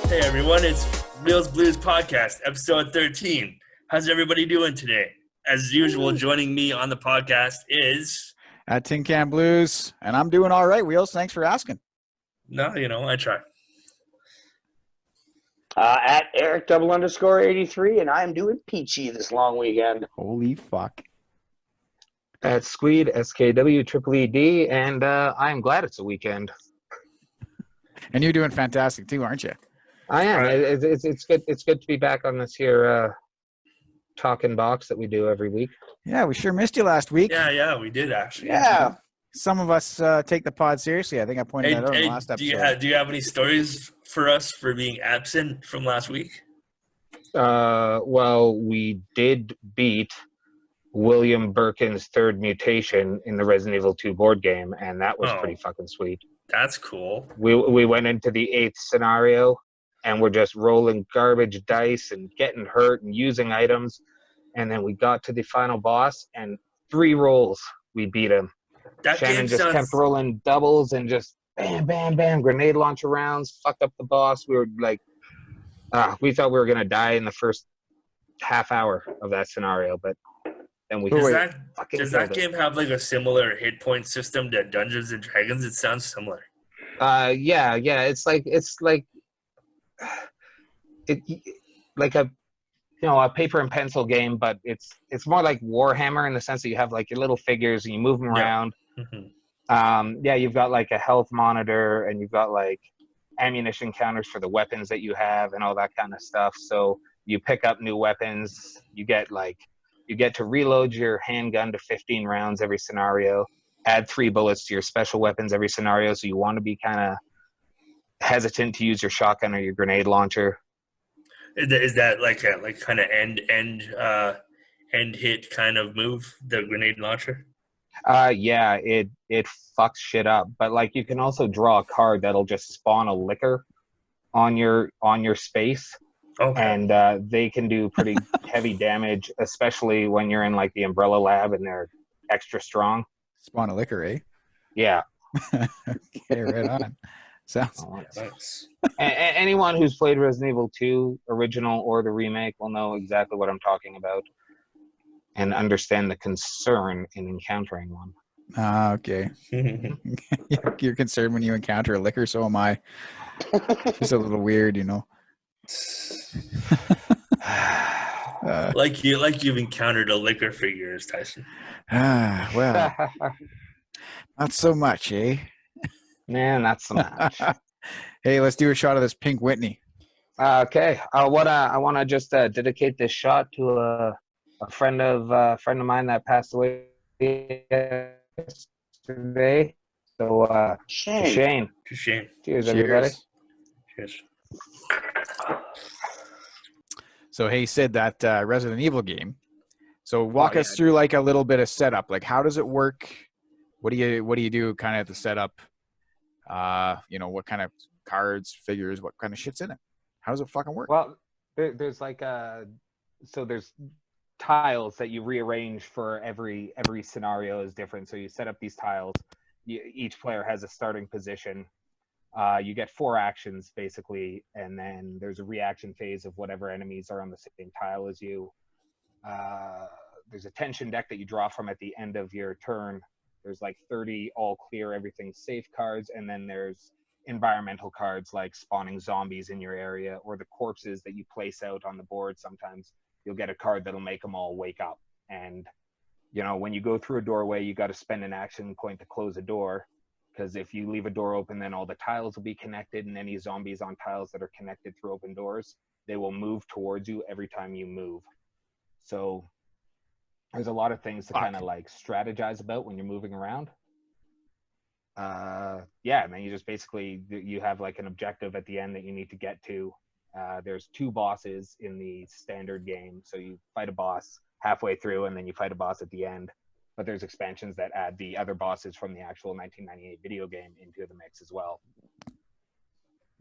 Hey everyone, it's Reels Blues Podcast, episode 13. How's everybody doing today? As usual, joining me on the podcast is... At Tin Can Blues, and I'm doing all right, Wheels. Thanks for asking. No, I try. At Eric _83, and I'm doing peachy this long weekend. Holy fuck. At Skweeed, SKW and I'm glad it's a weekend. And you're doing fantastic too, aren't you? I am. It's good. It's good to be back on this here talking box that we do every week. Yeah, we sure missed you last week. Yeah, we did actually. Yeah. Some of us take the pod seriously. I think I pointed that out in the last episode. Do you have any stories for us for being absent from last week? Well, we did beat William Birkin's third mutation in the Resident Evil 2 board game, and that was pretty fucking sweet. That's cool. We went into the 8th scenario, and we're just rolling garbage dice and getting hurt and using items, and then we got to the final boss, and 3 rolls we beat him. That Shannon game just sounds... kept rolling doubles and just bam, bam, bam, grenade launcher rounds, fucked up the boss. We were like, we thought we were going to die in the first half hour of that scenario, but then we Does that fucking game have like a similar hit point system to Dungeons and Dragons? It sounds similar. Yeah. It's like a paper and pencil game, but it's more like Warhammer in the sense that you have like your little figures and you move them around. Mm-hmm. You've got like a health monitor and you've got like ammunition counters for the weapons that you have and all that kind of stuff. So you pick up new weapons. You get to reload your handgun to 15 rounds every scenario. Add 3 bullets to your special weapons every scenario. So you want to be kind of hesitant to use your shotgun or your grenade launcher. Is that like a kind of end hit kind of move, the grenade launcher? Yeah, it fucks shit up. But like you can also draw a card that'll just spawn a licker on your space. Okay. And they can do pretty heavy damage, especially when you're in like the Umbrella Lab and they're extra strong. Spawn a liquor, eh? Yeah. Okay, right on. Sounds nice. Anyone who's played Resident Evil 2, original or the remake, will know exactly what I'm talking about and understand the concern in encountering one. Okay. You're concerned when you encounter a liquor, so am I. It's a little weird, you know. Like you've encountered a liquor figure, Tyson. Well, not so much, eh? Man, not so much. Hey, let's do a shot of this Pink Whitney. Okay. I want to just dedicate this shot to a friend of mine that passed away yesterday. So Shane. Cheers, everybody. Cheers. So hey, Sid, that Resident Evil game. So walk us through like a little bit of setup. Like, how does it work? What do you do kind of at the setup? What kind of cards, figures, what kind of shit's in it? How does it fucking work? Well, there's like there's tiles that you rearrange for every scenario is different. So you set up these tiles. Each player has a starting position. You get 4 actions basically, and then there's a reaction phase of whatever enemies are on the same tile as you. There's a tension deck that you draw from at the end of your turn. There's like 30 all clear, everything's safe cards, and then there's environmental cards like spawning zombies in your area or the corpses that you place out on the board. Sometimes you'll get a card that'll make them all wake up. And, when you go through a doorway, you got to spend an action point to close a door. Because if you leave a door open, then all the tiles will be connected, and any zombies on tiles that are connected through open doors, they will move towards you every time you move. So there's a lot of things to kind of like strategize about when you're moving around. And then you just basically, you have like an objective at the end that you need to get to. There's 2 bosses in the standard game. So you fight a boss halfway through, and then you fight a boss at the end. But there's expansions that add the other bosses from the actual 1998 video game into the mix as well.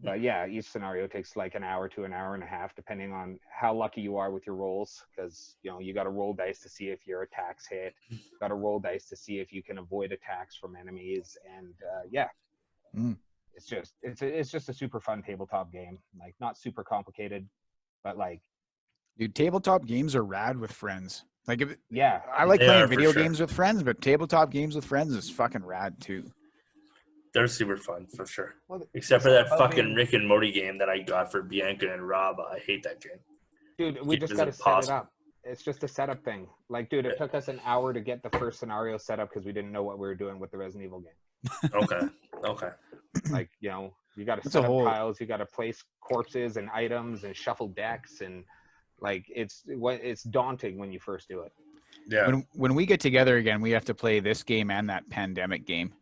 But yeah, each scenario takes like an hour to an hour and a half, depending on how lucky you are with your rolls. Because, you got to roll dice to see if your attacks hit. Got to roll dice to see if you can avoid attacks from enemies. And it's just a super fun tabletop game. Like not super complicated, but like Dude, tabletop games are rad with friends. Like, yeah, I like They playing are for video sure. games with friends, but tabletop games with friends is fucking rad too. They're super fun for sure. well, Except for it's that all about fucking being- Rick and Morty game that I got for Bianca and Rob. I hate that game. dude, we It just is got to set it impossible. up. It's just a setup thing. Like, dude, it took us an hour to get the first scenario set up because we didn't know what we were doing with the Resident Evil game. Okay. Like, you know, you got to It's set a up whole- tiles, you got to place corpses and items and shuffle decks, and like it's daunting when you first do it. Yeah. When we get together again, we have to play this game and that pandemic game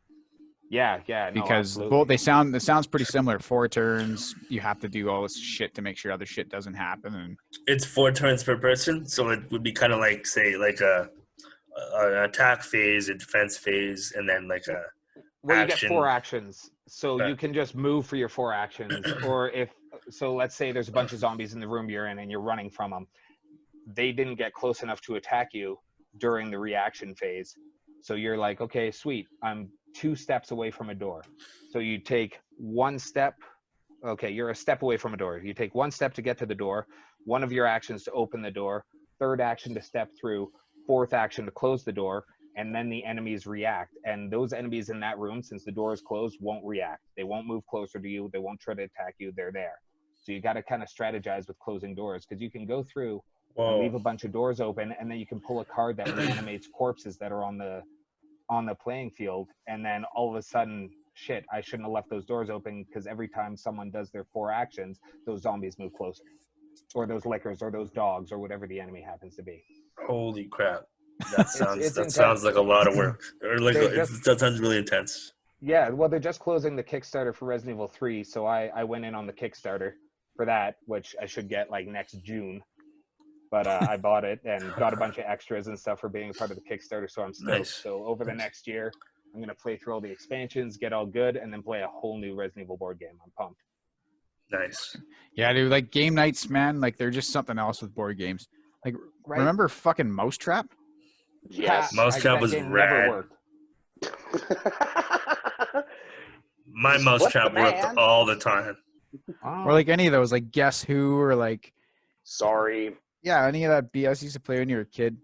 Yeah, no, because absolutely. it sounds pretty similar. 4 turns, you have to do all this shit to make sure other shit doesn't happen, and It's 4 turns per person, so it would be kind of like, say, like an attack phase, a defense phase, and then like a Well, you get action. 4 actions, so Okay. you can just move for your 4 actions. Or let's say there's a bunch of zombies in the room you're in and you're running from them. They didn't get close enough to attack you during the reaction phase. So you're like, okay, sweet, I'm 2 steps away from a door. So you take 1 step. Okay, you're a step away from a door. You take 1 step to get to the door, 1 of your actions to open the door, 3rd action to step through, 4th action to close the door, and then the enemies react. And those enemies in that room, since the door is closed, won't react. They won't move closer to you. They won't try to attack you. They're there. So you got to kind of strategize with closing doors, because you can go through and leave a bunch of doors open, and then you can pull a card that reanimates corpses that are on the playing field, and then all of a sudden, shit, I shouldn't have left those doors open, because every time someone does their 4 actions, those zombies move closer, or those lickers, or those dogs, or whatever the enemy happens to be. Holy crap. That sounds it's that intense. sounds like a lot of work. Or like They're that sounds really intense. Yeah, well, they're just closing the Kickstarter for Resident Evil 3, so I went in on the Kickstarter for that, which I should get like next June. But I bought it and got a bunch of extras and stuff for being a part of the Kickstarter, so I'm stoked. Nice. So over the next year, I'm going to play through all the expansions, get all good, and then play a whole new Resident Evil board game. I'm pumped. Nice. yeah, dude, like game nights, man, like they're just something else with board games. Like, Right? remember fucking Mousetrap? Yes. Mousetrap that was game rad. never worked. My What Mousetrap the worked man? all the time. Oh, Or like any of those, like Guess Who, or like, Sorry. yeah, any of that BS you used to play when you were a kid.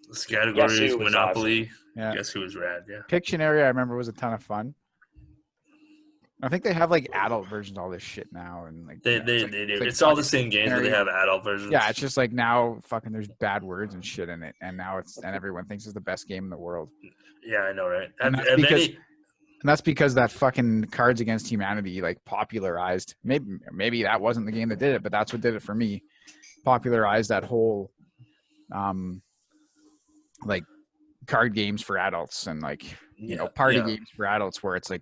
Guess Categories, Who was Monopoly. Yeah. Guess Who was rad, yeah. Pictionary, I remember, was a ton of fun. I think they have like adult versions of all this shit now, and like They yeah, do. it's like It's all the fucking same games, but they Pictionary. have adult versions. Yeah, it's just like now fucking there's bad words and shit in it, and now and everyone thinks it's the best game in the world. Yeah, I know, right? And that's because that fucking Cards Against Humanity like popularized. Maybe that wasn't the game that did it, but that's what did it for me. Popularized that whole like card games for adults and like party games for adults where it's like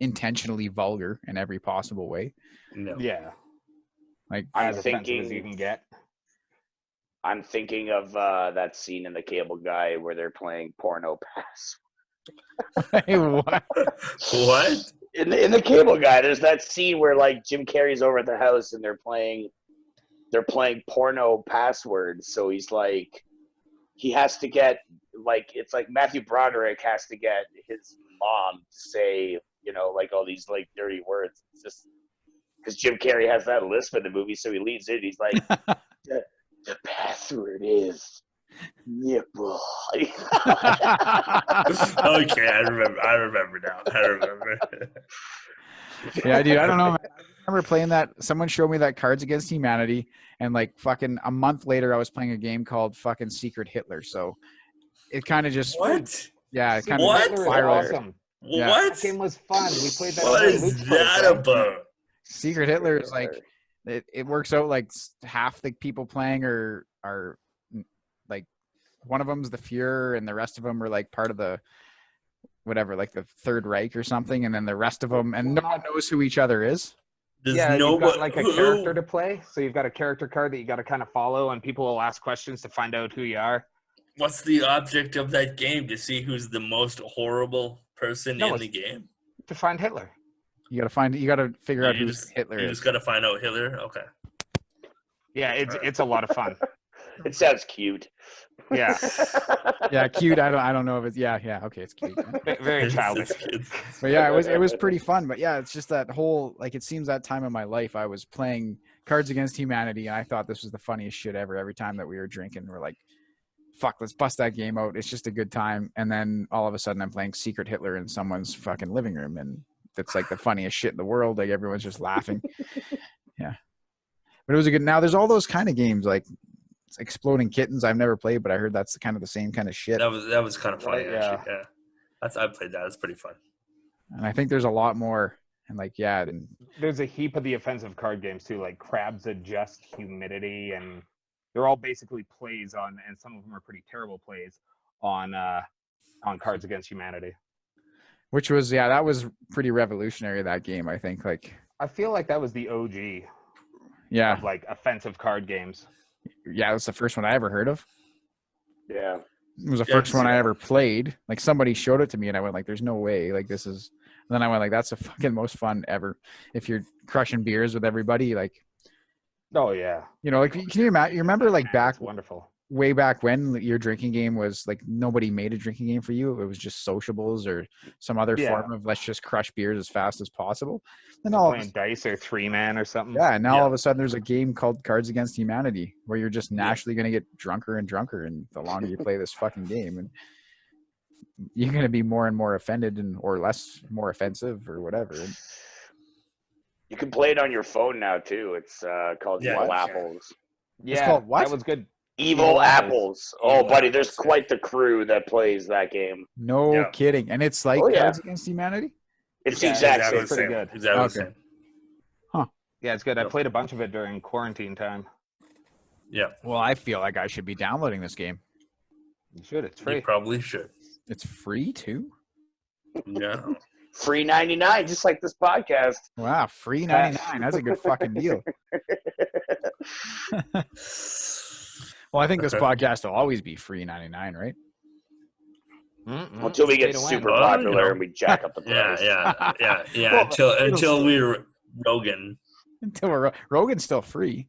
intentionally vulgar in every possible way. No. yeah. Like I'm As offensive thinking. as you can get. I'm thinking of that scene in The Cable Guy where they're playing Porno Pass. hey, what? What? In the Cable Guy, there's that scene where like Jim Carrey's over at the house and they're playing porno passwords. So he's like, he has to get like, it's like Matthew Broderick has to get his mom to say, like all these like dirty words. It's just because Jim Carrey has that lisp in the movie, so he leads in. He's like, the password is nipple. Okay, I remember now. I remember. Yeah, dude, I don't know, man. I remember playing that. Someone showed me that Cards Against Humanity, and like fucking a month later, I was playing a game called fucking Secret Hitler. So it kind of just What? yeah, it kind of What? Hitler is spiraled. awesome. Yeah. What? That game was fun. We played that. What on is Luke's that birthday. about? Secret Hitler is like it works out like half the people playing are like one of them's the Fuhrer and the rest of them are like part of the whatever, like the Third Reich or something, and then the rest of them, and no one knows who each other is. There's Yeah, no you've got like a character to play, so you've got a character card that you got to kind of follow, and people will ask questions to find out who you are. What's the object of that game? To see who's the most horrible person No, in the game? To find Hitler. You gotta figure out who Hitler You is. just gotta find out Hitler. Okay. Yeah, it's a lot of fun. It sounds cute. Yeah. Yeah, cute. I don't know if it's okay, it's cute. Yeah. Very childish. But yeah, it was pretty fun. But yeah, it's just that whole like it seems that time of my life I was playing Cards Against Humanity and I thought this was the funniest shit ever. Every time that we were drinking, we're like, fuck, let's bust that game out. It's just a good time. And then all of a sudden I'm playing Secret Hitler in someone's fucking living room and that's like the funniest shit in the world. Like everyone's just laughing. Yeah. But it was a good now there's all those kind of games like Exploding Kittens I've never played, but I heard that's kind of the same kind of shit. That was kind of funny, Right, actually. Yeah. I played that. It's pretty fun. And I think there's a lot more. And like, yeah. And There's a heap of the offensive card games too, like Crabs Adjust Humidity, and they're all basically plays on, and some of them are pretty terrible plays on Cards Against Humanity. which was, yeah, that was pretty revolutionary, that game, I think. Like, I feel like that was the OG yeah. of like offensive card games. Yeah, it was the first one I ever heard of. Yeah. It was the Yeah, I first can one see I that. ever played. Like somebody showed it to me and I went like, there's no way. Like this is, and then I went like, that's the fucking most fun ever. If you're crushing beers with everybody, like, Oh yeah, you know, like, can you imagine, you remember like back, it's wonderful. way back when your drinking game was like, nobody made a drinking game for you. It was just sociables or some other Yeah. form of let's just crush beers as fast as possible. And all of a Playing dice or 3-man or something. Yeah, and now Yeah. all of a sudden there's a game called Cards Against Humanity where you're just naturally going to get drunker and drunker, and the longer you play this fucking game, and you're going to be more and more offended and or less more offensive or whatever. And You can play it on your phone now too. It's called Yeah, Evil you can. Apples. Yeah, called what? that was good. Evil Evil Apples. Oh, Evil buddy, there's Apples. quite the crew that plays that game. no Yeah. kidding, and it's like Oh, yeah. Cards Against Humanity. It's the Yeah, exact Exactly same. the pretty same. good. Exactly the Okay. same. Yeah, it's good. I Yep. played a bunch of it during quarantine time. Yeah. Well, I feel like I should be downloading this game. You should. It's You free. probably should. It's free too. Yeah. Free 99, just like this podcast. Wow, free 99. That's a good fucking deal. Well, I think this Okay. podcast will always be free 99, right? Mm-mm. Until we Pay get to win. super Well, you popular know. and we jack up the Yeah, price. yeah. Well, Until we're Rogan. Until Rogan's still free.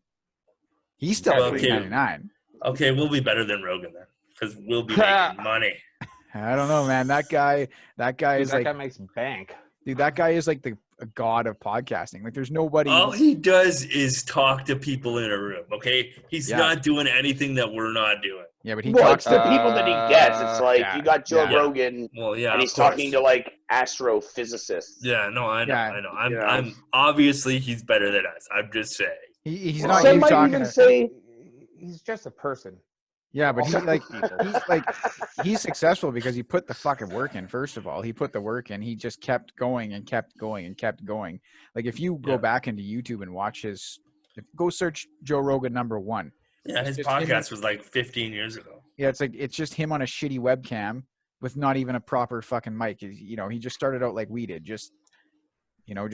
He's still Well, free okay. 99. Okay, we'll be better than Rogan then, because we'll be making money. I don't know, man. That guy Dude, is that like, guy makes bank. dude, that guy is like the a god of podcasting. Like, there's nobody. All he does is talk to people in a room. Okay, he's Yeah. not doing anything that we're not doing. Yeah, but he Well, talks it's the to. people that he gets. It's like yeah, you got Joe yeah. Rogan, Well, yeah, and of he's course. talking to like astrophysicists. Yeah, no, I know, Yeah. I know. I'm, You know. I'm obviously he's better than us. I'm just saying. He's Well, not Some you might talking. even To, say He's just a person. yeah, but he All like people. he's successful because he put the fucking work in. First of all, he put the work in. He just kept going and kept going and kept going. Like if you go Yeah. back into YouTube and watch go search Joe Rogan #1. Yeah, his Just him podcast was like 15 years ago. Yeah, it's just him on a shitty webcam with not even a proper fucking mic. You know, he just started out like we did, just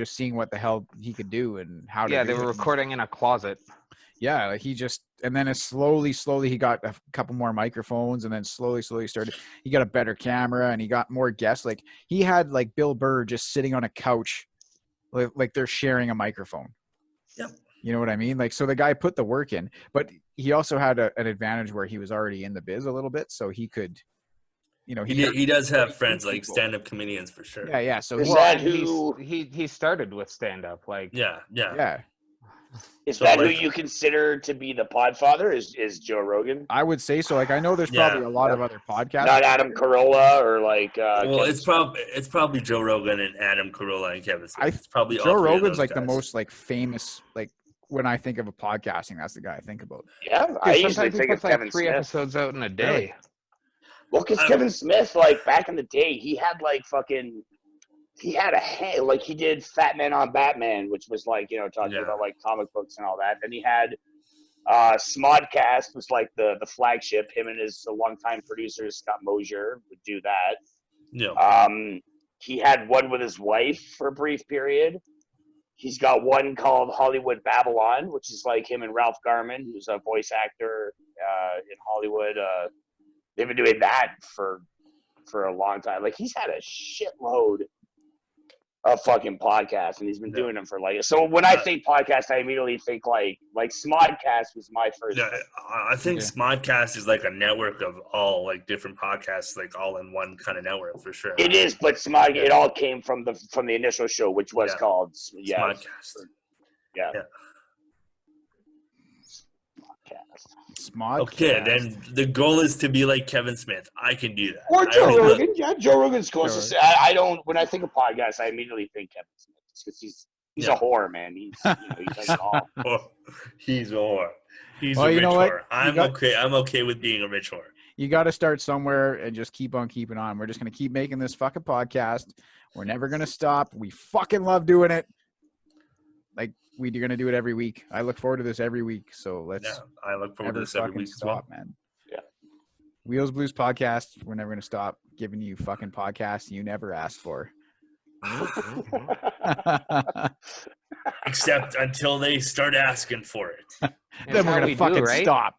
seeing what the hell he could do and how to Yeah, do they were it. recording in a closet. Yeah, like and then it's slowly he got a couple more microphones, and then slowly started. He got a better camera, and he got more guests. Like he had like Bill Burr just sitting on a couch, like they're sharing a microphone. Yep. You know what I mean? Like, so the guy put the work in, but he also had an advantage where he was already in the biz a little bit, so he could, He does have friends like people. stand-up comedians for sure. Yeah. So Is he, that and who- he started with stand up. Like Yeah. yeah, is So, that like- who you consider to be the Podfather? Is Joe Rogan? I would say so. Like, I know there's probably a lot of other podcasts. Not Adam Carolla or like. Well, Kevin it's probably Joe Rogan and Adam Carolla and Kevin Smith. I- It's probably all Joe three of Rogan's those like the guys. most like famous, like when I think of a podcasting, that's the guy I think about. Yeah, I dude, usually sometimes he think of puts like Kevin 3 Smith. episodes out in a day. Really? Well, because I- Kevin Smith, like back in the day, he had like fucking. He had like he did Fat Man on Batman, which was like talking Yeah. about like comic books and all that. Then he had Smodcast was like the flagship. Him and his longtime producer Scott Mosier would do that. Yeah. He had one with his wife for a brief period. He's got one called Hollywood Babylon, which is like him and Ralph Garman, who's a voice actor in Hollywood. They've been doing that for a long time. Like he's had a shitload a fucking podcast, and he's been doing them for like. So when I think podcast, I immediately think like Smodcast was my first. Yeah, I think Smodcast is like a network of all like different podcasts, like all in one kind of network for sure. It is, but it all came from the initial show, which was called Smodcast. Yeah. Smodcast. Okay, then the goal is to be like Kevin Smith. I can do that. Or Joe Rogan. Yeah, Joe Rogan's close to say. I don't. When I think of podcasts, I immediately think Kevin Smith because he's a whore, man. He does it all. He's a whore. He's a rich whore. I'm okay with being a rich whore. You got to start somewhere and just keep on keeping on. We're just gonna keep making this fucking podcast. We're never gonna stop. We fucking love doing it. Like we're gonna do it every week. I look forward to this every week. So let's. Yeah, I look forward to this every week as well, man. Yeah. Wheels Blues podcast. We're never gonna stop giving you fucking podcasts you never asked for. Except until they start asking for it. Then we're gonna fucking stop.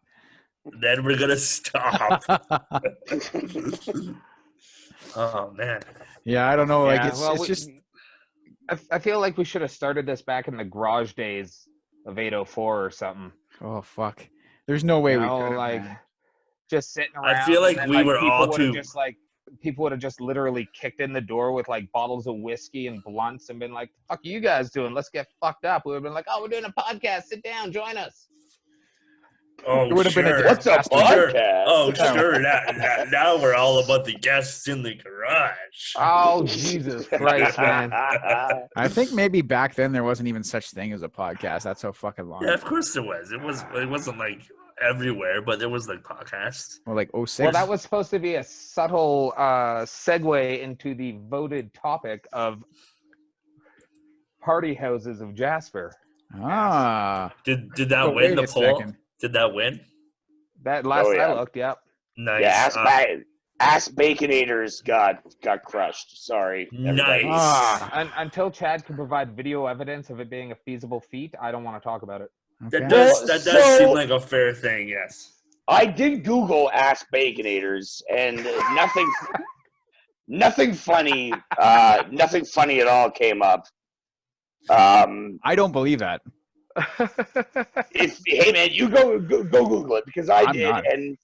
Then we're gonna stop. Oh man. Yeah, I don't know. Like it's just. I feel like we should have started this back in the garage days of 804 or something. Oh fuck! There's no way we could like just sitting around. I feel like we were all too. People would have just literally kicked in the door with like bottles of whiskey and blunts and been like, "The fuck are you guys doing? Let's get fucked up." We would have been like, "Oh, we're doing a podcast. Sit down, join us." Oh, it would have been a what's a podcast? Oh, sure. Now we're all about the guests in the garage. Oh, Jesus Christ, man. I think maybe back then there wasn't even such thing as a podcast. That's how fucking long. Yeah, of course there was. It wasn't like everywhere, but there was like podcasts. Well, like 06. Well, that was supposed to be a subtle segue into the voted topic of party houses of Jasper. Ah. Did that win the poll? Second. Did that win? That last I looked, yep. Nice. Yeah, Ass Baconators got crushed. Sorry. Nice. Until Chad can provide video evidence of it being a feasible feat, I don't want to talk about it. Okay. That does seem like a fair thing, yes. I did Google Ass Baconators and nothing funny at all came up. I don't believe that. Hey man, you go Google it because I did, and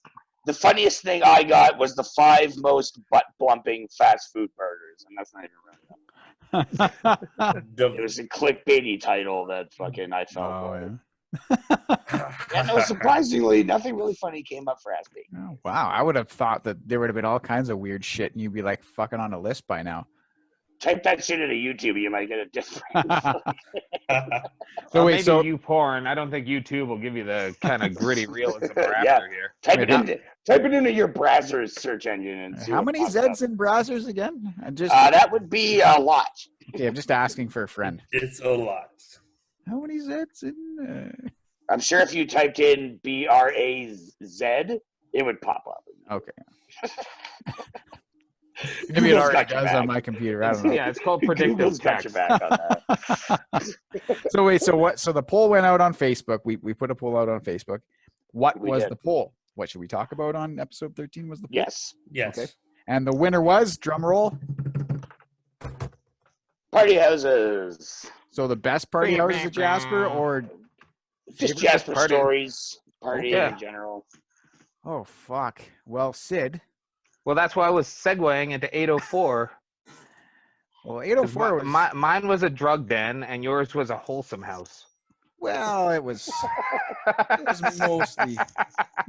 the funniest thing I got was the 5 most butt plumping fast food burgers, and that's not even right. It was a clickbaity title that fucking I fell for. Yeah, no, surprisingly, nothing really funny came up for Ass Bacon. Oh, wow, I would have thought that there would have been all kinds of weird shit, and you'd be like fucking on a list by now. Type that shit into YouTube, you might get a different. So wait, maybe YouPorn. I don't think YouTube will give you the kind of gritty realism we're after here. Type it into your browser's search engine and see how many Z's in browsers again? That would be a lot. Okay, I'm just asking for a friend. It's a lot. How many Z's in? I'm sure if you typed in BRAZ, it would pop up. Okay. Maybe it already does on my computer. I don't know. Yeah, it's called predictive text. Back on that. So wait, so the poll went out on Facebook. We put a poll out on Facebook. What was the poll? What should we talk about on episode 13? Was the poll? Yes. Okay. And the winner was, drum roll, party houses. So the best party houses at Jasper, or just Jasper stories, party in general. Oh fuck. Well, Sid. Well, that's why I was segueing into 804. Well, 804 was... Mine was a drug den, and yours was a wholesome house. Well, it was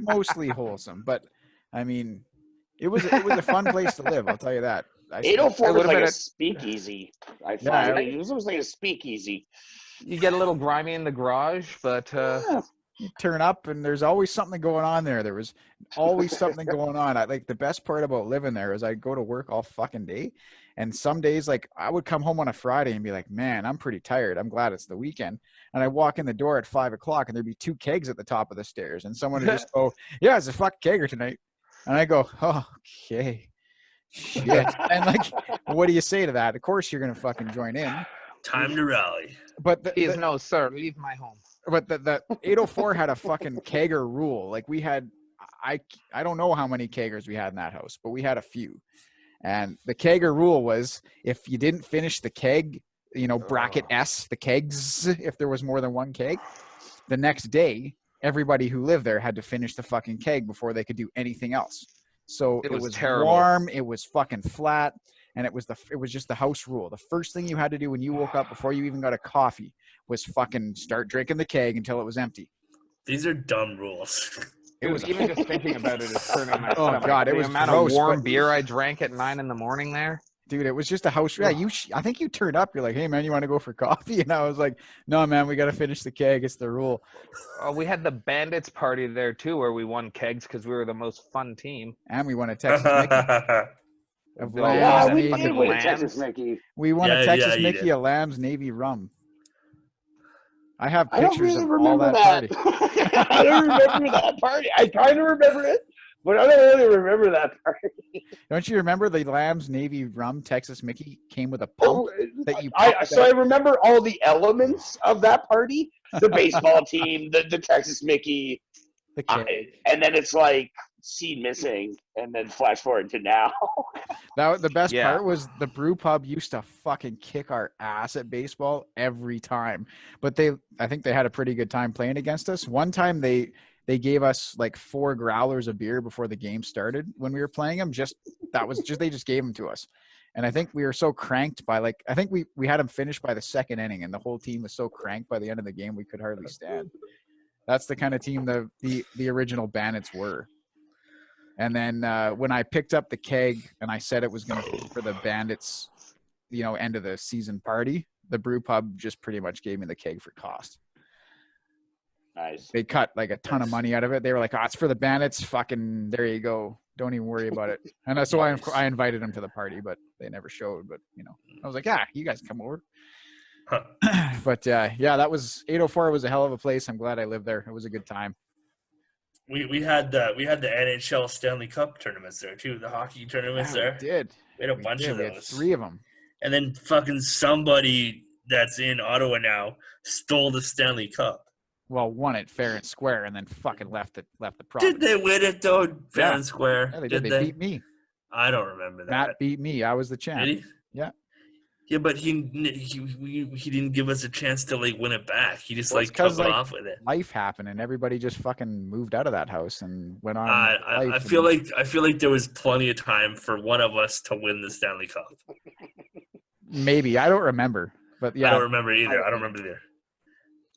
mostly wholesome, but I mean, it was a fun place to live. I'll tell you that. 804 was like a speakeasy. I found it was like a speakeasy. You get a little grimy in the garage, but you turn up and there's always something going on there. There was always something going on. Like the best part about living there is I'd go to work all fucking day. And some days, like I would come home on a Friday and be like, man, I'm pretty tired. I'm glad it's the weekend. And I walk in the door at 5 o'clock and there'd be 2 kegs at the top of the stairs. And someone would just go, yeah, it's a fucking kegger tonight. And I go, oh, okay. Shit. And like, what do you say to that? Of course you're going to fucking join in. Time to rally. But no, sir, leave my home. But the 804 had a fucking kegger rule. Like we had, I don't know how many keggers we had in that house, but we had a few. And the kegger rule was if you didn't finish the keg bracket S, the kegs, if there was more than one keg. The next day, everybody who lived there had to finish the fucking keg before they could do anything else. So it was terrible. warm, it was fucking flat, and it was just the house rule. The first thing you had to do when you woke up before you even got a coffee was fucking start drinking the keg until it was empty. These are dumb rules. It was even just thinking about it is turning my Oh, stomach. God, it the was amount gross, of warm but- beer I drank at 9 a.m. there. Dude, it was just a house. Yeah, I think you turned up. You're like, hey, man, you want to go for coffee? And I was like, no, man, we got to finish the keg. It's the rule. We had the Bandits party there too, where we won kegs because we were the most fun team. And we won a Texas Mickey. Of Yeah, Lambs Yeah, we Navy. did win a Lambs. Texas Mickey. We won a Yeah, Texas you Mickey did. of Lambs Navy rum. I have I don't pictures really of all remember that that. party. I don't remember that party. I kind of remember it, but I don't really remember that party. Don't you remember the Lambs Navy rum Texas Mickey came with a pump Oh, that you I pumped so I out? remember all the elements of that party: the baseball team, the Texas Mickey, The keg. and then it's like scene missing, and then flash forward to now. The best Yeah. part was the brew pub used to fucking kick our ass at baseball every time. But I think they had a pretty good time playing against us. One time they gave us like 4 growlers of beer before the game started when we were playing them. They just gave them to us. And I think we were so cranked by I think we had them finished by the second inning, and the whole team was so cranked by the end of the game we could hardly stand. That's the kind of team the original Bandits were. And then when I picked up the keg and I said it was going to be for the Bandits, end of the season party, the brew pub just pretty much gave me the keg for cost. Nice. They cut like a ton of money out of it. They were like, "Oh, it's for the Bandits. Fucking there you go. Don't even worry about it." And so I invited them to the party, but they never showed. But I was like, "Yeah, you guys come over." Huh. But yeah, that was 804 was a hell of a place. I'm glad I lived there. It was a good time. We had the NHL Stanley Cup tournaments there too, the hockey tournaments Yeah, there. we did. We had a bunch of We had those. 3 of them. And then fucking somebody that's in Ottawa now stole the Stanley Cup. Well, won it fair and square, and then fucking left the province. Did they win it though, fair Yeah. and square? Yeah, they did. They beat me. I don't remember that. Matt beat me. I was the champ. Did he? Yeah. Yeah, but he didn't give us a chance to win it back. He just Well, it's took 'cause, it off with it. Life happened, and everybody just fucking moved out of that house and went on. I life feel and- like there was plenty of time for one of us to win the Stanley Cup. maybe I don't remember, but I yeah, don't remember either. I don't remember either.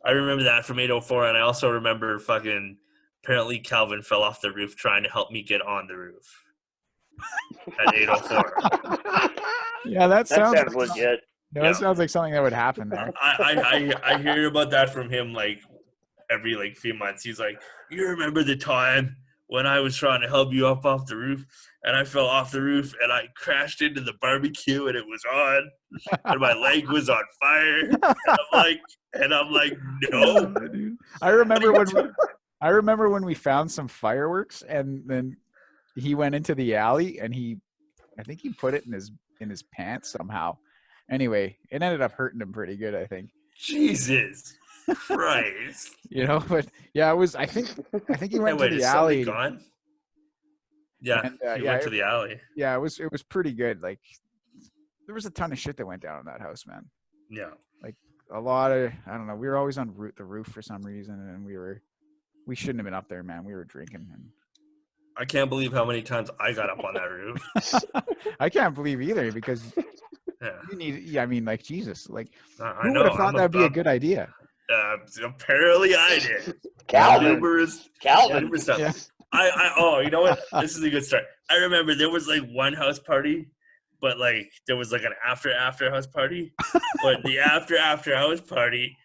I remember that from 804, and I also remember fucking apparently Calvin fell off the roof trying to help me get on the roof at 804. yeah, that That sounds sounds legit. No, that sounds like something that would happen. Though. I hear about that from him every few months. He's like, "You remember the time when I was trying to help you up off the roof, and I fell off the roof, and I crashed into the barbecue, and it was on, and my leg was on fire." And I'm like, no. I remember when we found some fireworks, and then he went into the alley, and I think he put it in his pants somehow. Anyway, it ended up hurting him pretty good, I think. Jesus Christ. But yeah, it was. I think he went to the is alley. somebody gone? Yeah, And, he went to the alley. Yeah, it was pretty good. Like there was a ton of shit that went down in that house, man. Yeah. Like a lot of I don't know. We were always on the roof for some reason, and we shouldn't have been up there, man. We were drinking. And I can't believe how many times I got up on that roof. I can't believe either because Yeah. you need. Yeah, I mean, like Jesus, like I who know. would have thought that'd be a good idea? Apparently I did. Calvin. Numerous times. Yeah. You know what? This is a good start. I remember there was one house party, but there was an after house party. But the after house party,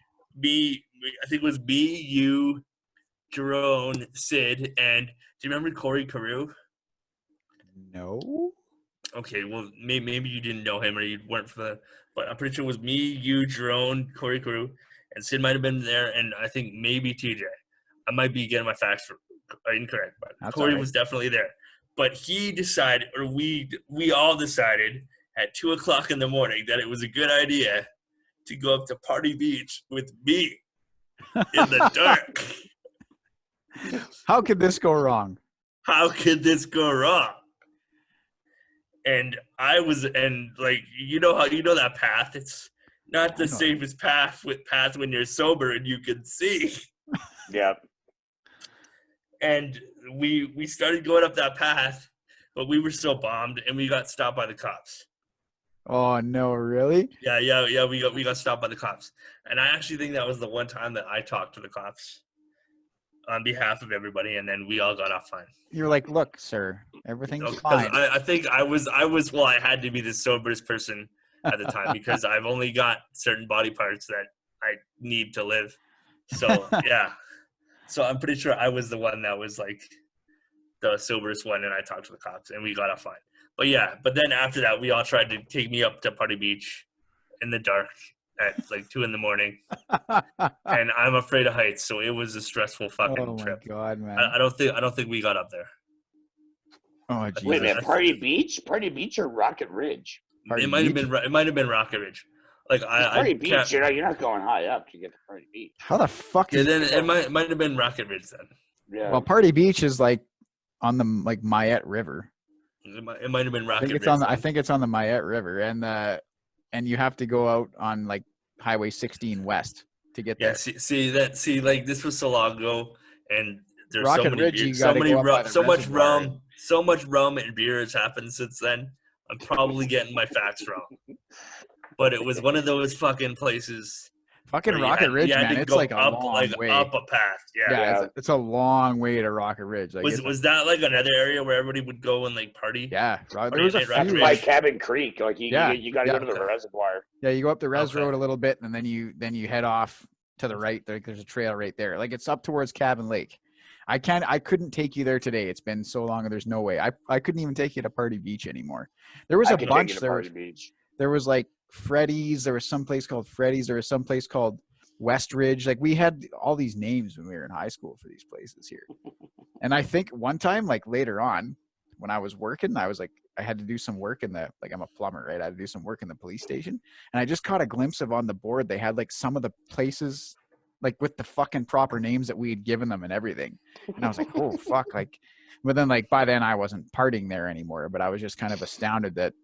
I think it was me, you, Jerome, Sid, and do you remember Corey Carew? No. Okay, well maybe you didn't know him or you weren't but I'm pretty sure it was me, you, Jerome, Corey Carew, and Sid might have been there, and I think maybe TJ. I might be getting my facts incorrect, but That's Corey all right. was definitely there. But he decided, or we all decided at 2:00 in the morning that it was a good idea to go up to Party Beach with me in the dark. How could this go wrong? How could this go wrong? And I was, and that path, not the safest path when you're sober and you can see. Yeah. And we started going up that path, but we were so bombed, and we got stopped by the cops. Oh no, really? Yeah. We got stopped by the cops, and I actually think that was the one time that I talked to the cops on behalf of everybody, and then we all got off fine. You're like, look, sir, everything's Because fine. I think I was well, I had to be the soberest person at the time because I've only got certain body parts that I need to live. So yeah. So I'm pretty sure I was the one that was like the soberest one, and I talked to the cops, and we got off fine. But yeah, but then after that, we all tried to take me up to Party Beach in the dark at like 2 a.m, and I'm afraid of heights, so it was a stressful fucking trip. Oh my god, man! I don't think we got up there. Oh Jesus! Wait a minute, Party Beach or Rocket Ridge? It might have been Rocket Ridge. Like Party Beach, you're not going high up to get to Party Beach. How the fuck? Yeah, then it might have been Rocket Ridge then. Yeah. Well, Party Beach is like on the Mayette River. It might have been Rocket Ridge. I think it's on the Mayette River, and you have to go out on like Highway 16 West to get there. Yeah, see, like this was so long ago, and there's Rocket so many, Ridge, you so gotta many go up by rum, the so much reservoir. rum, so much rum and beer has happened since then. I'm probably getting my facts wrong, but it was one of those fucking places. Fucking where Rocket Ridge, man, it's like a up, long way. up a path. Yeah, it's a long way to Rocket Ridge. Like, was that like another area where everybody would go and like party? Yeah, there was a That's by Cabin Creek. Like you got to go to the reservoir. Yeah, you go up the res road a little bit, and then you head off to the right. There's a trail right there. Like it's up towards Cabin Lake. I couldn't take you there today. It's been so long, and there's no way. I couldn't even take you to Party Beach anymore. There was a bunch. There was like Freddy's. There was some place called Freddy's. There was some place called West Ridge. Like we had all these names when we were in high school for these places here. And I think one time, like later on, when I was working, I had to do some work I'm a plumber, right? I had to do some work in the police station. And I just caught a glimpse of on the board, they had like some of the places like with the fucking proper names that we had given them and everything. And I was like, oh fuck. Like, but then like by then I wasn't partying there anymore, but I was just kind of astounded that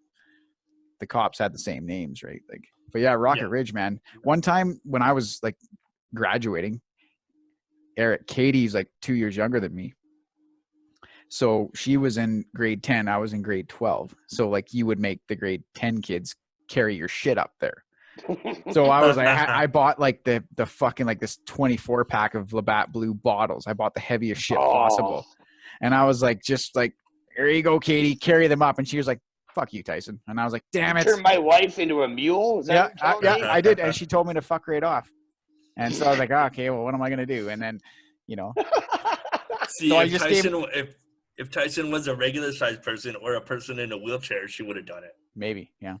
the cops had the same names, right? Like, but yeah, Rocket Ridge, man. One time when I was like graduating, Katie's like 2 years younger than me. So she was in grade 10. I was in grade 12. So like you would make the grade 10 kids carry your shit up there. So I was like, I bought like the fucking like this 24 pack of Labatt Blue bottles. I bought the heaviest shit possible. And I was like, just like, here you go, Katie, carry them up. And she was like, fuck you, Tyson. And I was like, damn it. Turn my wife into a mule? Is that I did. And she told me to fuck right off. And so I was like, oh, okay, well, what am I going to do? And then, you know. See, so if Tyson was a regular sized person or a person in a wheelchair, she would have done it. Maybe, yeah.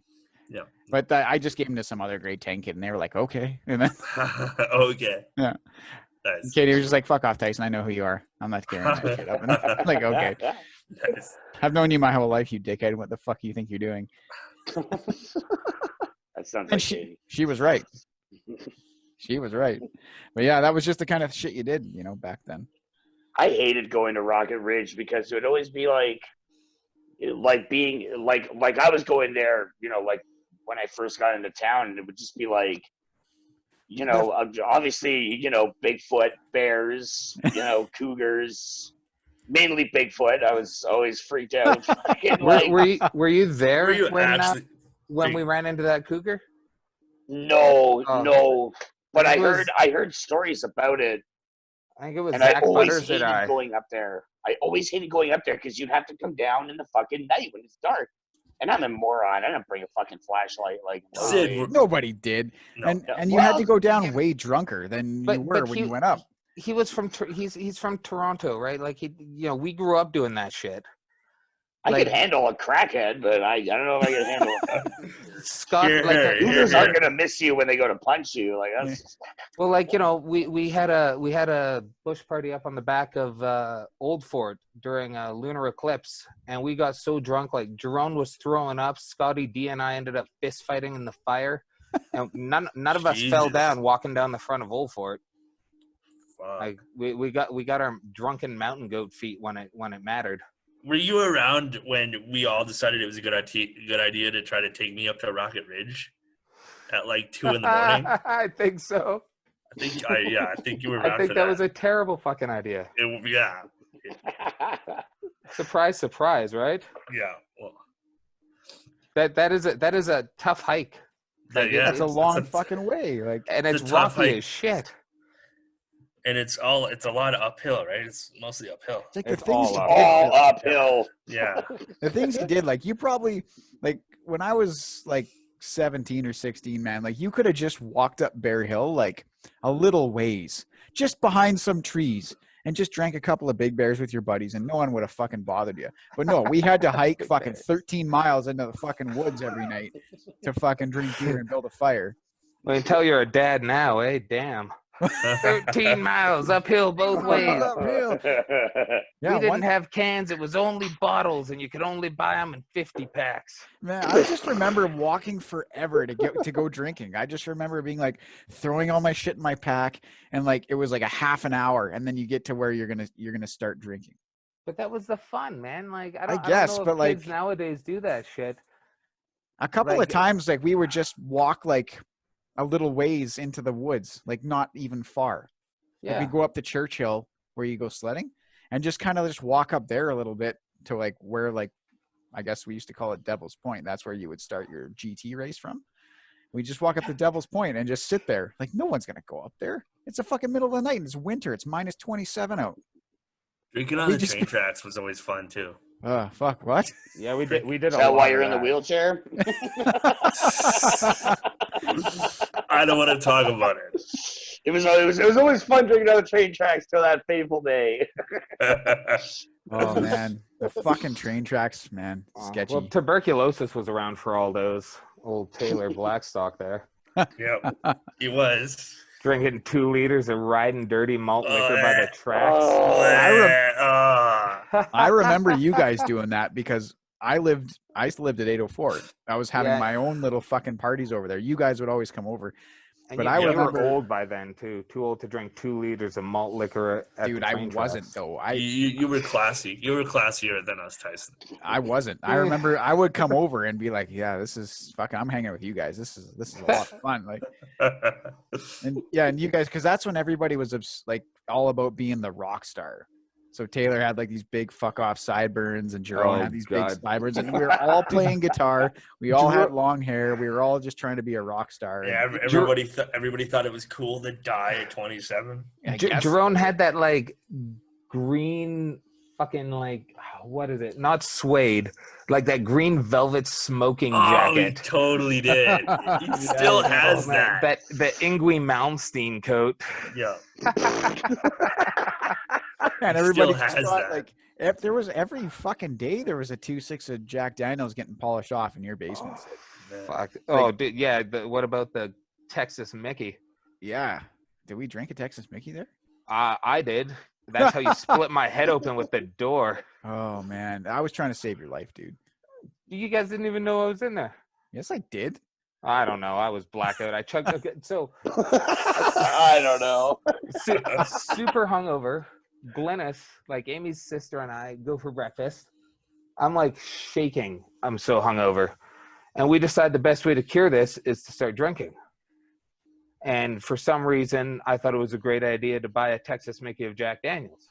Yeah. But I just gave him to some other grade 10 kid, and they were like, okay. And then, okay. Yeah. Nice. Katie was just like, fuck off, Tyson. I know who you are. I'm not carrying that shit up. And I'm like, okay. Nice. I've known you my whole life, you dickhead. What the fuck do you think you're doing? That sounds like Katie. She was right. She was right. But yeah, that was just the kind of shit you did, you know, back then. I hated going to Rocket Ridge because it would always be like being like I was going there, you know, like when I first got into town, and it would just be like, you know, obviously, you know, Bigfoot, bears, you know, cougars, mainly Bigfoot. I was always freaked out. Were you there when we ran into that cougar? No. But I heard stories about it. I think it was and Zach I always Butters hated going up there. I always hated going up there because you'd have to come down in the fucking night when it's dark. And I'm a moron. I didn't bring a fucking flashlight. Like Sid, nobody did. No. And you had to go down way drunker than you were when you went up. He was from he's from Toronto, right? Like we grew up doing that shit. I could handle a crackhead, but I don't know if I could handle it. Scott, cougars aren't gonna miss you when they go to punch you. Like that's well, like we had a bush party up on the back of Old Fort during a lunar eclipse, and we got so drunk, like Jerome was throwing up. Scotty D and I ended up fist fighting in the fire, and none of us fell down walking down the front of Old Fort. Fuck. Like we got our drunken mountain goat feet when it mattered. Were you around when we all decided it was a good idea to try to take me up to Rocket Ridge? at like 2 in the morning. I think so. I think you were around I think for that was a terrible fucking idea. yeah. Surprise, surprise, right? Yeah. Well, That is a tough hike. Like, yeah. That's a long fucking way. Like, and it's it's a tough rocky hike. as shit. And it's a lot of uphill, right? It's mostly uphill. it's like It's the things all you up. did. All uphill. Yeah. The things you did, like you probably like when I was like 17 or 16, man, like you could have just walked up Bear Hill like a little ways, just behind some trees, and just drank a couple of Big Bears with your buddies, and no one would have fucking bothered you. But no, we had to hike Big fucking Bears. 13 miles into the fucking woods every night to fucking drink beer and build a fire. Well, until you're a dad now, eh? Damn. 13 miles uphill both ways. Uphill. Yeah, We didn't one, have cans. It was only bottles, and you could only buy them in 50 packs. man, I just remember walking forever to go drinking. I just remember being like throwing all my shit in my pack, and like it was like a half an hour, and then you get to where you're gonna start drinking. But that was the fun, man. Like I guess, don't know but, if like, kids nowadays do that shit. A couple of Like- times, like we would just walk like a little ways into the woods, like not even far. Like Yeah. we go up to Churchill where you go sledding, and just kind of just walk up there a little bit to like where like I guess we used to call it Devil's Point. That's where you would start your GT race from. We just walk up to Devil's Point and just sit there. Like no one's gonna go up there. It's a fucking middle of the night and it's winter. It's minus 27 out. Drinking on We the just- train tracks was always fun too. Fuck what? Yeah, we did. We did. Is a that lot why of you're in the that. wheelchair? I don't want to talk about it. It was always fun drinking on the train tracks till that fateful day. Oh man, the fucking train tracks, man, sketchy. Well, tuberculosis was around for all those. Old Taylor Blackstock there, Yep, he was. drinking 2 liters of riding dirty malt liquor by the tracks. I remember you guys doing that because I used to live at 804. I was having Yeah. my own little fucking parties over there. You guys would always come over. And But you, I you remember- were old by then too. Too old to drink 2 liters of malt liquor. At Dude, the I train wasn't tracks. though. You were classy. You were classier than us, Tyson. I wasn't. I remember I would come over and be like, yeah, this is fucking, I'm hanging with you guys. This is a lot of fun. Like, and yeah, and you guys, cause that's when everybody was like all about being the rock star. So Taylor had like these big fuck off sideburns and Jerome Oh, had these God. big sideburns and we were all playing guitar. We all had long hair. We were all just trying to be a rock star. Yeah, everybody thought it was cool to die at 27. I guess. Jerome had that like green fucking like what is it? Not suede, like that green velvet smoking Oh, he jacket. totally did. He still has Oh, man, that. the Ingwie Malmsteen coat. Yeah. And He everybody still just has thought, that. like, if there was every fucking day, there was a 2.6 of Jack Daniels getting polished off in your basement. Fuck. Oh, dude, yeah. What about the Texas Mickey? Yeah. Did we drink a Texas Mickey there? I did. That's how you split my head open with the door. Oh man, I was trying to save your life, dude. You guys didn't even know I was in there. Yes, I did. I don't know. I was blackout. I chugged. Okay, so I don't know. super hungover. Glennis, like Amy's sister, and I go for breakfast. I'm like shaking. I'm so hungover, and we decide the best way to cure this is to start drinking. And for some reason, I thought it was a great idea to buy a Texas Mickey of Jack Daniels.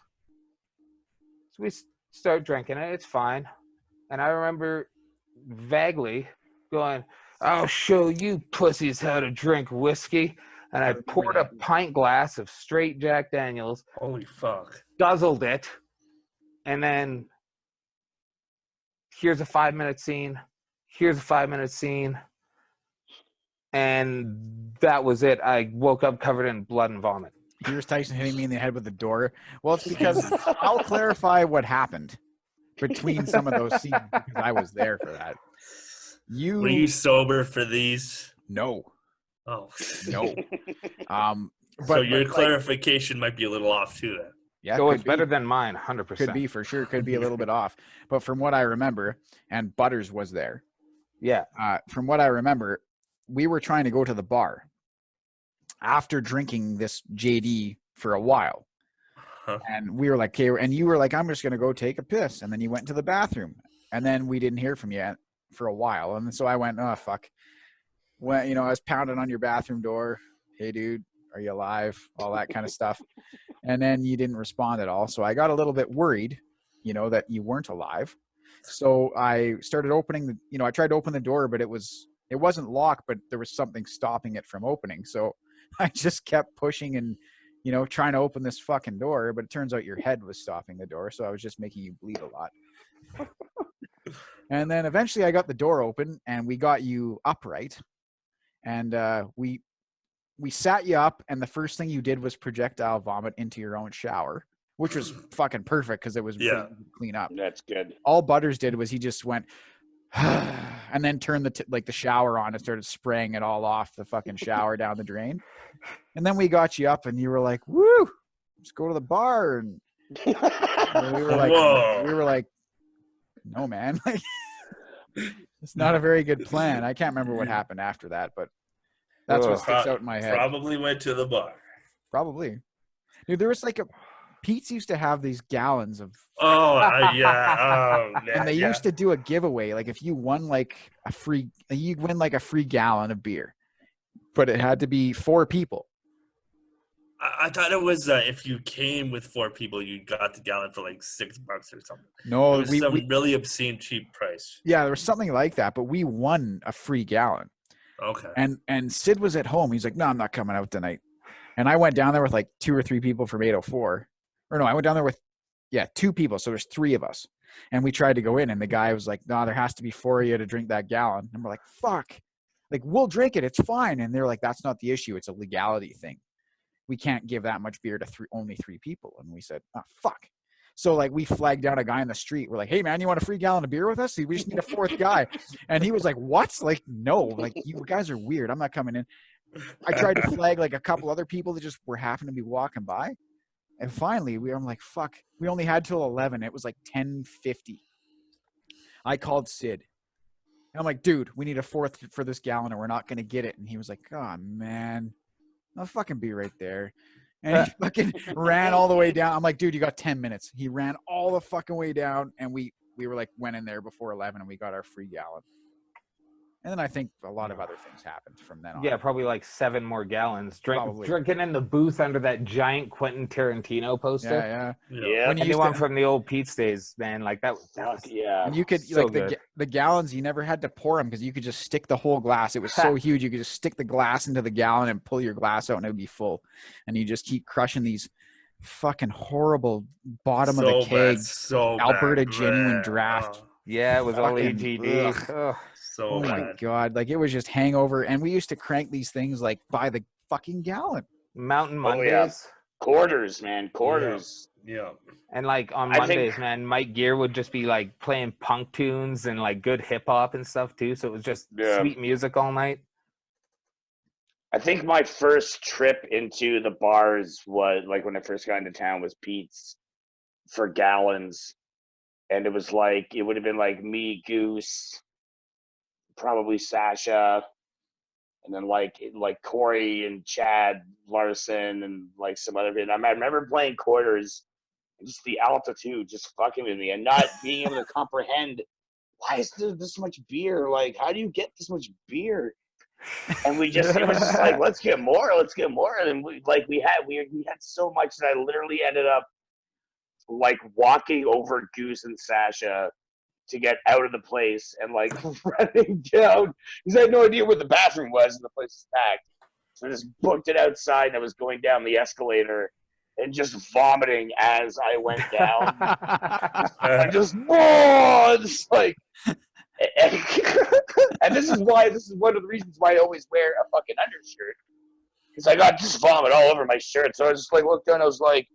So we start drinking it. It's fine. And I remember vaguely going, "I'll show you pussies how to drink whiskey." And I poured a pint glass of straight Jack Daniels, Holy fuck. guzzled it, and then here's a 5-minute scene. Here's a 5-minute scene. And that was it. I woke up covered in blood and vomit. Here's Tyson hitting me in the head with the door. Well, it's because I'll clarify what happened between some of those scenes because I was there for that. Were you sober for these? No. Oh. No. So your like, clarification might be a little off too then. yeah, So could it's be. better than mine, 100%. Could be for sure. Could be a little bit off. But from what I remember, and Butters was there. Yeah. From what I remember, we were trying to go to the bar after drinking this JD for a while. Huh. And we were like, okay, and you were like, I'm just going to go take a piss. And then you went to the bathroom. And then we didn't hear from you for a while. And so I went, oh, fuck. when I was pounding on your bathroom door. Hey, dude, are you alive? All that kind of stuff. And then you didn't respond at all. So I got a little bit worried, that you weren't alive. So I started opening I tried to open the door, but it wasn't locked, but there was something stopping it from opening. So I just kept pushing and, trying to open this fucking door, but it turns out your head was stopping the door. So I was just making you bleed a lot. And then eventually I got the door open and we got you upright, and we sat you up, and the first thing you did was projectile vomit into your own shower, which was fucking perfect because it was pretty easy to clean up. That's good. All Butters did was he just went and then turned the shower on and started spraying it all off the fucking shower down the drain. And then we got you up and you were like, woo, let's go to the bar. And we were like, no, man, like, it's not a very good plan. I can't remember what happened after that, but that's what sticks out in my head. Probably went to the bar. Probably. Dude, there was Pete's used to have these gallons of. Oh, yeah. Oh, man. And they used to do a giveaway. Like if you won you'd win like a free gallon of beer, but it had to be 4 people. I thought it was if you came with 4 people, you got the gallon for like $6 or something. No, it was some really obscene cheap price. Yeah, there was something like that, but we won a free gallon. Okay. And Sid was at home. He's like, no, I'm not coming out tonight. And I went down there with like 2 or 3 people from 804. Or no, I went down there with 2 people. So there's 3 of us. And we tried to go in, and the guy was like, no, there has to be 4 of you to drink that gallon. And we're like, fuck. Like, we'll drink it. It's fine. And they're like, that's not the issue. It's a legality thing. We can't give that much beer to only 3 people. And we said, oh, fuck. So like we flagged down a guy in the street. We're like, hey man, you want a free gallon of beer with us? We just need a 4th guy. And he was like, what? Like, no, like you guys are weird. I'm not coming in. I tried to flag like a couple other people that just were happening to be walking by. And finally I'm like, fuck, we only had till 11. It was like 10:50. I called Sid. And I'm like, dude, we need a 4th for this gallon and we're not going to get it. And he was like, oh man, I'll fucking be right there. And he fucking ran all the way down. I'm like, dude, you got 10 minutes. He ran all the fucking way down, and we were like, went in there before 11, and we got our free gallon. And then I think a lot of other things happened from then on. Yeah, probably like 7 more gallons. Drinking in the booth under that giant Quentin Tarantino poster. Yeah. Anyone from the old Pete's days, man, like that was yeah. And you could so the gallons, you never had to pour them because you could just stick the whole glass. It was so huge, you could just stick the glass into the gallon and pull your glass out, and it would be full. And you just keep crushing these fucking horrible bottom of the keg Alberta genuine draft. Yeah, it was all AGD. Oh my god, like it was just hangover, and we used to crank these things like by the fucking gallon. Mountain Mondays. Oh, yeah. Quarters, man. Quarters. Yeah. And like on Mondays, man, Mike Gear would just be like playing punk tunes and like good hip hop and stuff too. So it was just sweet music all night. I think my first trip into the bars was like when I first got into town was Pete's for gallons. And it was like, it would have been like me, Goose, probably Sasha, and then like Corey and Chad Larson and like some other bit. I remember playing quarters, and just the altitude just fucking with me, and not being able to comprehend why is there this much beer? Like, how do you get this much beer? And it was just like, let's get more. And we had so much that I literally ended up like walking over Goose and Sasha to get out of the place and like running down because I had no idea where the bathroom was and the place was packed. So I just booked it outside and I was going down the escalator and just vomiting as I went down. I just like, and this is one of the reasons why I always wear a fucking undershirt because I got just vomit all over my shirt. So I just like looked down, I was like,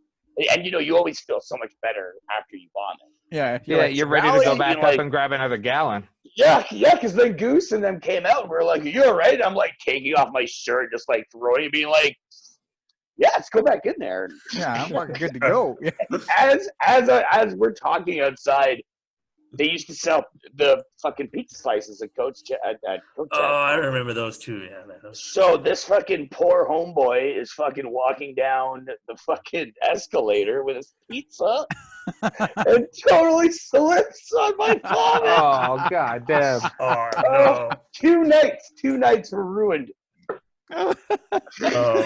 and you always feel so much better after you vomit. Yeah, you're ready to go back up and grab another gallon. Yeah, because then Goose and them came out and we're like, "You all right?" I'm like taking off my shirt, just like throwing it, being like, "Yeah, let's go back in there." Yeah, I'm fucking good to go. As we're talking outside, They used to sell the fucking pizza slices at Coach Oh, I remember those too. Yeah, man. So this fucking poor homeboy is fucking walking down the fucking escalator with his pizza and totally slips on my vomit. Oh god damn. Oh no. 2 nights. 2 nights were ruined. Oh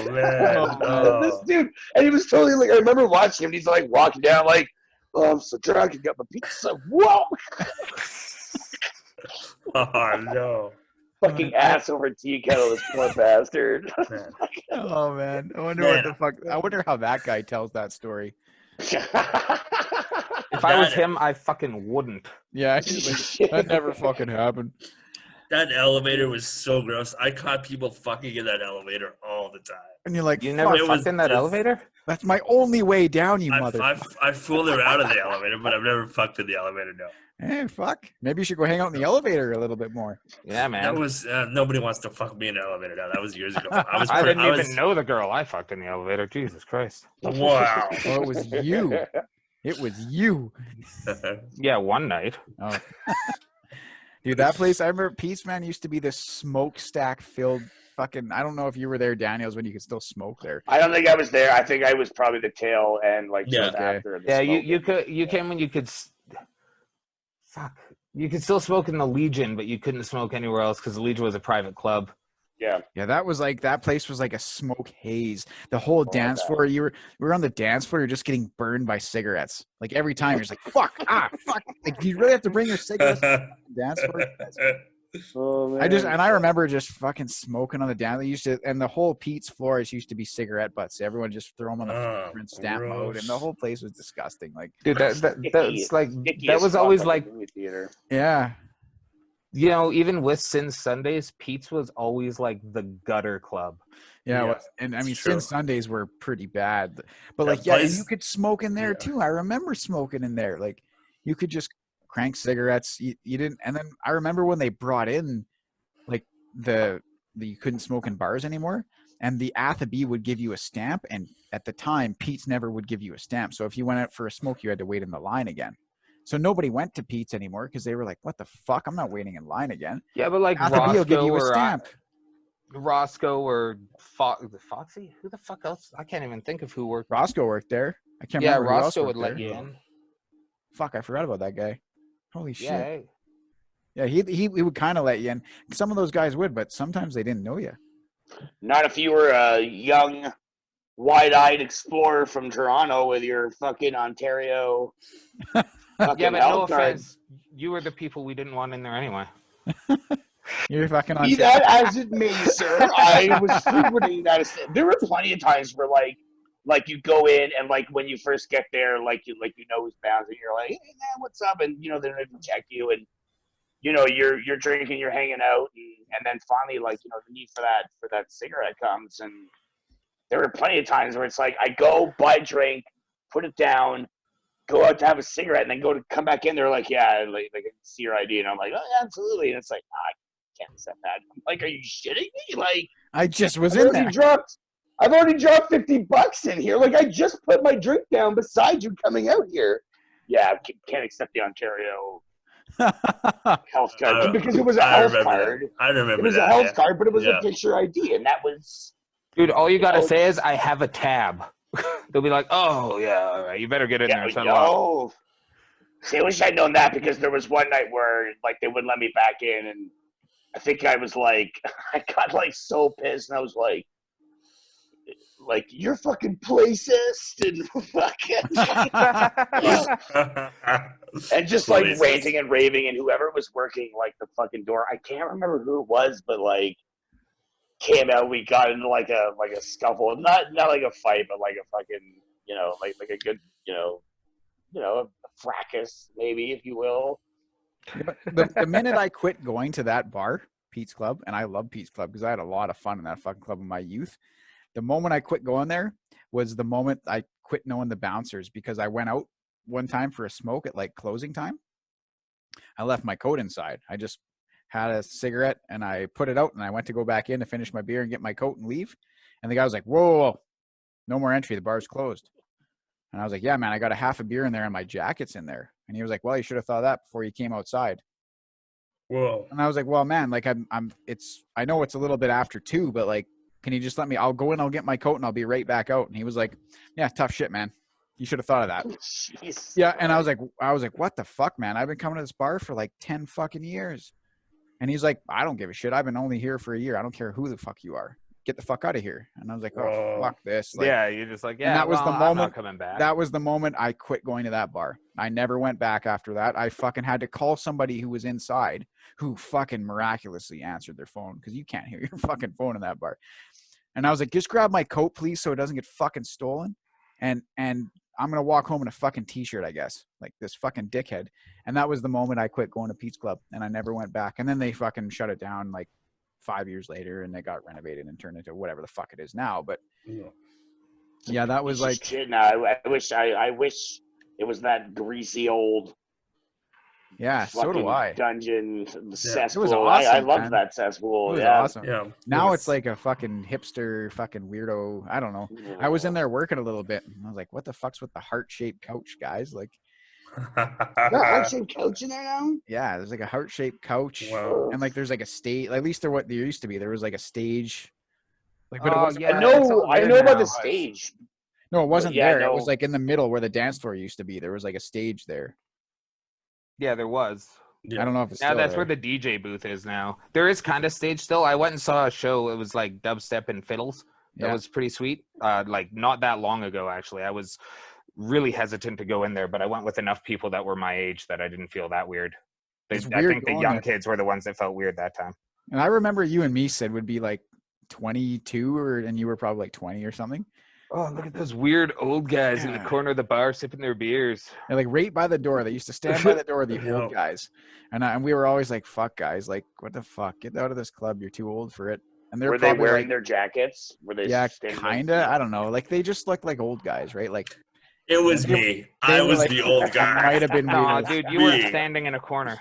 man. This dude, and he was totally like, I remember watching him. He's like walking down, like, oh, I'm so drunk. I got my pizza. Whoa! Oh no. Fucking ass over tea kettle, this poor bastard. Man. Oh man, I wonder Man. what the fuck. I wonder how that guy tells that story. If I was him, I fucking wouldn't. Yeah, that never fucking happened. That elevator was so gross. I caught people fucking in that elevator all the time. And you're like, You never It was fucked in that just- elevator? that's my only way down, you mother. I fooled around in the elevator, but I've never fucked in the elevator. No, Hey, fuck. Maybe you should go hang out in the elevator a little bit more. Yeah, man. that was nobody wants to fuck me in an elevator. Now that was years ago. I didn't even know the girl I fucked in the elevator. Jesus Christ. Wow. Oh, it was you. It was you. Yeah, one night. Oh. Dude, that place, I remember Pete's, man, used to be this smokestack filled fucking, I don't know if you were there, Daniels, when you could still smoke there. I don't think I was there. I think I was probably the tail end, like Yeah. just after. The Yeah, smoking. you came when you could. Fuck. You could still smoke in the Legion, but you couldn't smoke anywhere else because the Legion was a private club. Yeah. Yeah, that was like, that place was like a smoke haze. The whole dance floor, we were on the dance floor, you're just getting burned by cigarettes. Like every time, you're just like, fuck. Like, do you really have to bring your cigarettes to the dance floor? Oh, man. I remember just fucking smoking on the dance. They used to, and the whole Pete's floors used to be cigarette butts. Everyone just throw them on the floor and stamp mode, and the whole place was disgusting. Like, Dude, that's like Sticky that as was fuck always at like, the movie theater. yeah, you know, even with Sin Sundays, Pete's was always like the gutter club. yeah. Yeah, And I mean, it's true. Sin Sundays were pretty bad, but That like, yeah, and place- you could smoke in there Yeah. too. I remember smoking in there. Like, you could just crank cigarettes. You didn't, and then I remember when they brought in like the you couldn't smoke in bars anymore, and the Athabee would give you a stamp, and at the time, Pete's never would give you a stamp. So if you went out for a smoke, you had to wait in the line again. So nobody went to Pete's anymore because they were like, "What the fuck? I'm not waiting in line again." Yeah, but like Athabee will give Roscoe you a or stamp. Roscoe or Foxy? Who the fuck else? I can't even think of who worked. Roscoe worked there. I can't Yeah, remember who else Roscoe worked would let there. you in. Fuck, I forgot about that guy. Holy shit. Yeah, hey. Yeah, he would kind of let you in. Some of those guys would, but sometimes they didn't know you. Not if you were a young, wide-eyed explorer from Toronto with your fucking Ontario. Yeah, but no health card. offense. You were the people we didn't want in there anyway. You're fucking on. Be that as it may, sir, I was frequenting that. There were plenty of times where, like you go in and like when you first get there, like you know who's bound, and you're like, hey man, what's up? And you know they're gonna check you, and you know you're drinking, you're hanging out, and then finally like you know the need for that cigarette comes, and there were plenty of times where it's like I go buy a drink, put it down, go out to have a cigarette, and then come back in. They're like, yeah, like I can see your ID, and I'm like, oh yeah, absolutely, and it's like, I can't accept that. I'm like, are you shitting me? Like I just was I've in there. already dropped $50 in here. Like I just put my drink down beside you coming out here. Yeah, can't accept the Ontario health card because it was a health card. I remember It was that. a health yeah. card, but it was Yeah. a picture ID, and that was. Dude, all you gotta say is I have a tab. They'll be like, oh yeah, all right, you better get in there and settle up. Yo. See, I wish I'd known that because there was one night where like they wouldn't let me back in, and I think I was like, I got like so pissed, and I was like you're fucking placist and fucking and just like Placist. ranting and raving, and whoever was working like the fucking door, I can't remember who it was, but like came out, we got into like a scuffle, not like a fight, but like a fucking like a good a fracas maybe, if you will. The minute I quit going to that bar, Pete's Club, and I love Pete's Club because I had a lot of fun in that fucking club in my youth. The moment I quit going there was the moment I quit knowing the bouncers, because I went out one time for a smoke at like closing time. I left my coat inside. I just had a cigarette and I put it out, and I went to go back in to finish my beer and get my coat and leave. And the guy was like, whoa, no more entry. The bar's closed. And I was like, yeah, man, I got a half a beer in there and my jacket's in there. And he was like, well, you should have thought of that before you came outside. Whoa. And I was like, well, man, like I know it's a little bit after 2, but like, can you just let me, I'll go in, I'll get my coat and I'll be right back out. And he was like, yeah, tough shit, man. You should have thought of that. Jeez. Yeah. And I was like, what the fuck, man? I've been coming to this bar for like 10 fucking years. And he's like, I don't give a shit. I've been only here for a year. I don't care who the fuck you are. Get the fuck out of here. And I was like, oh, Whoa. fuck this. Like, Yeah, you're just like, yeah, and that was the I'm moment not coming back. that was the moment I quit going to that bar. I never went back after that. I fucking had to call somebody who was inside who fucking miraculously answered their phone because you can't hear your fucking phone in that bar. And I was like, just grab my coat, please, so it doesn't get fucking stolen. And I'm going to walk home in a fucking t-shirt, I guess, like this fucking dickhead. And that was the moment I quit going to Pete's Club and I never went back. And then they fucking shut it down like 5 years later and they got renovated and turned into whatever the fuck it is now. But yeah, that was like, Shit, no, I wish it was that greasy old yeah, so do fucking I. dungeon cesspool. It was awesome, I loved man. that cesspool. It was Yeah. awesome. Yeah. Now it's like a fucking hipster, fucking weirdo. I don't know. I was in there working a little bit and I was like, what the fuck's with the heart-shaped couch, guys? Like, Heart-shaped couch in there now? yeah, there's like a heart-shaped couch. Wow. And like there's like a stage, at least there used to be. There was like a stage. Like, but it Oh, wasn't, yeah. I it's all know there about now. the stage. no, it wasn't yeah, there. It no. was like in the middle where the dance floor used to be. There was like a stage there. Yeah, there was. Yeah. I don't know if it's Now still that's there. where the DJ booth is now. There is kind of stage still. I went and saw a show. It was like dubstep and fiddles. That Yeah. was pretty sweet. Like not that long ago, actually. I was really hesitant to go in there, but I went with enough people that were my age that I didn't feel that weird. It's I weird think the going young there. kids were the ones that felt weird that time. And I remember you and me, Sid, would be like 22 and you were probably like 20 or something. Oh, look at those weird old guys in the Yeah. corner of the bar sipping their beers. And like right by the door, they used to stand by the door, the Yeah. old guys. And we were always like, fuck guys, like what the fuck? Get out of this club. You're too old for it. And they're Were they probably wearing like, their jackets? Were they yeah, standing kinda. I don't know. Like they just looked like old guys, right? Like It was They- me. they I were was like- the old it guy. might have been Nah, weird. dude, you weren't Me. standing in a corner.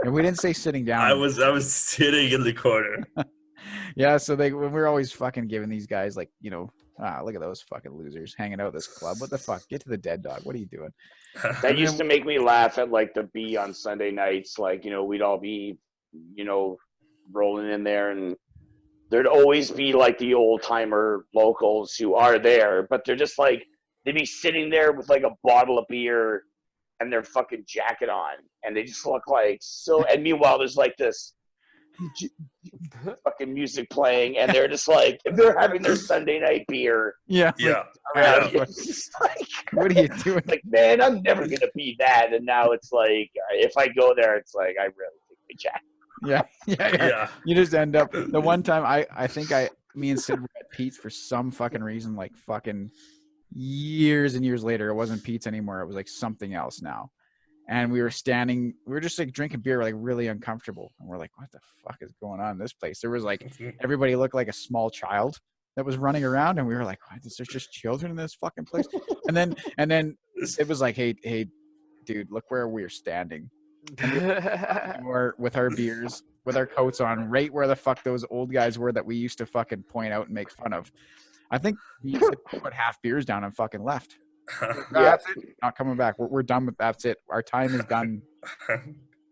And we didn't say sitting down. I was sitting in the corner. Yeah, so when we were always fucking giving these guys like, look at those fucking losers hanging out at this club. What the fuck? Get to the dead dog. What are you doing? That used to make me laugh at like the B on Sunday nights. Like, we'd all be, rolling in there and there'd always be like the old timer locals who are there, but they're just like, they'd be sitting there with like a bottle of beer and their fucking jacket on. And they just look like so, and meanwhile there's like this fucking music playing and they're just like, they're having their Sunday night beer Yeah. Yeah. around. Yeah. It's just like, What are you doing? like, man, I'm never gonna be that. And now it's like, if I go there, it's like I really think my jacket. Yeah. Yeah. You just end up the one time I think me and Sid were at Pete's for some fucking reason, like fucking years and years later. It wasn't Pete's anymore. It was like something else now. And we were just like drinking beer, like really uncomfortable. And we're like, what the fuck is going on in this place? There was like, everybody looked like a small child that was running around. And we were like, what? There's just children in this fucking place. And then it was like, hey, dude, look where we're standing. Or with our beers, with our coats on, right where the fuck those old guys were that we used to fucking point out and make fun of. I think we used to put half beers down and fucking left. That's it. Not coming back. We're done with that's it. Our time is done.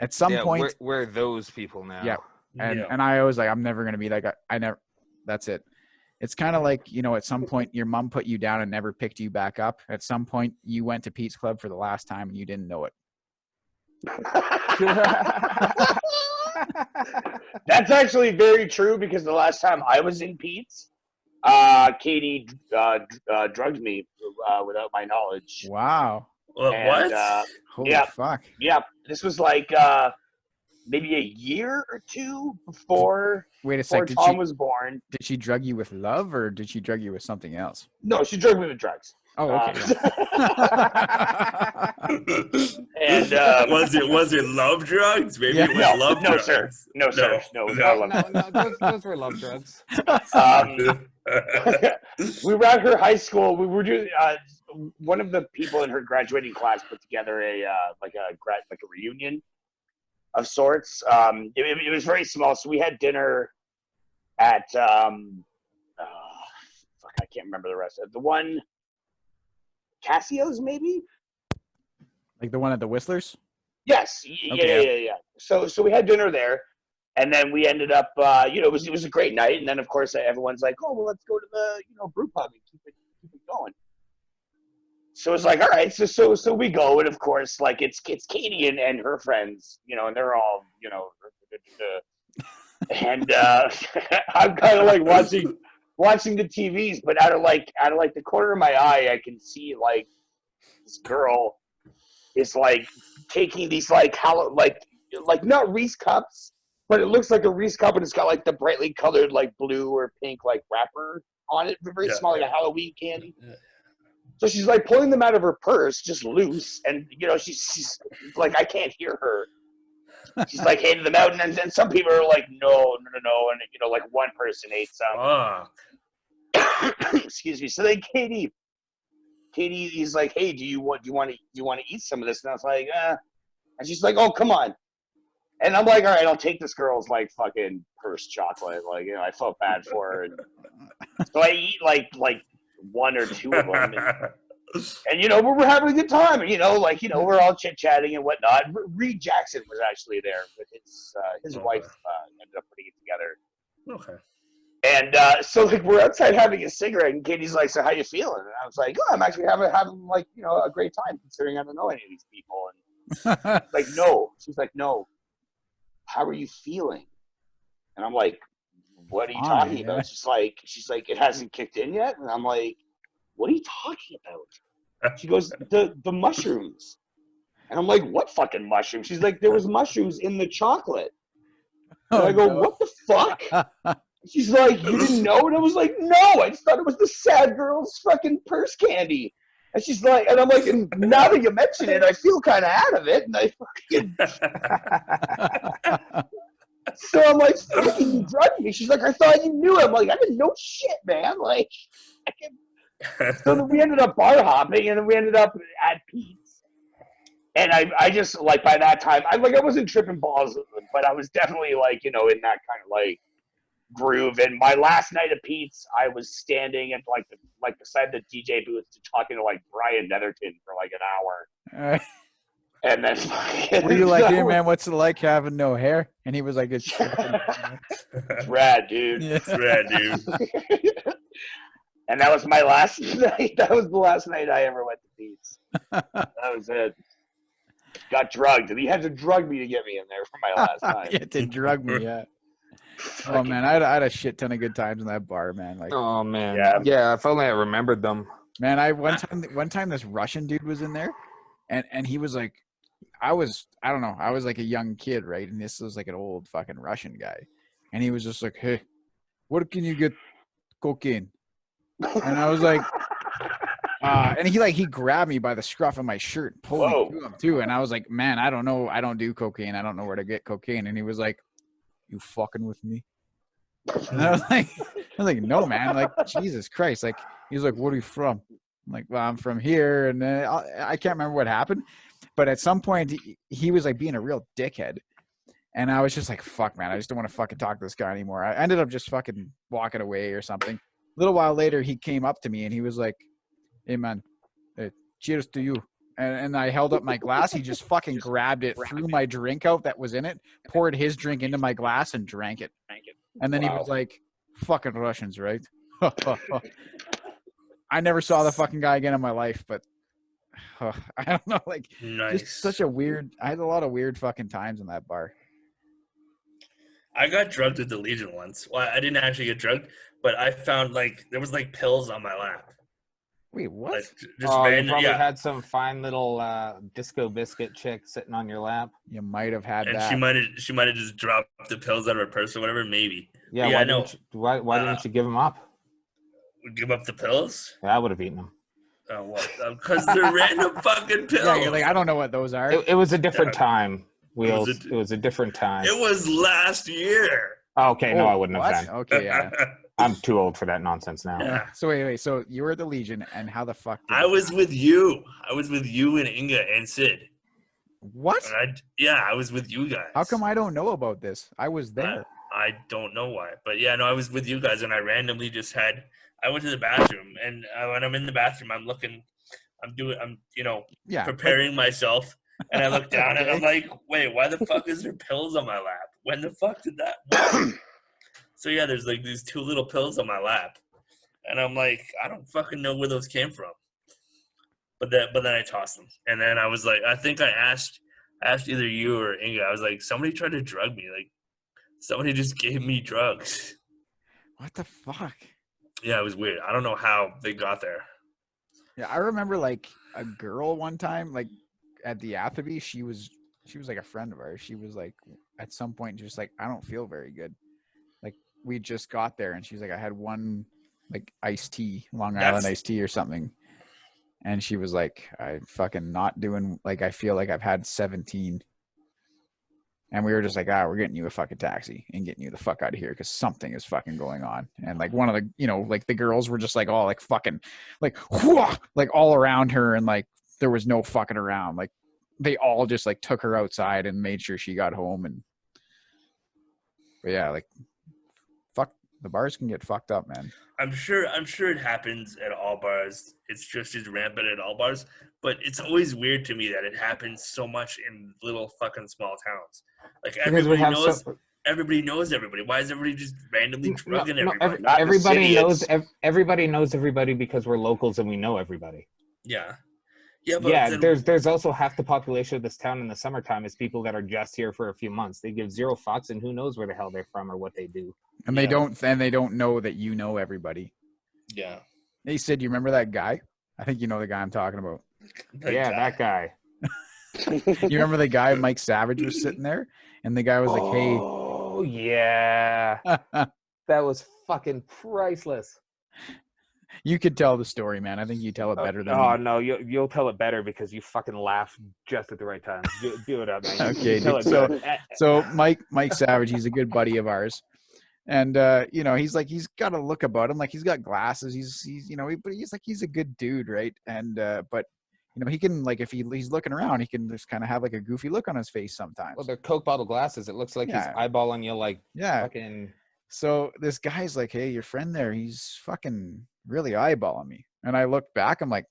At some point, we're those people now. Yeah. And Yeah. and I was like, I'm never gonna be that guy. I never. That's it. It's kind of like, at some point your mom put you down and never picked you back up. At some point you went to Pete's Club for the last time and you didn't know it. That's actually very true because the last time I was in Pete's, Katie drugged me without my knowledge. Wow. And, What? Holy Yeah. fuck. Yeah, this was like maybe a year or two before Wait a sec. Tom was born. Did she drug you with love or did she drug you with something else? No, she drugged me with drugs. Oh, okay. And was it love drugs? Maybe Yeah. it was No, love no, drugs. sir. No, sir. No, No. Those were love drugs. We were at her high school. We were doing one of the people in her graduating class put together a reunion of sorts. It was very small, so we had dinner at I can't remember the rest of it. The one Cassio's maybe. Like the one at the Whistlers? Yes. Okay. Yeah. So we had dinner there, and then we ended up, it was a great night. And then of course everyone's like, oh well, let's go to the brew pub and keep it going. So it's like, all right, so we go, and of course, like it's Katie and her friends, and they're all, and I'm kind of like watching the TVs, but out of the corner of my eye, I can see like this girl is like taking these like not Reese cups, but it looks like a Reese cup, and it's got like the brightly colored like blue or pink like wrapper on it, very small, like a Halloween candy. Yeah. So she's like pulling them out of her purse, just loose, and she's like, I can't hear her. She's like handing them out, and then some people are like, no, and like one person ate some. Excuse me. So then Katie is like, hey, do you want to eat some of this? And I was like, and she's like, oh, come on. And I'm like, all right, I'll take this girl's like fucking purse chocolate. Like, I felt bad for her, and so I eat like one or two of them, and we're having a good time, we're all chit-chatting and whatnot. Reed Jackson was actually there with his wife, ended up putting it together. Okay. And so like we're outside having a cigarette, and Katie's like, so how you feeling? And I was like, oh, I'm actually having like a great time, considering I don't know any of these people. And she's like, no, how are you feeling? And I'm like, what are you talking about? She's like, it hasn't kicked in yet? And I'm like, what are you talking about? She goes, the mushrooms. And I'm like, what fucking mushrooms? She's like, there was mushrooms in the chocolate. And I go, what the fuck? She's like, you didn't know? And I was like, no, I just thought it was the sad girl's fucking purse candy. And she's like, and I'm like, and now that you mention it, I feel kind of out of it. And I fucking... So I'm like, fucking, you drugged me. She's like, I thought you knew. I'm like, I didn't know shit, man. Like, So then we ended up bar hopping, and then we ended up at Pete's. And I just, like, by that time, I wasn't tripping balls, but I was definitely, like, in that kind of, like, groove. And my last night at Pete's, I was standing at, like beside the DJ booth talking to, like, Brian Netherton for, like, an hour. And then were you like, hey man, what's it like having no hair? And he was like, it's rad, dude. Yeah. It's rad, dude. And that was my last night. That was the last night I ever went to Pete's. That was it. Got drugged. And he had to drug me to get me in there for my last time. Yeah, to drug me, yeah. Oh man, I had a shit ton of good times in that bar, man. Like, oh man, Yeah. If only I remembered them. Man, one time this Russian dude was in there, and he was like, I was like a young kid, right? And this was like an old fucking Russian guy, and he was just like, hey, where can you get cocaine? And I was like, and he grabbed me by the scruff of my shirt, and pulled me to him too, and I was like, man, I don't know, I don't do cocaine, I don't know where to get cocaine. And he was like, you fucking with me? And I was like, no, man, like, Jesus Christ. Like, he was like, where are you from? I'm like, well, I'm from here. And I can't remember what happened, but at some point he was like being a real dickhead, and I was just like, fuck, man, I just don't want to fucking talk to this guy anymore. I ended up just fucking walking away or something. A little while later, he came up to me and he was like, hey man, cheers to you. And I held up my glass. He just fucking grabbed it, threw my drink out that was in it, poured his drink into my glass, and drank it. And then he was like, fucking Russians, right? I never saw the fucking guy again in my life, but I don't know, like, Nice. just such a weird, I had a lot of weird fucking times in that bar. I got drugged with the Legion once. Well, I didn't actually get drugged, but I found, like, there was, like, pills on my lap. Wait, what? Like, just You random, probably yeah. had some fine little disco biscuit chick sitting on your lap. You might have had And that. she might have just dropped the pills out of her purse or whatever, maybe. Yeah, Yeah, why didn't you give them up? Give up the pills? Yeah, I would have eaten them. Oh, well, because they're random fucking pills. Yeah, you're like, I don't know what those are. It was a different time, Wheels. It was It was a different time. It was last year. Oh, okay, no, I wouldn't what? have been. Okay, yeah. I'm too old for that nonsense now. Yeah. So wait. So you were at the Legion, and how the fuck? I was with you. I was with you and Inga and Sid. What? And I was with you guys. How come I don't know about this? I was there. I don't know why. But yeah, no, I was with you guys, and I randomly just I went to the bathroom, and when I'm in the bathroom, I'm looking I'm Yeah. preparing myself, and I look down and I'm Okay. like, wait, why the fuck is there pills on my lap? When the fuck did that? Why? So yeah, there's like these 2 little pills on my lap, and I'm like, I don't fucking know where those came from. But then I tossed them, and then I was like, I think I asked either you or Inga. I was like, somebody tried to drug me. Like somebody just gave me drugs. What the fuck? Yeah, it was weird. I don't know how they got there. Yeah, I remember like a girl one time, like at the Atherby, she was like a friend of ours. She was like at some point just like, I don't feel very good. Like we just got there and she's like, I had one like iced tea, Long Island iced tea or something. And she was like, I fucking not doing, like, I feel like I've had 17. And we were just like, we're getting you a fucking taxi and getting you the fuck out of here because something is fucking going on. And like one of the, like the girls were just like all like fucking like, whooah, like all around her. And like there was no fucking around. Like they all just like took her outside and made sure she got home. And but yeah, like fuck, the bars can get fucked up, man. I'm sure it happens at all bars. It's just as rampant at all bars. But it's always weird to me that it happens so much in little fucking small towns. Like everybody knows everybody. Why is everybody just randomly drugging everybody? Everybody knows everybody because we're locals and we know everybody. Yeah. Yeah, but there's also half the population of this town in the summertime is people that are just here for a few months. They give zero fucks and who knows where the hell they're from or what they do. And they don't know that you know everybody. Yeah. They said, you remember that guy? I think you know the guy I'm talking about. That guy. You remember the guy Mike Savage was sitting there and the guy was like, hey. Oh yeah. That was fucking priceless. You could tell the story, man. I think you tell it better than me. No, you'll tell it better because you fucking laugh just at the right time. Do it up, man. Okay, dude. So Mike Savage, he's a good buddy of ours. And he's got a look about him, like he's got glasses. But he's a good dude, right? And but he can, like, if he's looking around, he can just kind of have like a goofy look on his face sometimes. Well, they're Coke bottle glasses. It looks like he's eyeballing you, like fucking. So this guy's like, hey, your friend there, he's fucking really eyeballing me. And I look back, I'm like,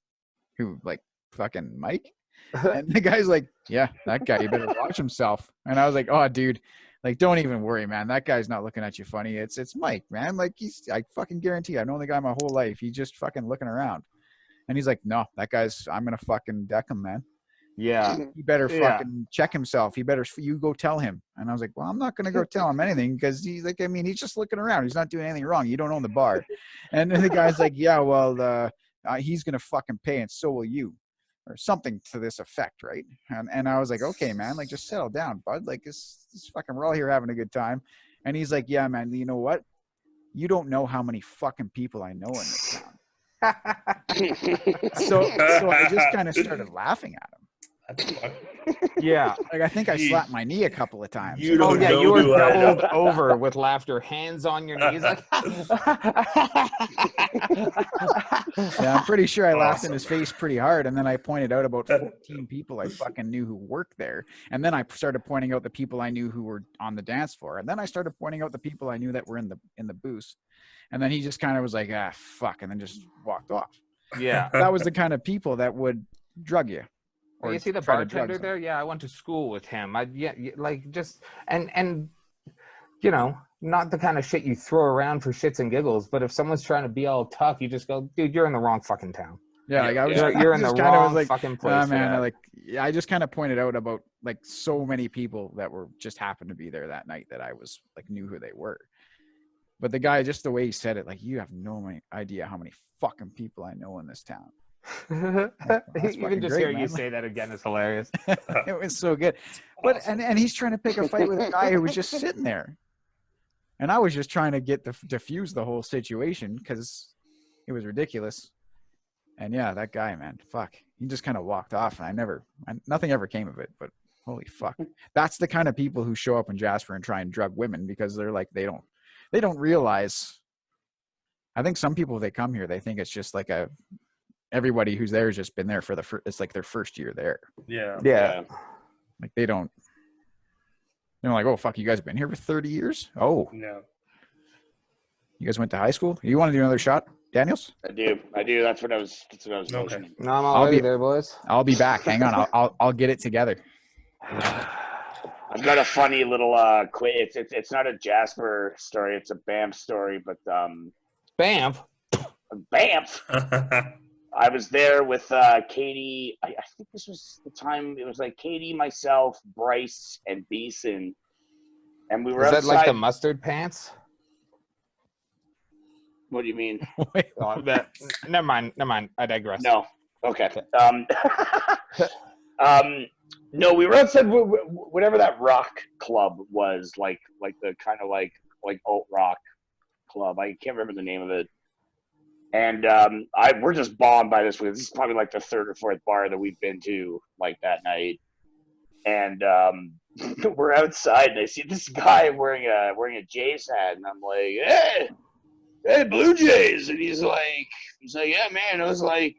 who, like fucking Mike? And the guy's like, yeah, that guy, you better watch himself. And I was like, oh, dude, like, don't even worry, man. That guy's not looking at you funny. It's Mike, man. Like, I fucking guarantee I've known the guy my whole life. He's just fucking looking around. And he's like, no, that guy's, I'm going to fucking deck him, man. Yeah. He better fucking check himself. You go tell him. And I was like, well, I'm not going to go tell him anything because he's like, he's just looking around. He's not doing anything wrong. You don't own the bar. And then the guy's like, yeah, well, he's going to fucking pay and so will you, or something to this effect. Right. And I was like, okay, man, like just settle down, bud. Like this fucking, we're all here having a good time. And he's like, yeah, man, you know what? You don't know how many fucking people I know in this town. So I just kind of started laughing at him. Yeah, like I think I slapped my knee a couple of times. You were doubled over with laughter, hands on your knees. Like, yeah, I'm pretty sure I laughed in his face pretty hard, and then I pointed out about 14 people I fucking knew who worked there, and then I started pointing out the people I knew who were on the dance floor, and then I started pointing out the people I knew that were in the booth, and then he just kind of was like, fuck, and then just walked off. Yeah, that was the kind of people that would drug you. You see the bartender there? Yeah, I went to school with him. Not the kind of shit you throw around for shits and giggles, but if someone's trying to be all tough, you just go, dude, you're in the wrong fucking town. Yeah, like you're in the wrong fucking place. Man, I just kind of pointed out about like so many people that were just happened to be there that night that I was like knew who they were. But the guy, just the way he said it, like, you have no idea how many fucking people I know in this town. Even just hearing you say that again is hilarious. It was so good. But and he's trying to pick a fight with a guy who was just sitting there, and I was just trying to diffuse the whole situation because it was ridiculous. And yeah, that guy, man, fuck, he just kind of walked off, and nothing ever came of it. But holy fuck, that's the kind of people who show up in Jasper and try and drug women because they're like they don't realize. I think some people, they come here, they think it's just like everybody who's there has just been there for it's like their first year there. Yeah. Like they're like, oh fuck, you guys have been here for 30 years? Oh. No. You guys went to high school? You want to do another shot? Daniels? I do. That's what I was Okay. motioning. No, I'm I'll already be- there, boys. I'll be back. Hang on. I'll get it together. I've got a funny little it's not a Jasper story, it's a Banff story, but Banff. Banff. I was there with Katie. I think this was the time. It was like Katie, myself, Bryce, and Beeson, and we were Is that outside. like the mustard pants? What do you mean? Wait, Oh, never mind. I digress. No. Okay. No, we were outside whatever that rock club was, like the kind of like alt rock club. I can't remember the name of it. And we're just bombed by this. This is probably like the third or fourth bar that we've been to like that night. And we're outside, and I see this guy wearing a Jays hat, and I'm like, hey, Blue Jays, and he's like, yeah, man. I was like,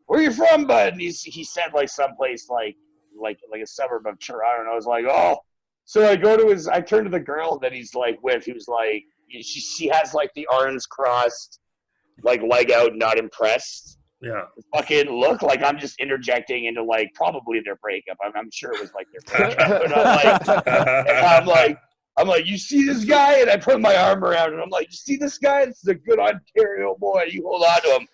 where you from, bud? And he said like someplace like a suburb of Toronto, and I was like, oh. So I turn to the girl that he's like with. He was like, she has like the arms crossed, like leg out, not impressed. Yeah. Fucking look like I'm just interjecting into like probably their breakup. I'm sure it was like their breakup. But I'm like, you see this guy? And I put my arm around him. I'm like, you see this guy? This is a good Ontario boy. You hold on to him.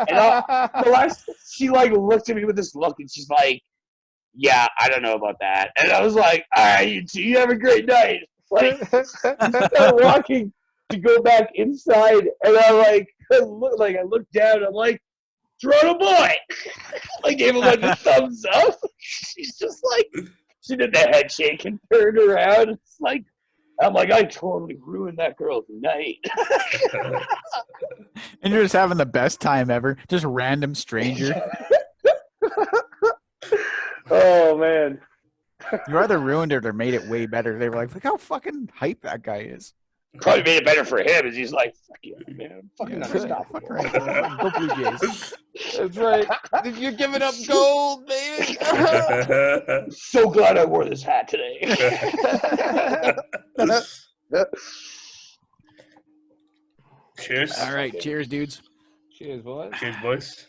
And she like looked at me with this look, and she's like, yeah, I don't know about that. And I was like, all right, you two, you have a great night. Like, I'm walking to go back inside, and I looked down. I'm like, Toronto boy. I gave him like a thumbs up. She's just like, she did the head shake and turned around. It's like, I'm like, I totally ruined that girl's night. And you're just having the best time ever. Just random stranger. Oh man. You either ruined it or made it way better. They were like, look how fucking hype that guy is. Probably made it better for him, is he's like, fuck you, man. Fucking Yeah, unstoppable. fuck right. Go Blue Jays. That's right. You're giving up gold, baby. So glad I wore this hat today. Cheers. All right. Cheers, dudes. Cheers, boys. Cheers, boys.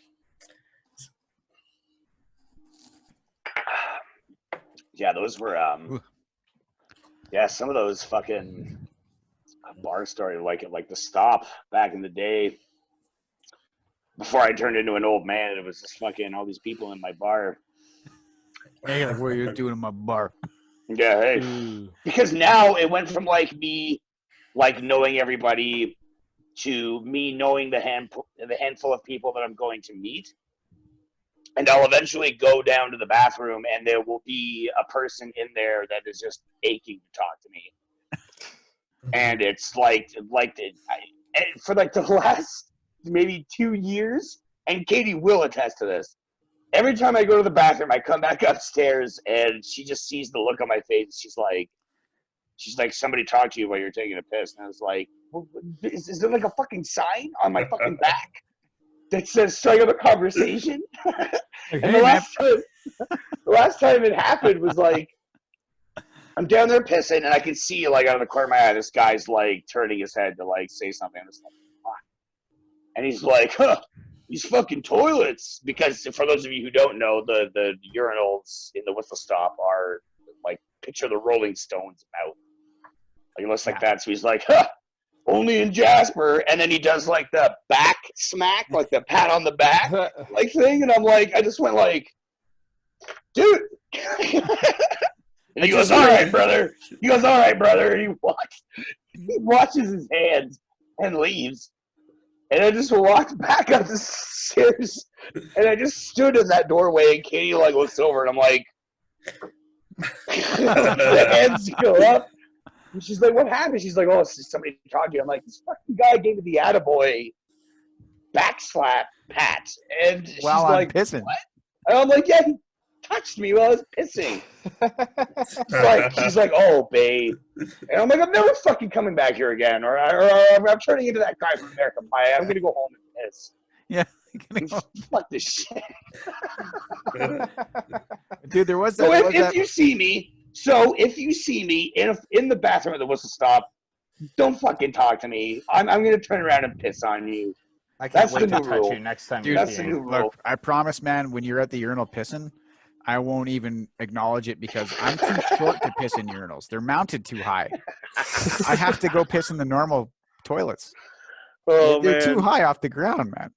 Yeah, those were some of those fucking bar story like the Stop back in the day. Before I turned into an old man, it was just fucking all these people in my bar. Hey, like, what are you doing in my bar? Yeah, hey. Because now it went from like me like knowing everybody to me knowing the handful of people that I'm going to meet. And I'll eventually go down to the bathroom, and there will be a person in there that is just aching to talk to me. And it's for like the last maybe 2 years, and Katie will attest to this. Every time I go to the bathroom, I come back upstairs, and she just sees the look on my face. She's like, somebody talked to you while you're taking a piss. And I was like, well, is there like a fucking sign on my fucking back that says strike up a conversation? And the last time it happened was like, I'm down there pissing, and I can see like out of the corner of my eye, this guy's like turning his head to like say something. I'm just like, fuck. And he's like, these fucking toilets. Because for those of you who don't know, the urinals in the whistle stop are like, picture the Rolling Stones out. Like, it looks like that. So he's like, only in Jasper. And then he does like the back smack, like the pat on the back like thing. And I'm like, I just went like, dude. And he goes, all right, brother. And he washes his hands and leaves. And I just walked back up the stairs, and I just stood in that doorway, and Katie like looks over, and I'm like, the hands go up. And she's like, what happened? She's like, oh, it's just somebody talking to you. I'm like, this fucking guy gave me the attaboy backslap pat. And she's While I'm like, pissing. what? And I'm like, yeah, he touched me while I was pissing. She's like, oh, babe. And I'm like, I'm never fucking coming back here again. Or I'm turning into that guy from American Pie. I'm going to go home and piss. Yeah. Fuck this shit. Dude, there was So that. if you see me in the bathroom at the whistle stop, don't fucking talk to me. I'm going to turn around and piss on you. I can't That's wait the to new touch rule. you next time Dude, you're That's the peeing. new rule. Look, I promise, man, when you're at the urinal pissing, I won't even acknowledge it because I'm too short to piss in urinals. They're mounted too high. I have to go piss in the normal toilets. Oh, They're too man. high off the ground, man.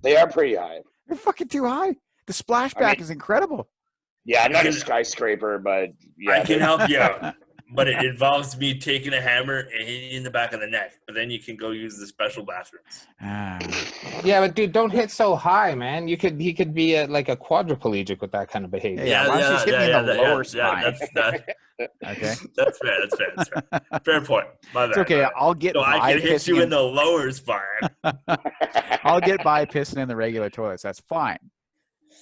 They are pretty high. They're fucking too high. The splashback is incredible. Yeah, I'm not I a can- skyscraper, but yeah. I can they're- help you out, but it involves me taking a hammer and hitting you in the back of the neck. But then you can go use the special bathrooms. Yeah, but dude, don't hit so high, man. He could be like a quadriplegic with that kind of behavior. Yeah, why don't you just hit me in the lower spine? Okay, Okay. that's fair. Fair point. My bad. It's okay. my bad. I'll get So by I can hit you pissing in the lower spine. I'll get by pissing in the regular toilets. That's fine.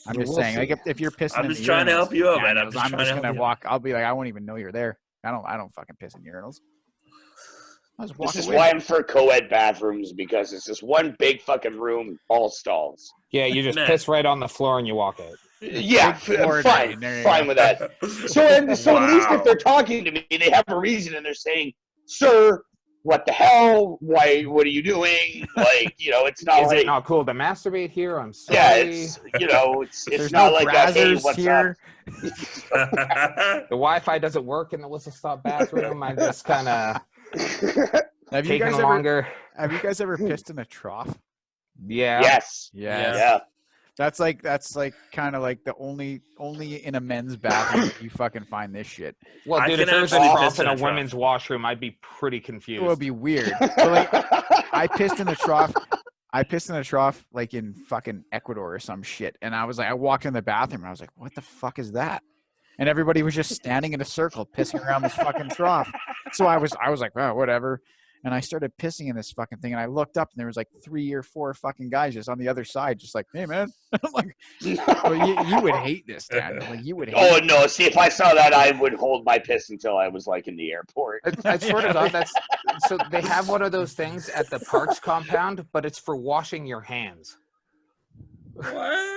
I'm just saying, like if you're pissing I'm in just the trying to urinals, help you out, man. Daniels, I'm just trying to gonna help you. walk. I'll be like, I won't even know you're there. I don't fucking piss in urinals. I'll just walk This is away. why I'm for co-ed bathrooms, because it's just one big fucking room, all stalls. Yeah, you just Man. piss right on the floor and you walk out. Yeah, Big floor fine, drain. There you fine go. with that. So at least if they're talking to me, they have a reason, and they're saying, "Sir, what the hell? Why? What are you doing?" Like, it's not Is like it not cool to masturbate here? I'm sorry. yeah, it's it's There's not no like a, hey, brazzers what's here. The Wi-Fi doesn't work in the whistle-stop bathroom. I'm just kind of Have you taking guys ever? longer. Have you guys ever pissed in a trough? Yeah. Yes, Yes. yeah. That's like kind of like the only in a men's bathroom you fucking find this shit. Well, I dude, if can there was a actually trough piss in in a a trough. women's washroom, I'd be pretty confused. It would be weird. But like, I pissed in the trough. I pissed in a trough like in fucking Ecuador or some shit. And I was like, I walked in the bathroom and I was like, what the fuck is that? And everybody was just standing in a circle pissing around this fucking trough. So I was like, oh, whatever. And I started pissing in this fucking thing. And I looked up and there was like 3 or 4 fucking guys just on the other side, just like, hey, man. I'm like, oh, you would hate this, Daniel. Like, you would hate Oh it. no! See, if I saw that, I would hold my piss until I was like in the airport. I swear to God, so they have one of those things at the parks compound, but it's for washing your hands. What?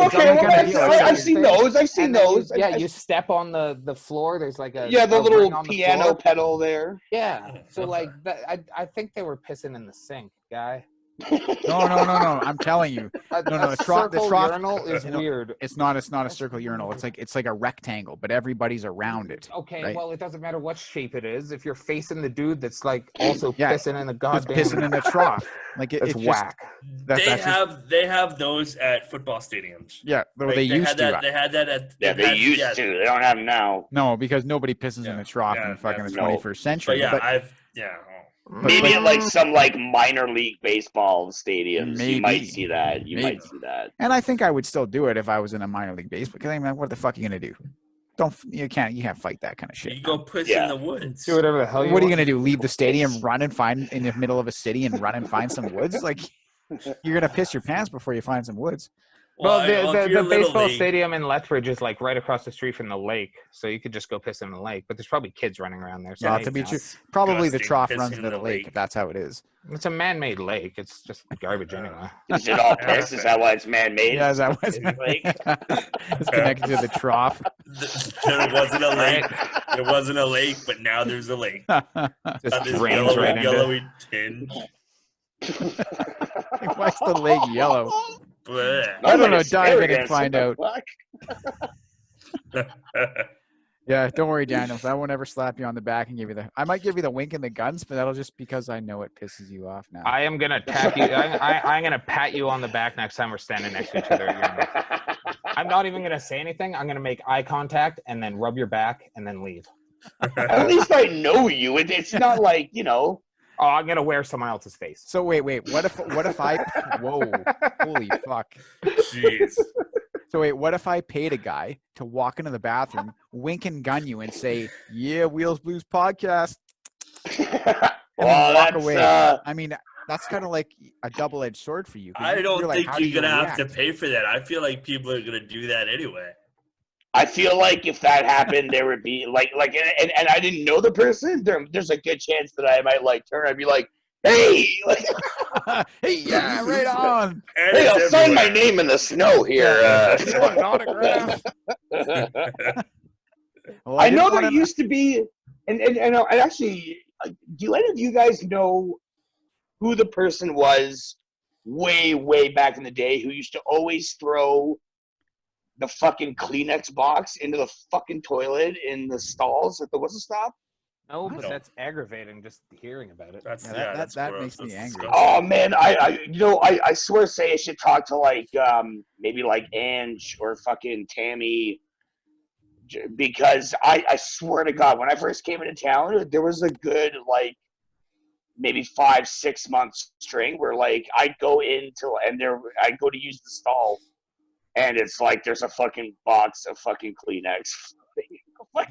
Okay, well, I've seen those. I've seen And then those. you step on the floor. There's like a the ring little on the piano floor. pedal there. Yeah, so like that, I think they were pissing in the sink, guy. No. I'm telling you. A the circle trough- urinal is weird. It's not a circle urinal. It's like a rectangle, but everybody's around it. Okay, right? well, it doesn't matter what shape it is. If you're facing the dude that's like also Yeah, pissing in the It's goddamn, pissing in the trough. Like that's it's whack. They have those at football stadiums. Yeah, well, Like, they used had to. that. They had that at. Yeah, they used to. They don't have them now. No, because nobody pisses in Yeah, the trough yeah, in the fucking that's- 21st century. But yeah, Maybe at like some like minor league baseball stadiums, Maybe. you might see that. You Maybe. might see that. And I think I would still do it if I was in a minor league baseball. Because I mean, what the fuck are you gonna do? You can't fight that kind of shit. You go piss Yeah. in the woods. Do whatever the hell you What are you want. gonna do? Leave the stadium, run and find in the middle of a city and run and find some woods? Like you're gonna piss your pants before you find some woods. Well, if the you're Little baseball League- stadium in Lethbridge is like right across the street from the lake, so you could just go piss in the lake. But there's probably kids running around there. So Well, maybe to be not. true, probably the Disgusting, trough pissing runs in into the the lake. lake. If that's how it is. It's a man-made lake. It's just garbage anyway. Is it all piss? Is that why it's man-made? Yeah, is that what it's Lake? It's connected to the trough. There wasn't a lake. There wasn't a lake, but now there's a lake. Just Got this drains right into. yellowy tinge. Why's the lake yellow? Bleh. I don't know, It's dive in and arrogance, find what the out. Yeah, don't worry, Daniels. I won't ever slap you on the back and give you the. I might give you the wink and the guns, but that'll just because I know it pisses you off now. I am gonna tap you. I'm gonna pat you on the back next time we're standing next to each other. I'm not even gonna say anything. I'm gonna make eye contact and then rub your back and then leave. At least I know you. It's not like, Oh, I'm gonna wear someone else's face. So wait. What if I? Whoa! Holy fuck! Jeez. So wait, what if I paid a guy to walk into the bathroom, wink and gun you, and say, "Yeah, Wheels Blues podcast," and Well, then walk that's, away? I mean, that's kind of like a double-edged sword for you. 'cause I don't you're like, think how do you're you gonna have to react? pay for that. I feel like people are gonna do that anyway. I feel like if that happened, there would be and I didn't know the person. There's a good chance that I might like turn. I'd be like, "Hey, Hey, yeah, right on. And hey, it's I'll sign my everywhere. name in the snow here." You want an autograph? Well, I know didn't there wanna- used to be, and actually, do any of you guys know who the person was way, way back in the day who used to always throw the fucking Kleenex box into the fucking toilet in the stalls at the whistle stop? No, but No. that's aggravating just hearing about it. That's Yeah, that's that gross. makes me That's angry. disgusting. Oh man, I swear say I should talk to like maybe like Ange or fucking Tammy, because I swear to God, when I first came into town, there was a good like maybe 5-6 months string where like I'd go I'd go to use the stall, and it's like there's a fucking box of fucking Kleenex.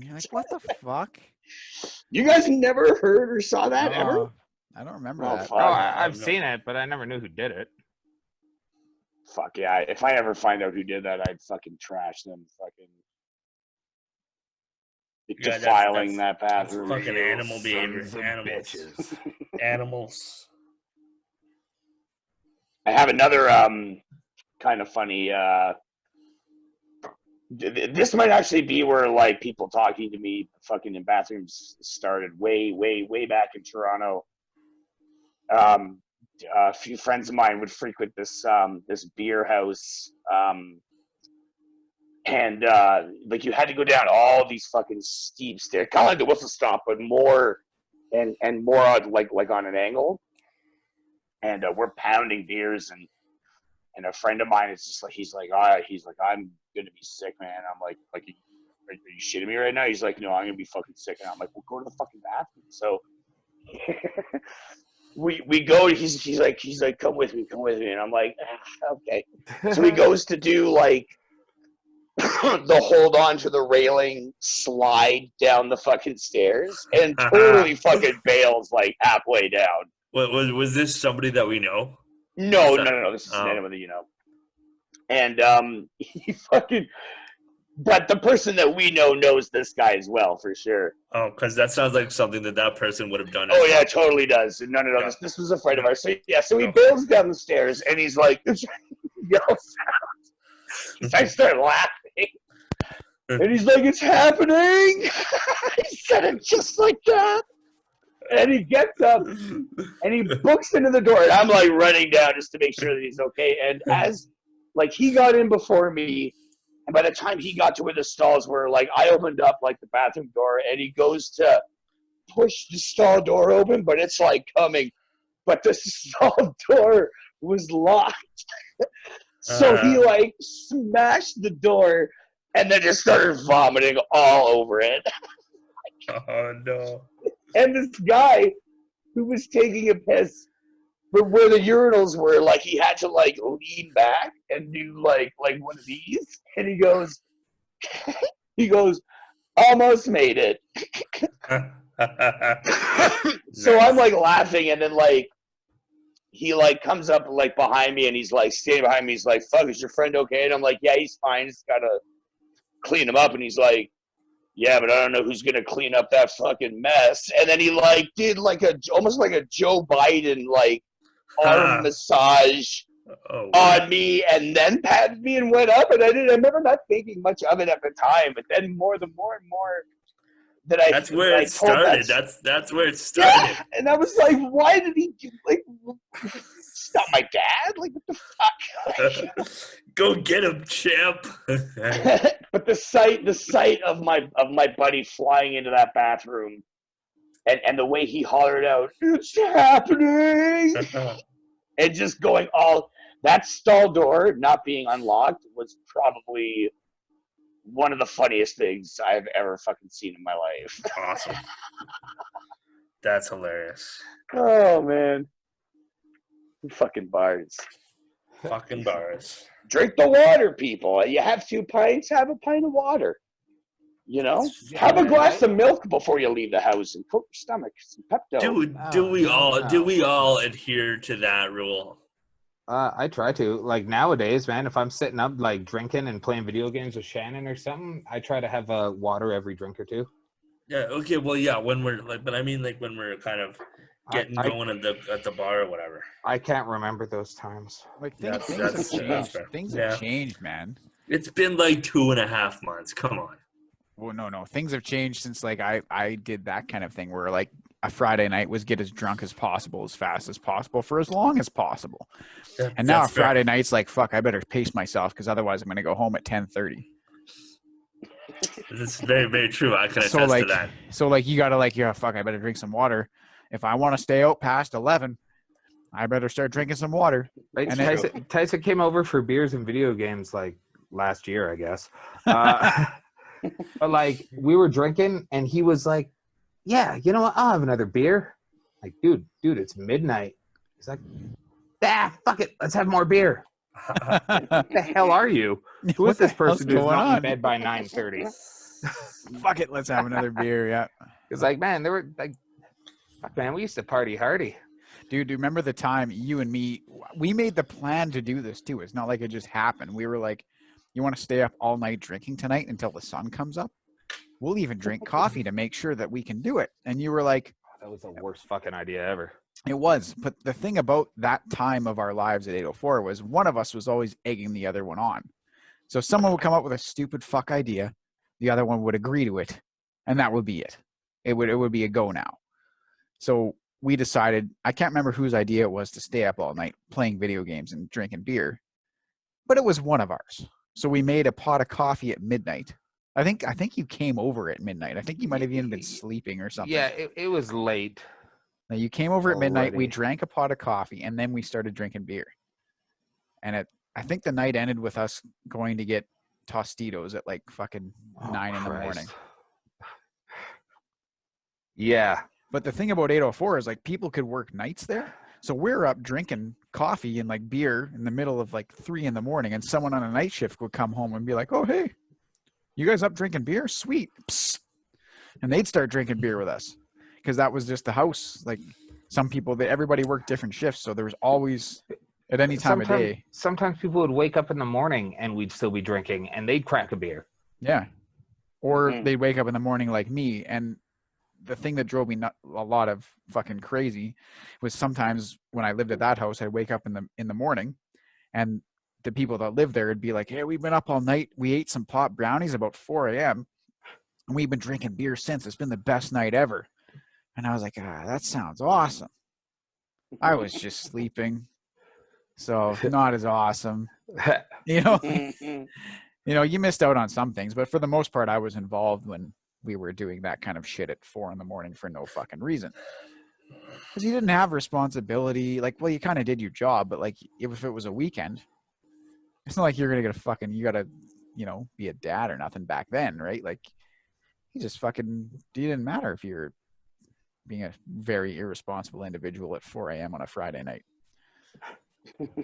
You're like, what the fuck? You guys never heard or saw that ever? No, I don't remember Oh that. fuck! Oh, I've I've seen it, but I never knew who did it. Fuck yeah! If I ever find out who did that, I'd fucking trash them. Fucking Yeah, defiling that that's bathroom. fucking animal behavior. Sons of Animals. bitches. Animals. I have another kind of funny. This might actually be where like people talking to me fucking in bathrooms started way, way, way back in Toronto. A few friends of mine would frequent this this beer house, and like you had to go down all these fucking steep stairs, kind of like the whistle stop, but more and more on, like on an angle. And we're pounding beers, and a friend of mine is just like, he's like, I'm gonna be sick, man. I'm like, are you shitting me right now? He's like, no, I'm gonna be fucking sick. And I'm like, well, go to the fucking bathroom. So we go. He's like, come with me. And I'm like, okay. So he goes to do like the hold on to the railing slide down the fucking stairs, and totally fucking bails like halfway down. What was this somebody that we know? No. This is Oh. anyone that you know. And he fucking. But the person that we know knows this guy as well, for sure. Oh, because that sounds like something that person would have done. Oh yeah, it totally does. No. Yeah. This was a friend of ours. So yeah, so he Okay. bails down the stairs, and he's like, yells out. I start laughing, and he's like, "It's happening!" He said it just like that. And he gets up and he books into the door, and I'm like running down just to make sure that he's okay. And as like he got in before me, and by the time he got to where the stalls were, like I opened up like the bathroom door, and he goes to push the stall door open, but it's like coming, but the stall door was locked. So he like smashed the door and then just started vomiting all over it. Oh no. And this guy who was taking a piss, but where the urinals were, like he had to like lean back and do like one of these. And he goes, almost made it. So I'm like laughing, and then like he like comes up like behind me, and he's like standing behind me. He's like, "Fuck, is your friend okay?" And I'm like, "Yeah, he's fine. Just gotta clean him up." And he's like, "Yeah, but I don't know who's gonna clean up that fucking mess." And then he like did like almost like a Joe Biden like arm massage on me, and then patted me and went up. And I remember not thinking much of it at the time, but then more and more that I That's where it started. That's where it started. Yeah, and I was like, why did he do like? It's not my dad. Like, what the fuck? Go get him, champ. But the sight of my buddy flying into that bathroom, and the way he hollered out, "It's happening!" and just going all that stall door not being unlocked was probably one of the funniest things I've ever fucking seen in my life. Awesome. That's hilarious. Oh man, fucking bars. Fucking bars. Drink the water, people. You have 2 pints, have a pint of water. You know? Yeah, have a man, glass right? of milk before you leave the house and coat your stomach. Some Pepto. Do we all adhere to that rule? I try to. Like nowadays, man, if I'm sitting up like drinking and playing video games with Shannon or something, I try to have water every drink or two. Yeah. Okay. Well, yeah. When we're like, but I mean, like when we're kind of getting going at the bar or whatever. I can't remember those times. Like That's things have changed. fair. Things Yeah. have changed, man. It's been like 2.5 months. Come on. Well, no. Things have changed since like I did that kind of thing where like a Friday night was get as drunk as possible, as fast as possible, for as long as possible. And now a That's fair. Friday night's like, fuck, I better pace myself because otherwise I'm going to go home at 10:30. It's very, very true. I can attest to that. So like you got to like, yeah, fuck, I better drink some water. If I want to stay out past 11, I better start drinking some water. Like, And then- Tyson came over for beers and video games like last year, I guess. But like we were drinking, and he was like, "Yeah, you know what? I'll have another beer." Like, dude, it's midnight. He's like, fuck it, let's have more beer. What the hell are you? Who What is this the hell's person who's going not on? in bed by 9:30? Fuck it, let's have another beer. Yeah. It's like, man, they were like, fuck, man, we used to party hardy. Dude, do you remember the time you and me, we made the plan to do this too. It's not like it just happened. We were like, you want to stay up all night drinking tonight until the sun comes up? We'll even drink coffee to make sure that we can do it. And you were like, That was the worst fucking idea ever. it was. But the thing about that time of our lives at 804 was one of us was always egging the other one on. So someone would come up with a stupid fuck idea. The other one would agree to it. And that would be it. It would be a go now. So we decided, I can't remember whose idea it was to stay up all night playing video games and drinking beer, but it was one of ours. So we made a pot of coffee at midnight. I think you came over at midnight. I think you might have even been sleeping or something. Yeah, it was late. Now you came over at midnight. We Already. drank a pot of coffee, and then we started drinking beer. And I think the night ended with us going to get Tostitos at like fucking 9 in the morning. Yeah. But the thing about 804 is like people could work nights there. So we're up drinking coffee and like beer in the middle of like 3 in the morning, and someone on a night shift would come home and be like, "Oh, hey, you guys up drinking beer? Sweet." Psst. And they'd start drinking beer with us because that was just the house. Like some people, everybody worked different shifts. So there was always at any time of day. Sometimes people would wake up in the morning and we'd still be drinking, and they'd crack a beer. Yeah. Or Mhm. they'd wake up in the morning like me. And the thing that drove me a lot of fucking crazy was sometimes when I lived at that house, I'd wake up in the morning, and the people that lived there would be like, "Hey, we've been up all night. We ate some pot brownies about 4 a.m. and we've been drinking beer since. It's been the best night ever." And I was like, that sounds awesome. I was just sleeping. So not as awesome. You know, you missed out on some things, but for the most part, I was involved when we were doing that kind of shit at 4 in the morning for no fucking reason. Because you didn't have responsibility. Like, well, you kind of did your job, but like if it was a weekend, it's not like you're going to get you got to, be a dad or nothing back then, right? Like, you just fucking, it didn't matter if you're being a very irresponsible individual at 4 a.m. on a Friday night.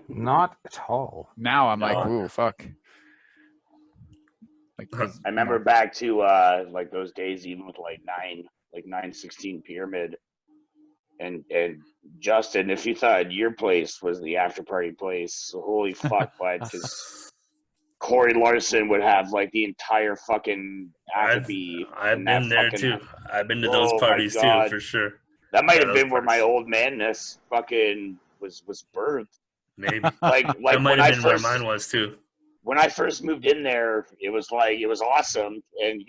Not at all. Now I'm like, No. ooh, fuck. Like, I remember back to like those days, even with like 916 Pyramid, and Justin, if you thought your place was the after party place, holy fuck, bud, because Corey Larson would have like the entire fucking Applebee. I've in that been there fucking- too. I've been to those Oh my parties too, God. for sure. That might Yeah, have those been where my parties. old manness fucking was birthed. Maybe Like that when might I have been where first mine was too. when I first moved in there, it was awesome, and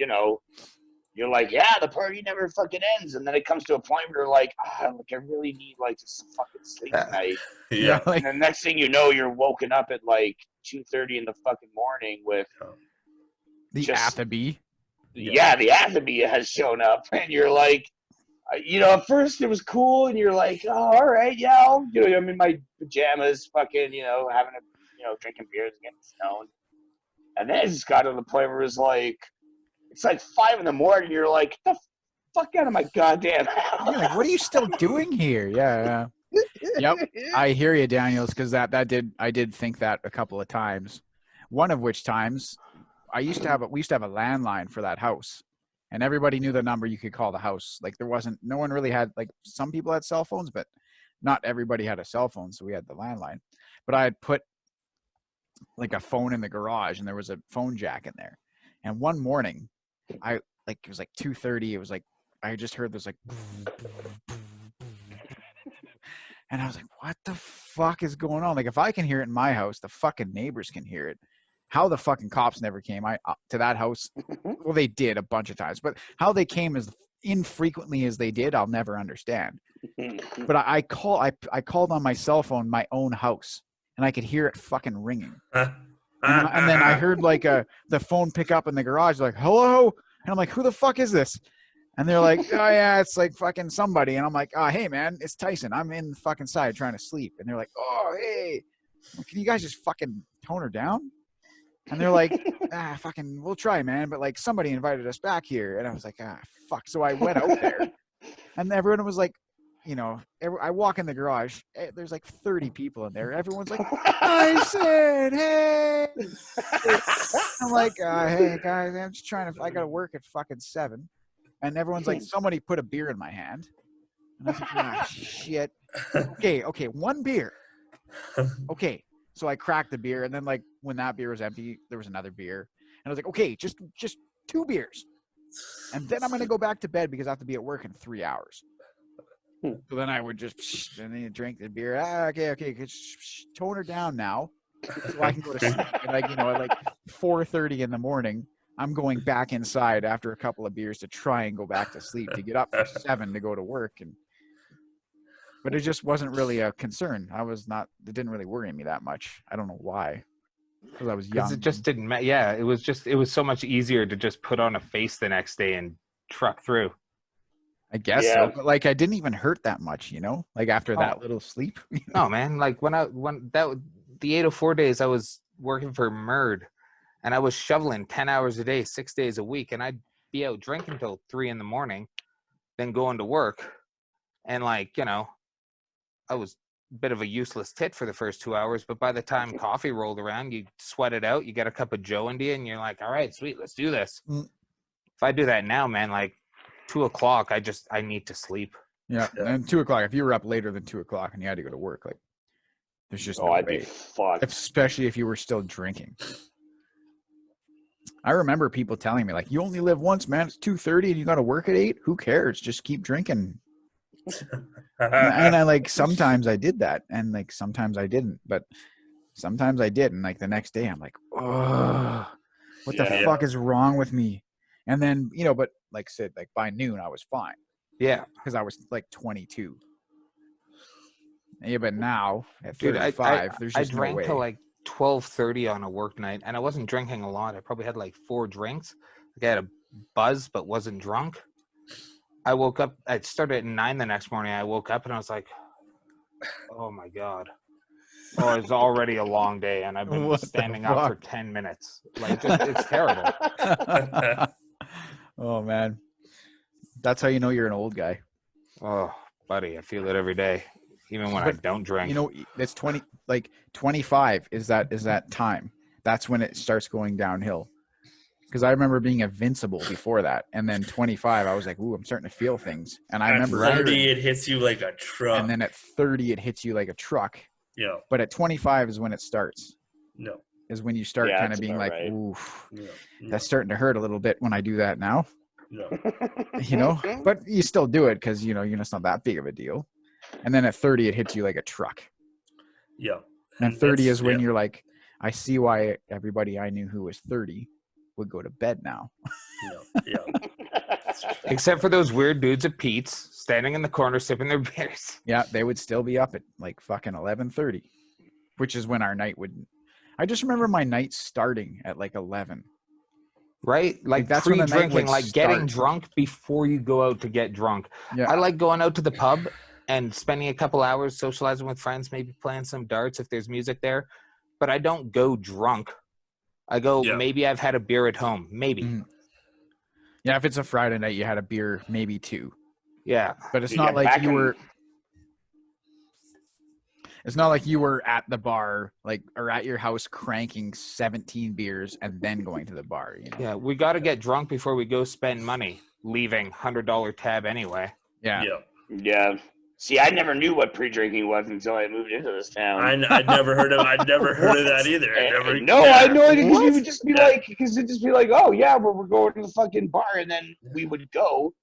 you're like, yeah, the party never fucking ends, and then it comes to a point where you're like, I really need like just some fucking sleep tonight. Yeah. like, And the next thing you know, you're woken up at like 2:30 in the fucking morning with the just- Applebee. yeah, the Applebee has shown up, and you're like, at first it was cool, and you're like, oh, all right, yeah, I'm in my pajamas, fucking, having drinking beers, getting stoned, and then it just got to the point where it's like 5 in the morning, you're like, get the fuck out of my goddamn house. You're like, what are you still doing here? Yeah. Yep. I hear you, Daniels, because I did think that a couple of times. One of which times we used to have a landline for that house, and everybody knew the number you could call the house. Like no one really had, like, some people had cell phones, but not everybody had a cell phone, so we had the landline. But I had put like a phone in the garage, and there was a phone jack in there. And one morning, it was like 2:30. It was like I just heard this like. And I was like, what the fuck is going on? Like, if I can hear it in my house, the fucking neighbors can hear it. How the fucking cops never came to that house. Well, they did a bunch of times, but how they came is infrequently as they did, I'll never understand. But I called on my cell phone, my own house, and I could hear it fucking ringing. And then I heard like the phone pick up in the garage, like, hello? And I'm like, who the fuck is this? And they're like, oh yeah, it's like fucking somebody. And I'm like, oh, hey man, it's Tyson. I'm in the fucking side trying to sleep. And they're like, oh, hey, can you guys just fucking tone her down? And they're like, fucking, we'll try, man. But like somebody invited us back here. And I was like, fuck. So I went out there and everyone was like, you know, I walk in the garage. There's like 30 people in there. Everyone's like, Tyson, hey. I'm like, hey guys, I'm just trying to. I gotta work at fucking 7. And everyone's like, somebody put a beer in my hand. And I was like, shit. Okay, 1 beer. Okay, so I cracked the beer, and then like when that beer was empty, there was another beer, and I was like, okay, just 2 beers, and then I'm gonna go back to bed because I have to be at work in 3 hours. So then I would just and then drink the beer. Okay, tone her down now, so I can go to sleep. And like at like 4:30 in the morning, I'm going back inside after a couple of beers to try and go back to sleep to get up for 7 to go to work. But it just wasn't really a concern. It didn't really worry me that much. I don't know why, because I was young. Because it just didn't matter. Yeah, it was so much easier to just put on a face the next day and truck through. I guess so, but like I didn't even hurt that much, like after that little sleep. No, man, like the 804 days I was working for Merd, and I was shoveling 10 hours a day, 6 days a week, and I'd be out drinking till 3 in the morning, then going to work, and like I was a bit of a useless tit for the first 2 hours, but by the time coffee rolled around, you sweat it out, you get a cup of Joe into you, and you're like, all right, sweet, let's do this. If I do that now, man, like 2 o'clock, I need to sleep. Yeah, and 2 o'clock. If you were up later than 2 o'clock and you had to go to work, like there's just no I'd way. be fucked. Especially if you were still drinking. I remember people telling me like, "You only live once, man. It's 2:30 and you got to work at 8. Who cares? Just keep drinking." and I like sometimes I did that, and like sometimes I didn't, but sometimes I did, and like the next day I'm like, "Oh, what the fuck is wrong with me?" And then but like I said, like by noon I was fine. Yeah, because I was like 22. Yeah, but now at 35, dude, there's just I drank no way. till like 12:30 on a work night, and I wasn't drinking a lot. I probably had like 4 drinks. Like I had a buzz, but wasn't drunk. I woke up. I started at 9 the next morning. I woke up and I was like, "Oh my god!" Oh, it's already a long day, and I've been standing up for 10 minutes. Like, it's terrible. Oh man, that's how you know you're an old guy. Oh, buddy, I feel it every day, even when I don't drink. It's 25 is that time. That's when it starts going downhill. Because I remember being invincible before that, and then 25, I was like, "Ooh, I'm starting to feel things." And I remember 30, it hits you like a truck. And then at 30, it hits you like a truck. Yeah. But at 25 is when it starts. No. Is when you start kind of being like, right. "Ooh, No. that's starting to hurt a little bit when I do that now." No. But you still do it because it's not that big of a deal. And then at 30, it hits you like a truck. Yeah. And 30 is when you're like, I see why everybody I knew who was 30 would go to bed now. Yeah. Except for those weird dudes at Pete's standing in the corner sipping their beers. Yeah, they would still be up at like fucking 11:30, which is when our night would. I just remember my night starting at like 11. Right? Like that's when the night pre-drinking, would like start. getting drunk before you go out to get drunk. Yeah. I like going out to the pub and spending a couple hours socializing with friends, maybe playing some darts if there's music there. But I don't go drunk. I go, maybe I've had a beer at home. Maybe. Mm-hmm. Yeah, if it's a Friday night, you had a beer, maybe 2. Yeah. But it's not like you were... It's not like you were at the bar, or at your house cranking 17 beers and then going to the bar. Yeah, we got to get drunk before we go spend money, leaving $100 tab anyway. Yeah. Yeah. See, I never knew what pre-drinking was until I moved into this town. I'd never heard of that either. I know it because you would just be like, oh yeah, we're going to the fucking bar, and then we would go,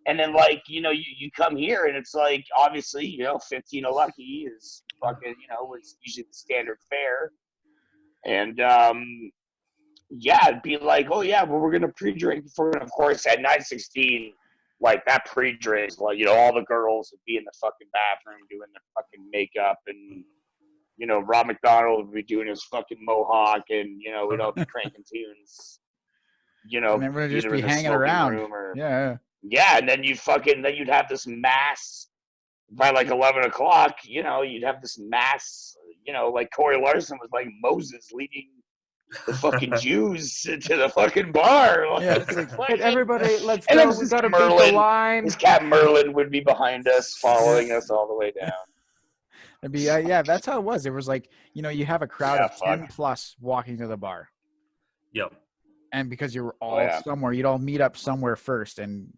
and then you come here, and it's like obviously 15 a lucky is fucking it's usually the standard fare, and it'd be like, oh yeah, well we're gonna pre-drink before, and of course at 9:16 like that pre-drinks, like, you know, all the girls would be in the fucking bathroom doing their fucking makeup, and, you know, Rob McDonald would be doing his fucking mohawk, and, you know, we'd all be cranking tunes, you know, And everyone would just either be in the hanging smoking around. room or Yeah. and then you'd have this mass by like 11 o'clock, you know, you'd have this mass, you know, like Corey Larson was like Moses leading the fucking Jews to the fucking bar. Like, Yeah. it's like, Hey, everybody, let's and then go. We his gotta beat the Merlin, line. his cat Merlin would be behind us, following us all the way down. It'd be yeah, that's how it was. It was like, you know, you have a crowd Yeah, of 10 plus walking to the bar. Yep. And because you were all somewhere, you'd all meet up somewhere first and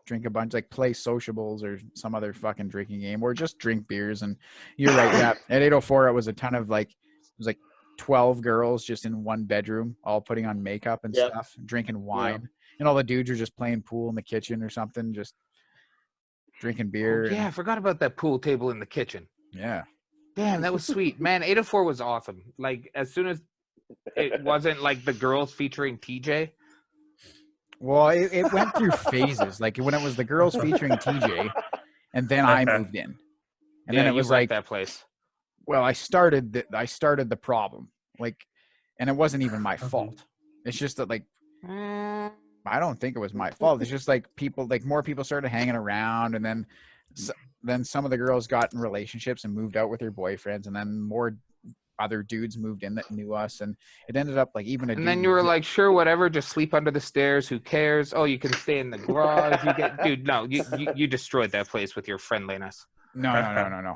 drink a bunch, like play sociables or some other fucking drinking game, or just drink beers. And you're right, yeah. At 804, it was a ton of like, it was like 12 girls just in one bedroom, all putting on makeup and stuff, drinking wine. And all the dudes are just playing pool in the kitchen or something, just drinking beer. Oh, yeah, I forgot about that pool table in the kitchen. Yeah. Damn, that was sweet. Man, 804 was awesome. Like, as soon as it wasn't like the girls featuring TJ. Well, it went through phases. Like when it was the girls featuring TJ, and then I moved in. And then it was like that place. Well, I started the problem. Like, and it wasn't even my fault. It's just that, like, I don't think it was my fault. It's just like more people started hanging around, and then some of the girls got in relationships and moved out with their boyfriends, and then more other dudes moved in that knew us, and it ended up like even a and dude then you were like, sure, whatever, just sleep under the stairs, who cares? Oh, you can stay in the garage. Dude, no, you destroyed that place with your friendliness. No,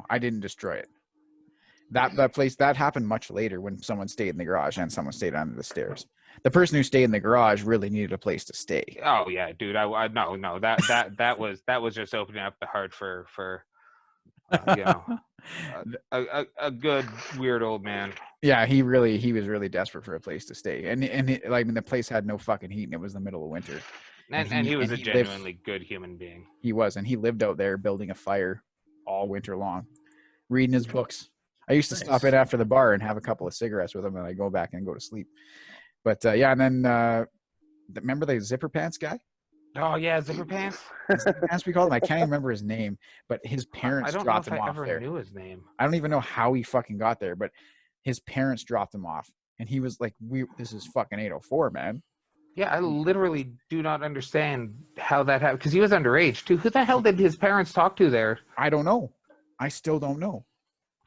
I didn't destroy it. That place, that happened much later when someone stayed in the garage and someone stayed under the stairs. The person who stayed in the garage really needed a place to stay. Oh yeah, dude. No. That was just opening up the heart for you know, a good weird old man. Yeah, he was really desperate for a place to stay, and the place had no fucking heat, and it was the middle of winter. And he was a genuinely good human being. He was, and he lived out there building a fire all winter long, reading his books. I used to stop in after the bar and have a couple of cigarettes with him, and I go back and go to sleep. But and then remember the zipper pants guy? Oh yeah, zipper pants. Zipper pants we called him. I can't even remember his name, but his parents dropped him off there. I don't know if I ever knew his name. I don't even know how he fucking got there, but his parents dropped him off, and he was like, "This is fucking 804, man." Yeah, I literally do not understand how that happened, because he was underage too. Who the hell did his parents talk to there? I don't know. I still don't know.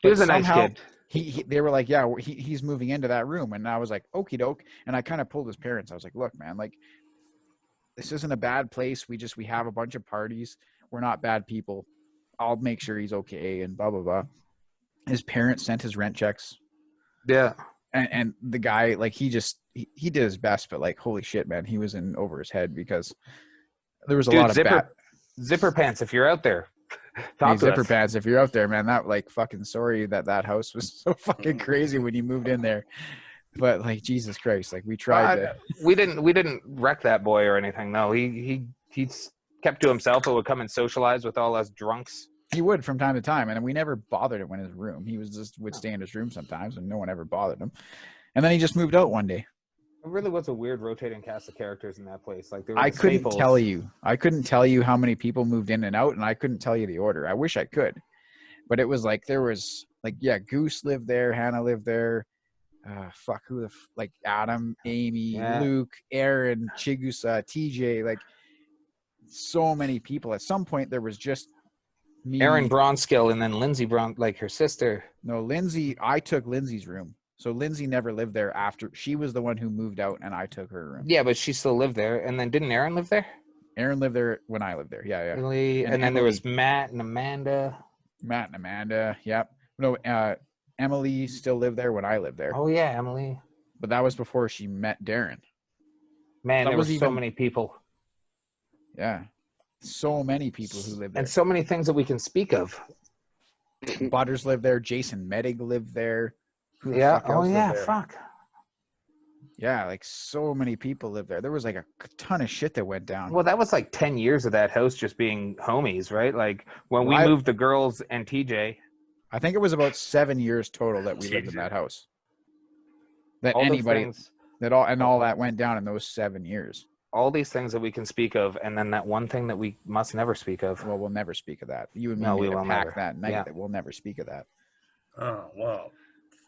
He was a nice kid. They were like, yeah, he's moving into that room, and I was like, okie doke, and I kind of pulled his parents. I was like, look, man, like, this isn't a bad place. We have a bunch of parties. We're not bad people. I'll make sure he's okay, and blah blah blah. His parents sent his rent checks. Yeah. And the guy, like, he did his best, but like, holy shit, man, he was in over his head because there was a lot of zipper pants. If you're out there, zipper pants. If you're out there, man, that like fucking sorry that house was so fucking crazy when you moved in there. But like, Jesus Christ, like we tried we didn't wreck that boy or anything. No, he kept to himself, but would come and socialize with all us drunks. He would from time to time, and we never bothered him in his room. He would stay in his room sometimes, and no one ever bothered him. And then he just moved out one day. It really was a weird rotating cast of characters in that place. Like I couldn't tell you. I couldn't tell you how many people moved in and out, and I couldn't tell you the order. I wish I could, but it was like there was like Goose lived there, Hannah lived there. Like Adam, Amy, Luke, Aaron, Chigusa, TJ, like so many people. At some point, there was just me. Aaron Bronskill, and then Lindsay Brown, like her sister. No, Lindsay. I took Lindsay's room. So Lindsay never lived there after. She was the one who moved out, and I took her room. Yeah, but she still lived there. And then didn't Aaron live there? Aaron lived there when I lived there. Yeah. And then there was Matt and Amanda. Yep. No, Emily still lived there when I lived there. Oh, yeah, Emily. But that was before she met Darren. Man, there were so many people. Yeah. So many people who lived there. And so many things that we can speak of. Butters lived there. Jason Medig lived there. Yeah. Oh, yeah. Fuck. Yeah, like so many people lived there. There was like a ton of shit that went down. Well, that was like 10 years of that house just being homies, right? Like when we moved the girls and TJ. I think it was about 7 years total that we lived in that house. That all anybody that all that went down in those 7 years. all these things that we can speak of, and then that one thing that we must never speak of. Well, we'll never speak of that. You and me No, made we a will pact never. that night Yeah. that we'll never speak of that. Oh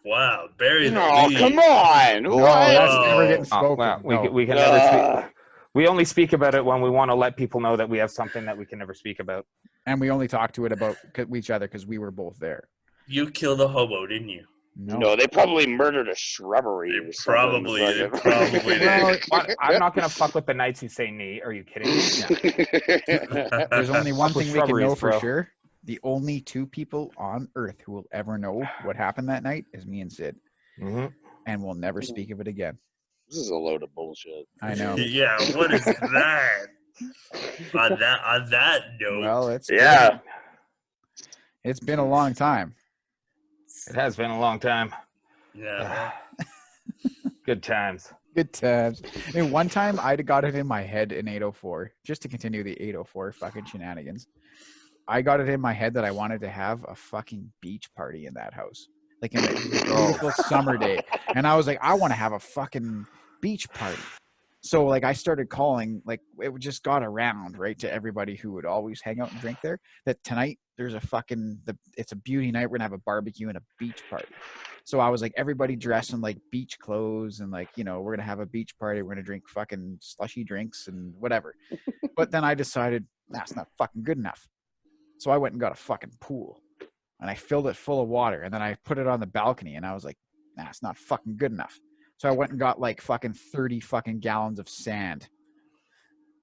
wow! Bury the No, lead. come on. No, What? that's never getting Oh, spoken. wow. No. We can never speak. We only speak about it when we want to let people know that we have something that we can never speak about. And we only talked to it about each other because we were both there. You killed a hobo, didn't you? No, they probably murdered a shrubbery or something. They probably Well, did. What? I'm not going to fuck with the knights who say nee. Are you kidding me? There's only one Fuck with thing we can know shrubberies, for bro. sure. The only two people on Earth who will ever know what happened that night is me and Sid. Mm-hmm. And we'll never speak of it again. This is a load of bullshit. I know. Yeah, what is that? On that note, Well, it's been a long time. It has been a long time. yeah. Good times. Good times. I mean, one time I got it in my head in 804, just to continue the 804 fucking shenanigans. I got it in my head that I wanted to have a fucking beach party in that house. Like in a beautiful summer day. And I was like, I want to have a fucking beach party. So like I started calling, like it just got around, right, to everybody who would always hang out and drink there, that tonight there's a fucking, it's a beauty night. We're gonna have a barbecue and a beach party. So I was like, everybody dressed in like beach clothes and like, you know, we're gonna have a beach party. We're gonna drink fucking slushy drinks and whatever. But then I decided, that's not fucking good enough. So I went and got a fucking pool and I filled it full of water and then I put it on the balcony and I was like, nah, it's not fucking good enough. So I went and got like fucking 30 fucking gallons of sand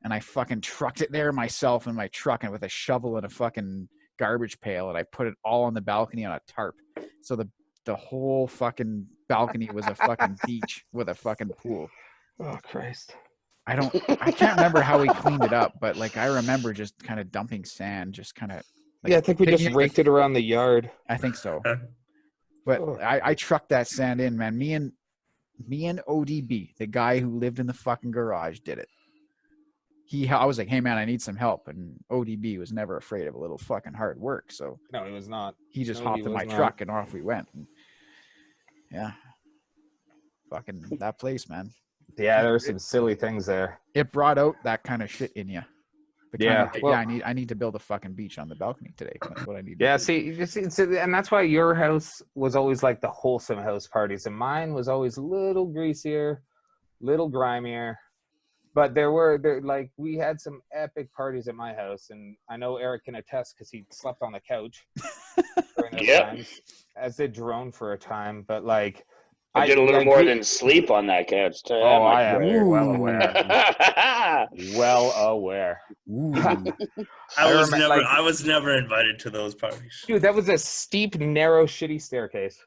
and I fucking trucked it there myself in my truck and with a shovel and a fucking garbage pail and I put it all on the balcony on a tarp. So the whole fucking balcony was a fucking beach with a fucking pool. Oh, Christ. I can't remember how we cleaned it up, but like I remember just kind of dumping sand, just kind of. Like, Yeah, I think we just raked it around the yard. I think so. But I trucked that sand in, man. Me and ODB, the guy who lived in the fucking garage, did it. I was like, hey man, I need some help, and ODB was never afraid of a little fucking hard work. So No, it was not. he just hopped in my truck and off we went. And, yeah, fucking that place, man. Yeah, there were some silly things there. It brought out that kind of shit in you. Yeah, well, I need to build a fucking beach on the balcony today. That's what I need. Yeah, to do. see, and that's why your house was always like the wholesome house parties, and mine was always a little greasier, little grimier. But we had some epic parties at my house, and I know Eric can attest because he slept on the couch during those times, as did Jerome for a time. But like, I did a little more than sleep on that couch. Too. Oh, I am well aware. Well aware. I was never invited to those parties. Dude, that was a steep, narrow, shitty staircase.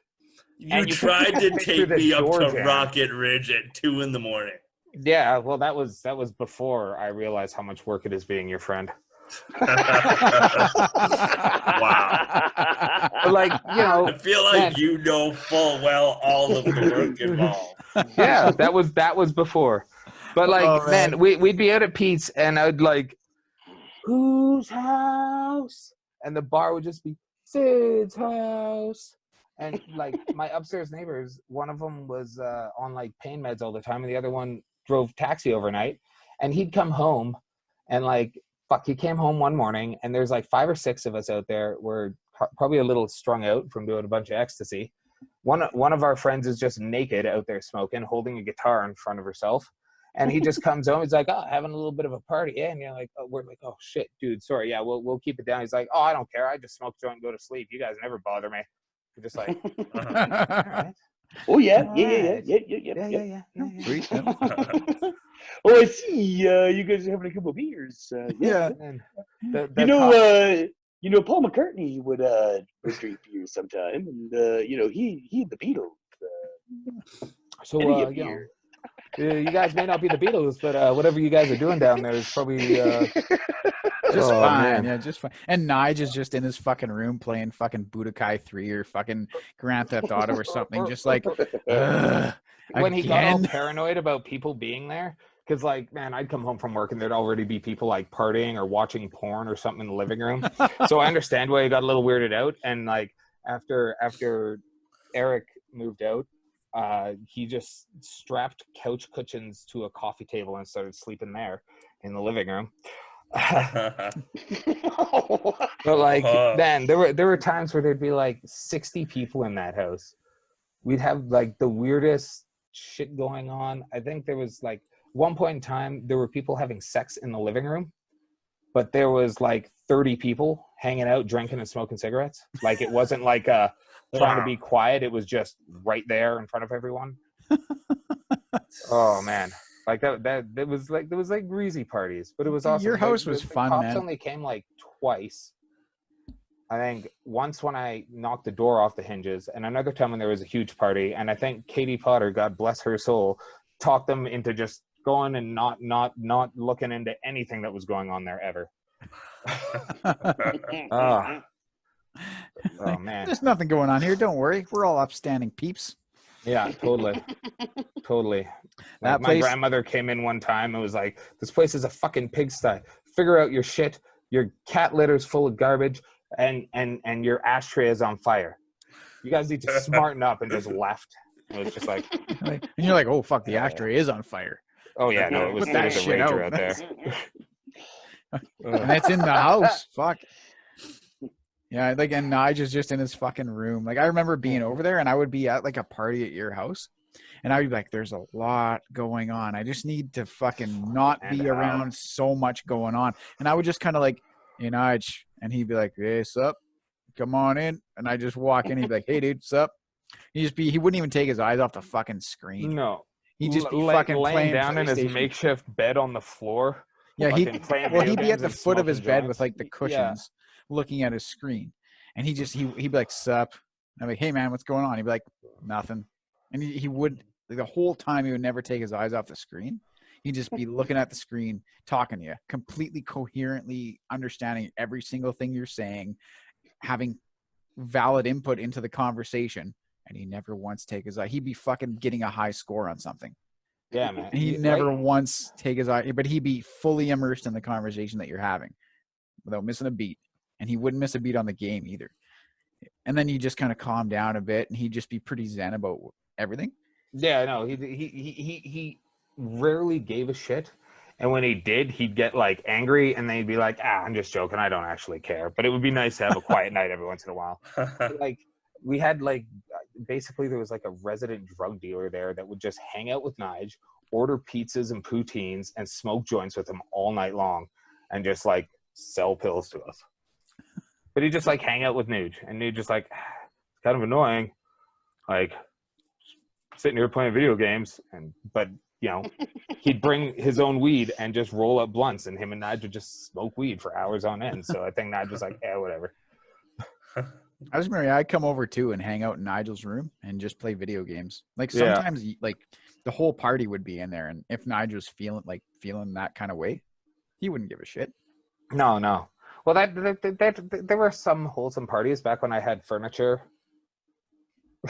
You tried to take me up to Rocket Ridge at 2 a.m. Yeah, well, that was before I realized how much work it is being your friend. Wow. But like, you know, I feel like you know full well all of the work involved. Yeah, that was before. But like, man, we'd be out at Pete's and I'd like, whose house? And the bar would just be Sid's house. And like my upstairs neighbors, one of them was on like pain meds all the time, and the other one drove taxi overnight. And he'd come home, and like, he came home one morning, and there's like 5 or 6 of us out there. We're probably a little strung out from doing a bunch of ecstasy. One of our friends is just naked out there smoking, holding a guitar in front of herself. And he just comes home. He's like, oh, having a little bit of a party. Yeah. And you're like, oh, we're like, oh shit, dude, sorry. Yeah, we'll keep it down. He's like, oh, I don't care. I just smoke joint and go to sleep. You guys never bother me. We're just like, all right. Oh yeah, All yeah. Sweet. Oh, I see. You guys are having a couple of beers. Yeah. And Paul McCartney would drink beers sometime, and he the Beatles. So you guys may not be the Beatles, but whatever you guys are doing down there is probably just fine. Man. Yeah, just fine. And Nige is just in his fucking room playing fucking Budokai 3 or fucking Grand Theft Auto or something. Just like, when he got all again? paranoid about people being there, because like, man, I'd come home from work and there'd already be people like partying or watching porn or something in the living room. So I understand why he got a little weirded out. And like after Eric moved out, he just strapped couch cushions to a coffee table and started sleeping there in the living room. But like, then there were times where there'd be like 60 people in that house. We'd have like the weirdest shit going on. I think there was like one point in time there were people having sex in the living room, but there was like 30 people hanging out, drinking and smoking cigarettes. Like it wasn't like trying to be quiet. It was just right there in front of everyone. Oh man. Like that was like, there was like greasy parties, but it was awesome. Your house was fun, cops man. only came like twice. I think once when I knocked the door off the hinges, and another time when there was a huge party. And I think Katie Potter, God bless her soul, talked them into just going and not looking into anything that was going on there ever. Oh man, There's nothing going on here. Don't worry. We're all upstanding peeps. yeah, totally. That My place- grandmother came in one time and was like, "This place is a fucking pigsty. Figure out your shit. Your cat litter's full of garbage, and your ashtray is on fire. You guys need to smarten up." And just left. It was just like, and you're like, oh fuck, the ashtray is on fire. oh yeah, no, it was Put that a shit rager out. out there. And that's in the house. Fuck. Yeah, like, and Nige is just in his fucking room. Like, I remember being over there, and I would be at like a party at your house, and I would be like, "There's a lot going on. I just need to fucking not be around so much going on." And I would just kind of like, "Hey, Nige," and he'd be like, "Hey, sup? Come on in." And I just walk in. He'd be like, "Hey, dude, sup?" He wouldn't even take his eyes off the fucking screen. No, He'd just be fucking laying playing down in his PlayStation. makhead bed on the floor. Yeah, he'd be at the foot of his bed with like the cushions, looking at his screen, and he'd be like, "Sup?" And I'm like, "Hey man, what's going on?" He'd be like, "Nothing," and he would, like, the whole time he would never take his eyes off the screen. He'd just be looking at the screen, talking to you, completely coherently understanding every single thing you're saying, having valid input into the conversation, and he never once take his eye. He'd be fucking getting a high score on something. Yeah, man. And he'd never once take his eye, but he'd be fully immersed in the conversation that you're having without missing a beat. And he wouldn't miss a beat on the game either. And then you just kind of calm down a bit, and he'd just be pretty zen about everything. Yeah, no, he rarely gave a shit. And when he did, he'd get like angry, and then he'd be like, I'm just joking. I don't actually care. But it would be nice to have a quiet night every once in a while. Like, we had like, basically there was like a resident drug dealer there that would just hang out with Nige, order pizzas and poutines, and smoke joints with him all night long, and just like sell pills to us. But he'd just like hang out with Nuge, and Nuge just like, it's kind of annoying, like sitting here playing video games, but you know, he'd bring his own weed and just roll up blunts, and him and Nige would just smoke weed for hours on end. So I think Nige was like, whatever. I was remembering I'd come over too and hang out in Nigel's room and just play video games. Like sometimes like the whole party would be in there, and if Nigel was feeling that kind of way, he wouldn't give a shit. No. Well, there were some wholesome parties back when I had furniture.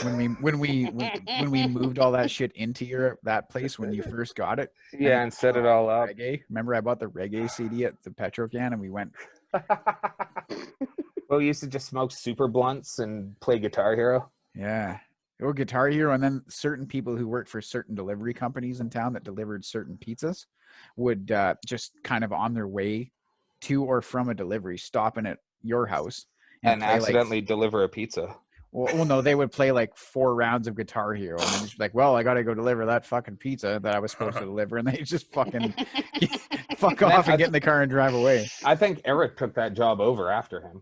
When we moved all that shit into that place when you first got it. Yeah, and set it all up. Reggae. Remember I bought the reggae CD at the Petrocan, and we went. Well, we used to just smoke super blunts and play Guitar Hero. Yeah. Or Guitar Hero, and then certain people who worked for certain delivery companies in town that delivered certain pizzas would just kind of on their way to or from a delivery, stopping at your house. And accidentally deliver a pizza. Well, no, they would play like 4 rounds of Guitar Hero, and then just be like, well, I got to go deliver that fucking pizza that I was supposed to deliver, and they just fucking fuck off and get in the car and drive away. I think Eric took that job over after him.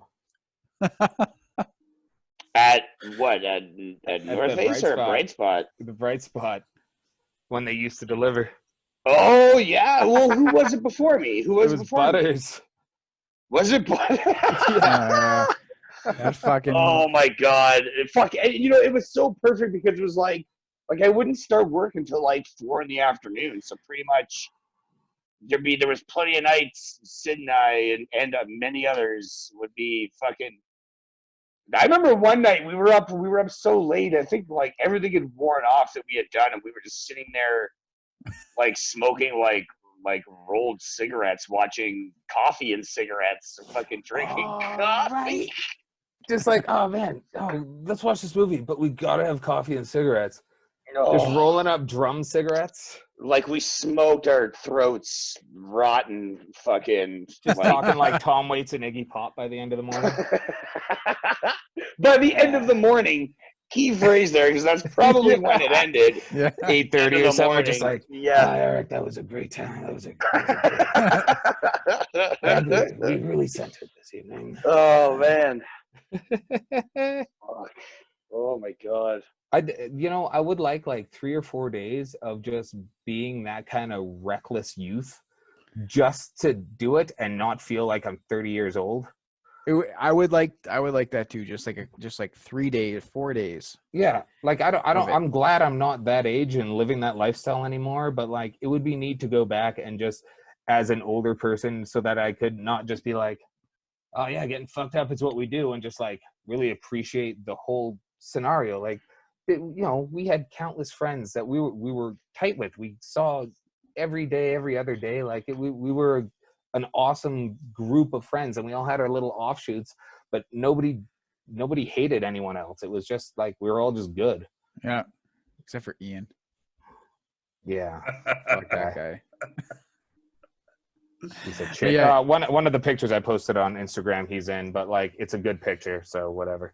At what? At North Face or Bright Spot? The Bright Spot. When they used to deliver. Oh, yeah. Well, who was it before me? Who was it before Butters. me? Was it Butters? That fucking... Oh, my God. It was so perfect because it was like I wouldn't start work until like 4 p.m. So pretty much there was plenty of nights Sid and I and many others would be fucking... I remember one night we were up so late. I think like everything had worn off that we had done, and we were just sitting there like smoking like rolled cigarettes, watching Coffee and Cigarettes, fucking drinking coffee. Right. Just like, oh man, let's watch this movie, but we gotta have coffee and cigarettes. Just rolling up drum cigarettes. Like we smoked our throats rotten fucking. Just talking like Tom Waits and Iggy Pop by the end of the morning. By the end of the morning, key phrase there, because that's probably when it ended. Yeah. 8:30 or something. Just like, yeah. Eric, that was a great time. That was a great we really sent it this evening. Oh man. Fuck. Oh my god. I would like 3 or 4 days of just being that kind of reckless youth, just to do it and not feel like I'm 30 years old. I would like that too. Just like 3 days, 4 days. Yeah, I'm glad I'm not that age and living that lifestyle anymore. But it would be neat to go back and just as an older person, so that I could not just be like, oh yeah, getting fucked up is what we do, and just really appreciate the whole scenario. We had countless friends that we were tight with. We saw every day, every other day. We were an awesome group of friends, and we all had our little offshoots, but nobody hated anyone else. It was just we were all just good. Yeah, except for Ian. Yeah, Fuck that guy. He's a chick. Yeah. One of the pictures I posted on Instagram, he's in, but it's a good picture, so whatever.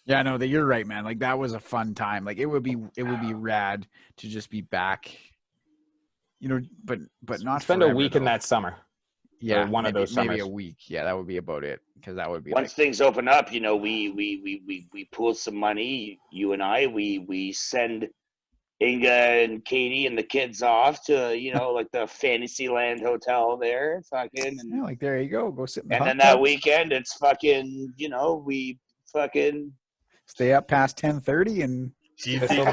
Yeah, no, you're right, man. That was a fun time. It would be rad to just be back. But not spend forever, a week though. in that summer. Yeah, of those summers. maybe a week. Yeah, that would be about it, because that would be once things open up. We pool some money. You and I, we send Inga and Katie and the kids off to the Fantasyland hotel there, fucking. And, yeah, there you go. Go sit in the and hot then that tubs. weekend, it's fucking. We fucking stay up past 10:30 and. Do you think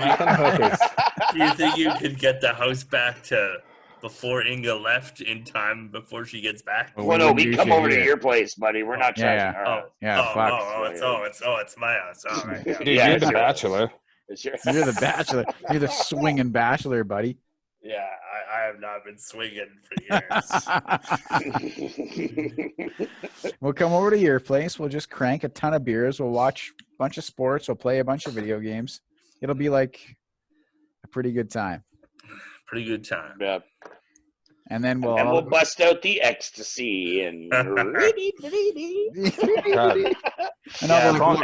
you could get the house back to before Inga left in time before she gets back? Well, no, we come over to your place, buddy. We're not charging her house. It's my house. All right. Yeah. Dude, you're the bachelor. You're the bachelor. You're the swinging bachelor, buddy. Yeah, I have not been swinging for years. We'll come over to your place. We'll just crank a ton of beers. We'll watch a bunch of sports. We'll play a bunch of video games. It'll be a pretty good time. Pretty good time. Yeah. And then we'll bust out the ecstasy and. If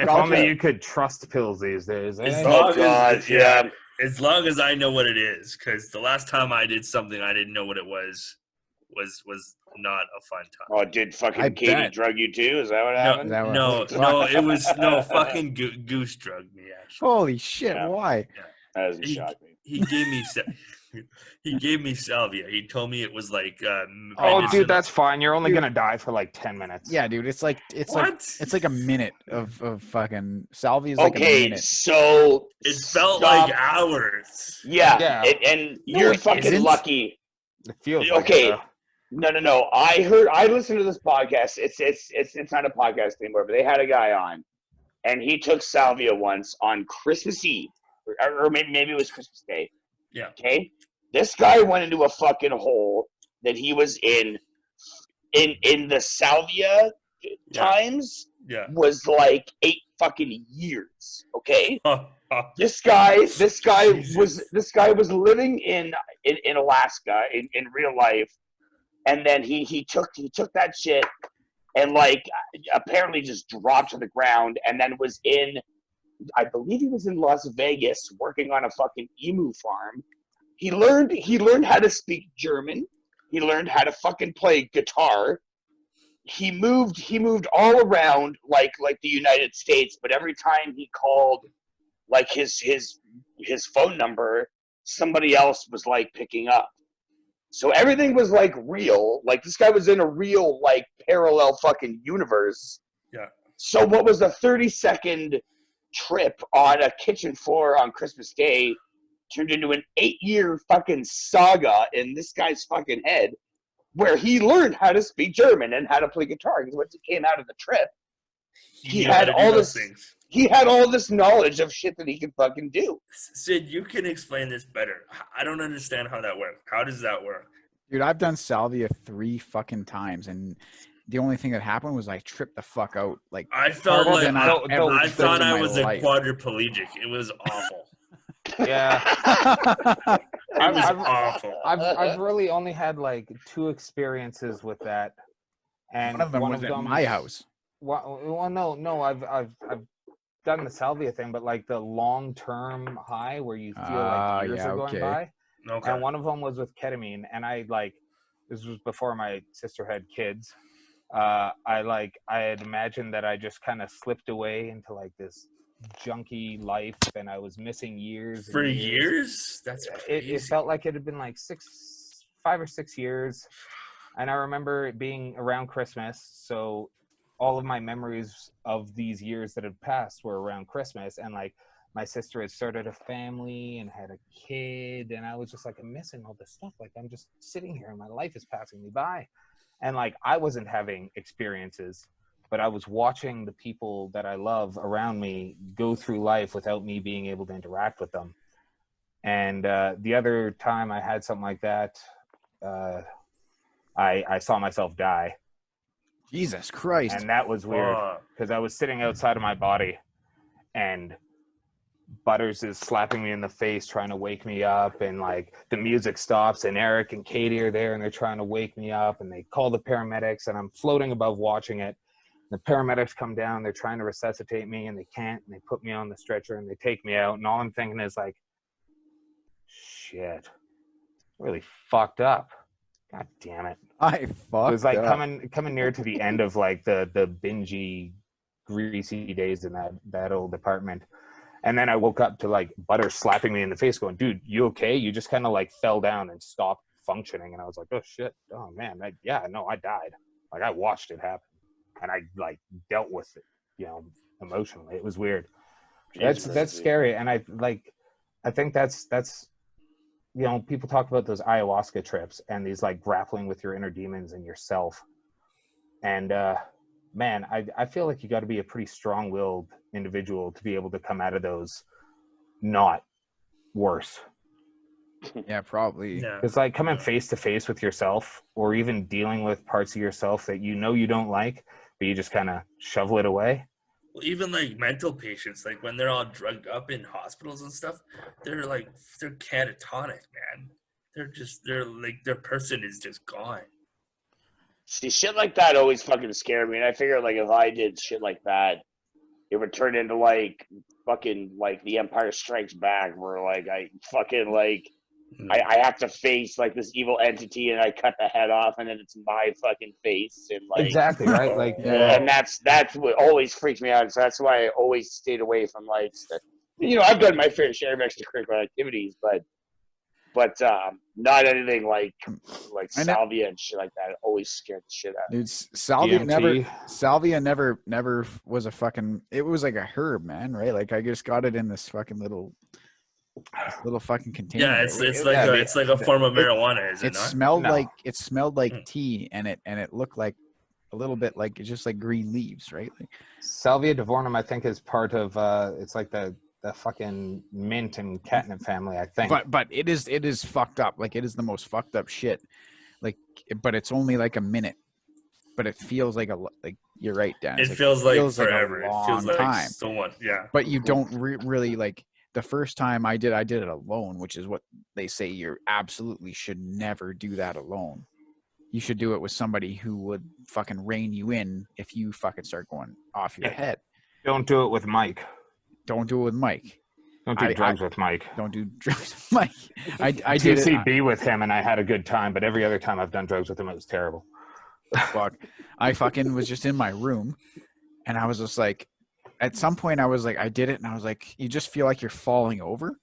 only you could trust pills these days. As long as I know what it is, because the last time I did something I didn't know what it was not a fun time. Oh, did fucking Katie drug you too? Is that what happened? No, it was fucking Goose drugged me actually. Holy shit! Yeah. Why? That doesn't shock me. He gave me salvia. He told me it was dude, that's fine. You're only gonna die for 10 minutes. Yeah, dude. It's like a minute of fucking salvia. Okay, a minute. So it felt like hours. Yeah. And you're fucking lucky. It feels okay. Like No. I listened to this podcast. It's not a podcast anymore, but they had a guy on, and he took salvia once on Christmas Eve, or maybe it was Christmas Day. Yeah. Okay. This guy went into a fucking hole that he was in the salvia times. Yeah. Was 8 fucking years. Okay. This guy was living in Alaska in real life, and then he took that shit and apparently just dropped to the ground, and then was I believe he was in Las Vegas working on a fucking emu farm. He learned how to speak German. He learned how to fucking play guitar. He moved all around like the United States, but every time he called his phone number, somebody else was picking up. So everything was real. This guy was in a real parallel fucking universe. Yeah. So what was a 30-second trip on a kitchen floor on Christmas Day turned into an 8-year fucking saga in this guy's fucking head, where he learned how to speak German and how to play guitar. Because once he came out of the trip, he had all this things. He had all this knowledge of shit that he could fucking do. Sid, you can explain this better. I don't understand how that works. How does that work? Dude, I've done salvia 3 fucking times, and the only thing that happened was I tripped the fuck out. I felt I thought I was a life. quadriplegic. It was awful. Yeah. It was I've- awful. I've really only had like 2 experiences with that, and One of them was at my house. Well, no, I've done the salvia thing, but like the long-term high where you feel like years are going by. Okay. And one of them was with ketamine, and this was before my sister had kids. I had imagined that I just kind of slipped away into like this junky life, and I was missing years. For and years? That's crazy. It felt like it had been like 5 or 6 years, and I remember it being around Christmas. So all of my memories of these years that had passed were around Christmas, and like my sister had started a family and had a kid, and I was just like, I'm missing all this stuff. Like I'm just sitting here and my life is passing me by. And like I wasn't having experiences, but I was watching the people that I love around me go through life without me being able to interact with them. And the other time I had something like that, I saw myself die. Jesus Christ. And that was weird because I was sitting outside of my body, and Butters is slapping me in the face trying to wake me up, and like the music stops and Eric and Katie are there and they're trying to wake me up, and they call the paramedics, and I'm floating above watching it. The paramedics come down, they're trying to resuscitate me and they can't, and they put me on the stretcher and they take me out, and all I'm thinking is like, shit, really fucked up. God damn it. I fucked It was like up. coming near to the end of like the bingy, greasy days in that old apartment. And then I woke up to like Butter slapping me in the face going, dude, you okay? You just kind of like fell down and stopped functioning. And I was like, oh shit. Oh man. I died. Like I watched it happen, and I like dealt with it, emotionally. It was weird. That's scary. And I think that's people talk about those ayahuasca trips and these like grappling with your inner demons and yourself. And man, I feel like you got to be a pretty strong-willed individual to be able to come out of those not worse. Yeah, probably. Yeah. It's like coming face to face with yourself, or even dealing with parts of yourself that you don't like, but you just kind of shovel it away. Well, even like mental patients, like when they're all drugged up in hospitals and stuff, they're catatonic, man. They're like their person is just gone. See, shit like that always fucking scared me, and I figure like if I did shit like that, it would turn into like fucking like The Empire Strikes Back, where like I fucking like I have to face like this evil entity, and I cut the head off, and then it's my fucking face, and like Exactly, right? Like and that's what always freaks me out. So that's why I always stayed away from like I've done my fair share of extracurricular activities, but not anything like salvia and shit like that. It always scared the shit out of me. Dude, salvia DMT. never was a fucking, it was like a herb, man, right? Like I just got it in this fucking little fucking container. Yeah, it's like a form of marijuana, is it not? It smelled like tea, and it looked like a little bit like it's just like green leaves, right? Like, Salvia divornum, I think, is part of it's like the fucking mint and catnip family, I think. But it is fucked up. Like it is the most fucked up shit. Like, but it's only like a minute. But it feels like you're right, Dan. It feels like forever. Like a long it feels like time. so much, yeah. But you don't really like. The first time I did it alone, which is what they say you absolutely should never do that alone. You should do it with somebody who would fucking rein you in if you fucking start going off your head. Don't do it with Mike. Don't do it with Mike. Don't do drugs with Mike. Don't do drugs with Mike. I did TCB with him, and I had a good time, but every other time I've done drugs with him, it was terrible. Fuck. I fucking was just in my room, and I was just like, at some point I was like, I did it, and I was like, you just feel like you're falling over.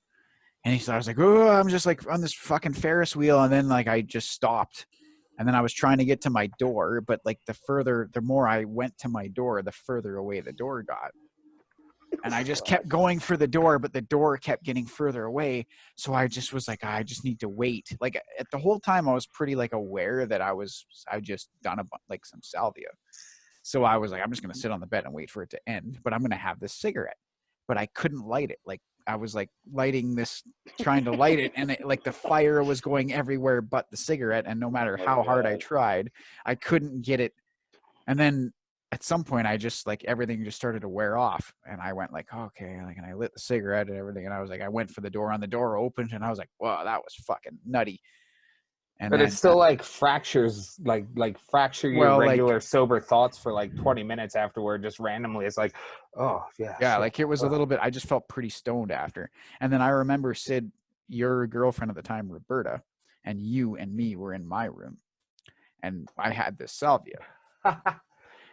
And I was like, oh, I'm just like on this fucking Ferris wheel, and then like I just stopped. And then I was trying to get to my door, but like the more I went to my door, the further away the door got. And I just kept going for the door, but the door kept getting further away. So I just was like, I just need to wait. Like at the whole time I was pretty like aware that I just done like some salvia. So I was like, I'm just going to sit on the bed and wait for it to end, but I'm going to have this cigarette. But I couldn't light it. Like I was like lighting this, trying to light it. And like the fire was going everywhere but the cigarette. And no matter how hard I tried, I couldn't get it. And then at some point I just like everything just started to wear off, and I went like, oh, okay, like, and I lit the cigarette and everything, and I was like, I went for the door, and the door opened, and I was like, wow, that was fucking nutty. And But then, it's still like fractures, like fracture your well, like, regular sober thoughts for like 20 minutes afterward, just randomly. It's like, oh yeah, yeah, shit. like it was a little bit. I just felt pretty stoned after, and then I remember Sid, your girlfriend at the time, Roberta, and you and me were in my room, and I had this salvia,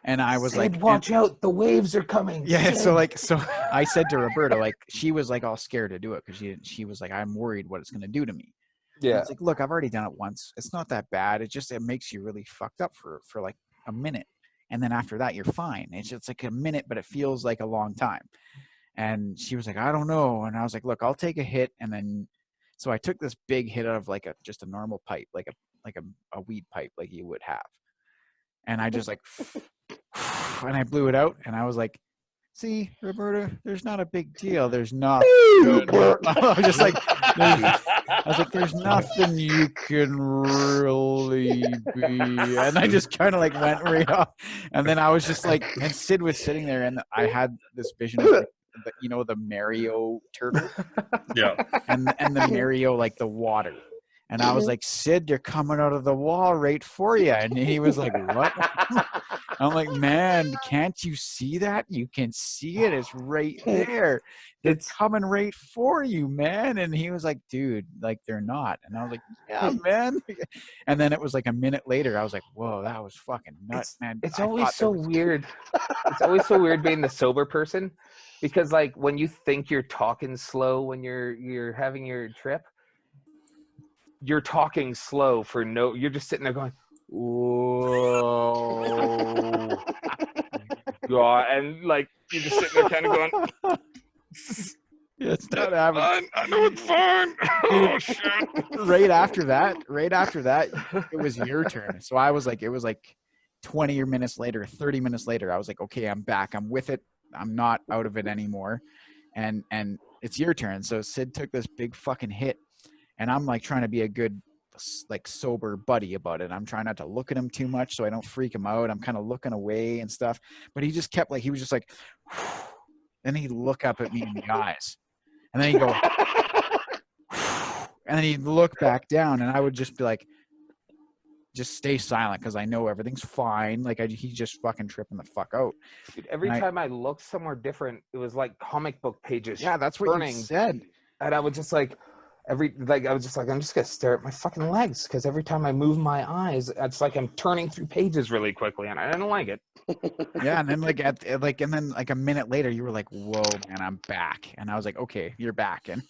and I was Sid, like, watch out, the waves are coming. yeah. Sid. So I said to Roberta, like, she was like all scared to do it because she was like, I'm worried what it's gonna do to me. And I Yeah. was like, look, I've already done it once. It's not that bad. It makes you really fucked up for like a minute, and then after that you're fine. It's just like a minute, but it feels like a long time. And she was like, I don't know. And I was like, look, I'll take a hit. And then, so I took this big hit out of like just a normal pipe, like a weed pipe, like you would have. And I just like, and I blew it out. And I was like, see, Roberta, there's not a big deal. There's not. I was just like, there's nothing you can really be. And I just kind of like went right off. And then I was just like, and Sid was sitting there, and I had this vision of like, the Mario turtle, Yeah. and the Mario, like the water. And I was like, Sid, you're coming out of the wall right for you. And he was like, what? I'm like, man, can't you see that? You can see it. It's right there. It's coming right for you, man. And he was like, dude, like they're not. And I was like, yeah, man. And then it was like a minute later, I was like, whoa, that was fucking nuts, man. It's always so weird. It's always so weird being the sober person, because like when you think you're talking slow when you're having your trip, you're talking slow for no. You're just sitting there going, whoa, God, and like you're just sitting there kind of going, yeah, it's not happening. I know it's fine. Oh shit! Right after that, it was your turn. So I was like, it was like 20 minutes later, 30 minutes later, I was like, okay, I'm back. I'm with it. I'm not out of it anymore. And it's your turn. So Sid took this big fucking hit, and I'm like trying to be a good, like, sober buddy about it. I'm trying not to look at him too much so I don't freak him out. I'm kind of looking away and stuff. But he just kept like, he was just like, then he'd look up at me in the eyes, and then he'd go, and then he'd look back down, and I would just be like, just stay silent because I know everything's fine. Like he's just fucking tripping the fuck out. Dude, every time I looked somewhere different, it was like comic book pages. Yeah, that's what you said. And I was just like, I'm just gonna stare at my fucking legs, because every time I move my eyes, it's like I'm turning through pages really quickly, and I didn't like it. Yeah, and then like and then like a minute later, you were like, "Whoa, man, I'm back," and I was like, "Okay, you're back," and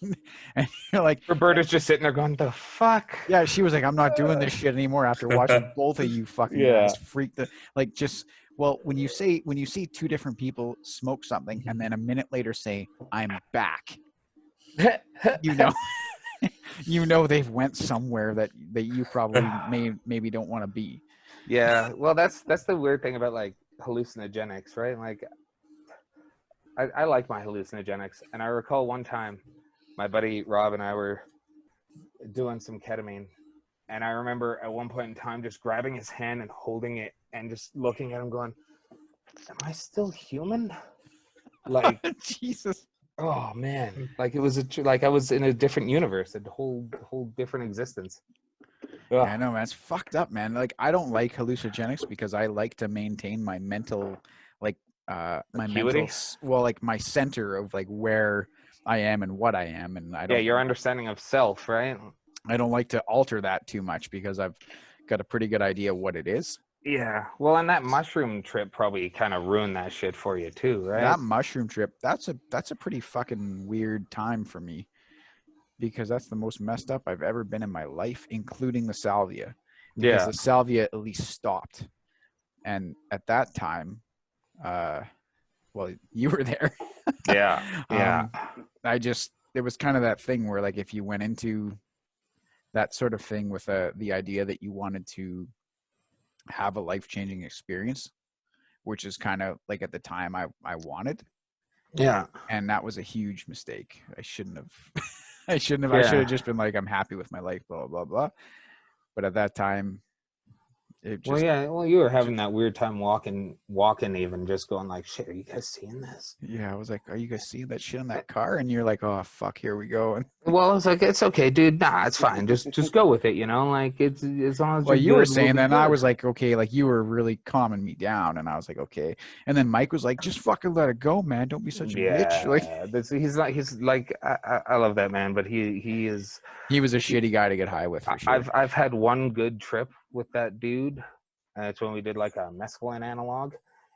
you're like, Roberta's just sitting there going, "The fuck?" Yeah, she was like, "I'm not doing this shit anymore." After watching both of you fucking guys freak the like just. Well, when you see two different people smoke something and then a minute later say, "I'm back," you know they've went somewhere that you probably maybe don't want to be. Yeah, well, that's the weird thing about like hallucinogenics, right? Like, I like my hallucinogenics, and I recall one time my buddy Rob and I were doing some ketamine, and I remember at one point in time just grabbing his hand and holding it and just looking at him going, am I still human? Like, Jesus. Oh man, like it was like I was in a different universe, a whole different existence. Yeah, I know, man. It's fucked up, man. Like, I don't like hallucinogenics because I like to maintain my mental, like, my acuity? mental, well, like my center of like where I am and what I am, and I don't. Yeah, your understanding of self, right? I don't like to alter that too much because I've got a pretty good idea what it is. Yeah, well, and that mushroom trip probably kind of ruined that shit for you too, right? That mushroom trip, that's a pretty fucking weird time for me, because that's the most messed up I've ever been in my life, including the salvia. Because the salvia at least stopped, and at that time, well, you were there. Yeah. It was kind of that thing where, like, if you went into that sort of thing with the idea that you wanted to have a life-changing experience, which is kind of like at the time I wanted. Yeah. And that was a huge mistake. I shouldn't have. I should have just been like, I'm happy with my life, blah, blah, blah. But at that time, it just Well, yeah. Well, you were having that weird time walking, even just going like, "Shit, are you guys seeing this?" yeah, I was like, are you guys seeing that shit in that car? And you're like, oh fuck, here we go. And Well, it's like it's okay, dude. Nah, it's fine. Just go with it. You know, like it's as long as well, you're you were good, we'll saying be that, and I good. was like, okay, like you were really calming me down, and I was like, okay. And then Mike was like, just fucking let it go, man. Don't be such a bitch. Like He's like I love that man, but he is. he was a shitty guy to get high with for sure. I've had one good trip with that dude. And it's when we did like a mescaline analog,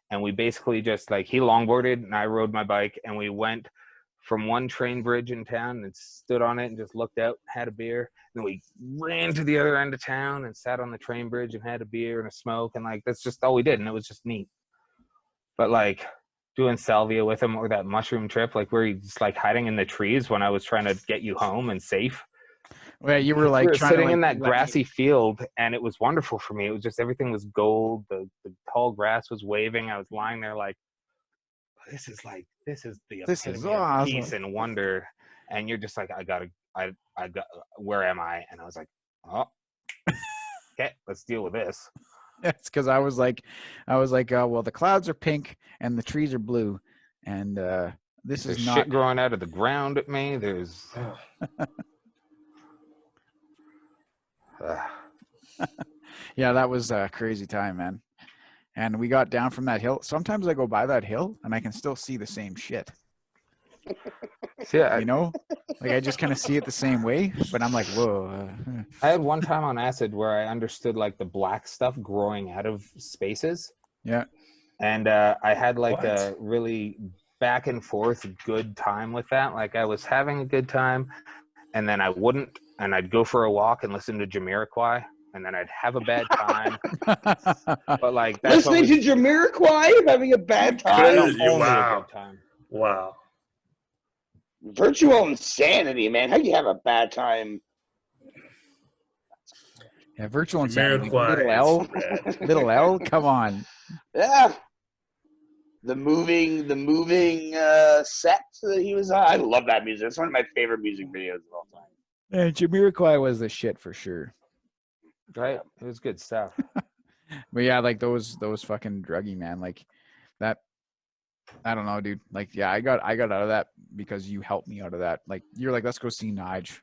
and we basically just like he longboarded and I rode my bike, and we went from one train bridge in town and stood on it and just looked out, had a beer. And then we ran to the other end of town and sat on the train bridge and had a beer and a smoke, and like that's just all we did, and it was just neat. But like doing salvia with him, or that mushroom trip, like where he's like hiding in the trees when I was trying to get you home and safe. Well, you were like We were trying sitting to, like, in that let me- grassy field, and it was wonderful for me. It was just everything was gold. The tall grass was waving. I was lying there like, this is the This is epitome of awesome. peace and wonder. And you're just like, I got, where am I? And I was like, oh, okay, let's deal with this. It's because I was like, well, the clouds are pink and the trees are blue, and this There's is not. shit growing out of the ground at me. There's. Yeah, that was a crazy time, man. And we got down from that hill. Sometimes I go by that hill and I can still see the same shit. Yeah, You know, like I just kind of see it the same way, but I'm like, whoa. I had one time on acid where I understood like the black stuff growing out of spaces. Yeah. And I had like What? a really back and forth good time with that. Like I was having a good time, and then I wouldn't, and I'd go for a walk and listen to Jamiroquai, and then I'd have a bad time. But like that's Listening to Jamiroquai, having a bad time. Good. only Wow. a good time. Wow. Virtual insanity, man. How do you have a bad time? Yeah, virtual insanity. Jamiroquai Little is L, rad. little L. Come on. Yeah. The moving set that he was on. I love that music. It's one of my favorite music videos of all time. Yeah, Jamiroquai was the shit for sure. Right? It was good stuff. But yeah, like those fucking druggy, man, like that. I don't know, dude. Like, yeah, I got out of that because you helped me out of that. Like, you're like, let's go see Nige.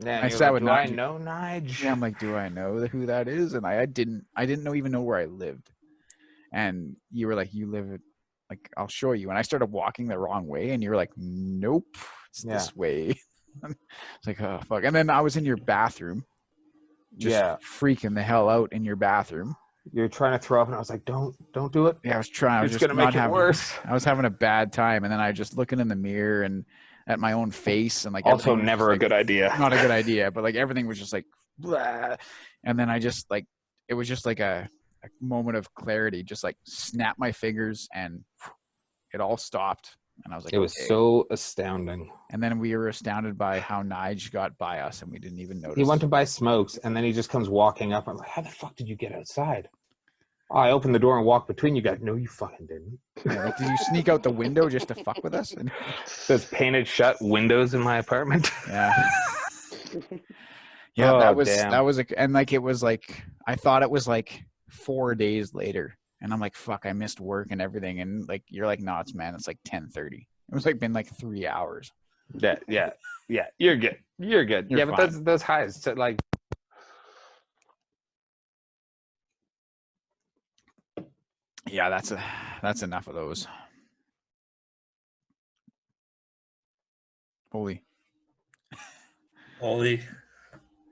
Yeah, I you're sat like, with do I Nige. know Nige? Yeah, I'm like, do I know who that is? And I didn't even know where I lived. And you were like, you live at, like, I'll show you. And I started walking the wrong way, and you were like, nope, it's this way. It's like, oh fuck. And then I was in your bathroom, just freaking the hell out in your bathroom. You're trying to throw up, and I was like, don't do it. Yeah, I was trying. I was It's just gonna make not it having. worse. I was having a bad time, and then I just looking in the mirror and at my own face, and like Also, everything was never just, a like, good idea. not a good idea, but like everything was just like, blah. And then I just like, it was just like a moment of clarity, just like snap my fingers, and it all stopped. And I was like, It was okay. so astounding. And then we were astounded by how Nige got by us, and we didn't even notice. He went to buy smokes, and then he just comes walking up. I'm like, how the fuck did you get outside? Oh, I opened the door and walked between you guys. No, you fucking didn't. Yeah, like, did you sneak out the window just to fuck with us? And, There's painted shut windows in my apartment. yeah. Yeah, Oh, that damn. was and like it was like I thought it was like 4 days later, and I'm like, fuck, I missed work and everything, and like you're like, no, it's like 10:30. It was like been like 3 hours. Yeah, you're good. You're good. You're but fine. those highs, so like, Yeah, that's enough of those. Holy.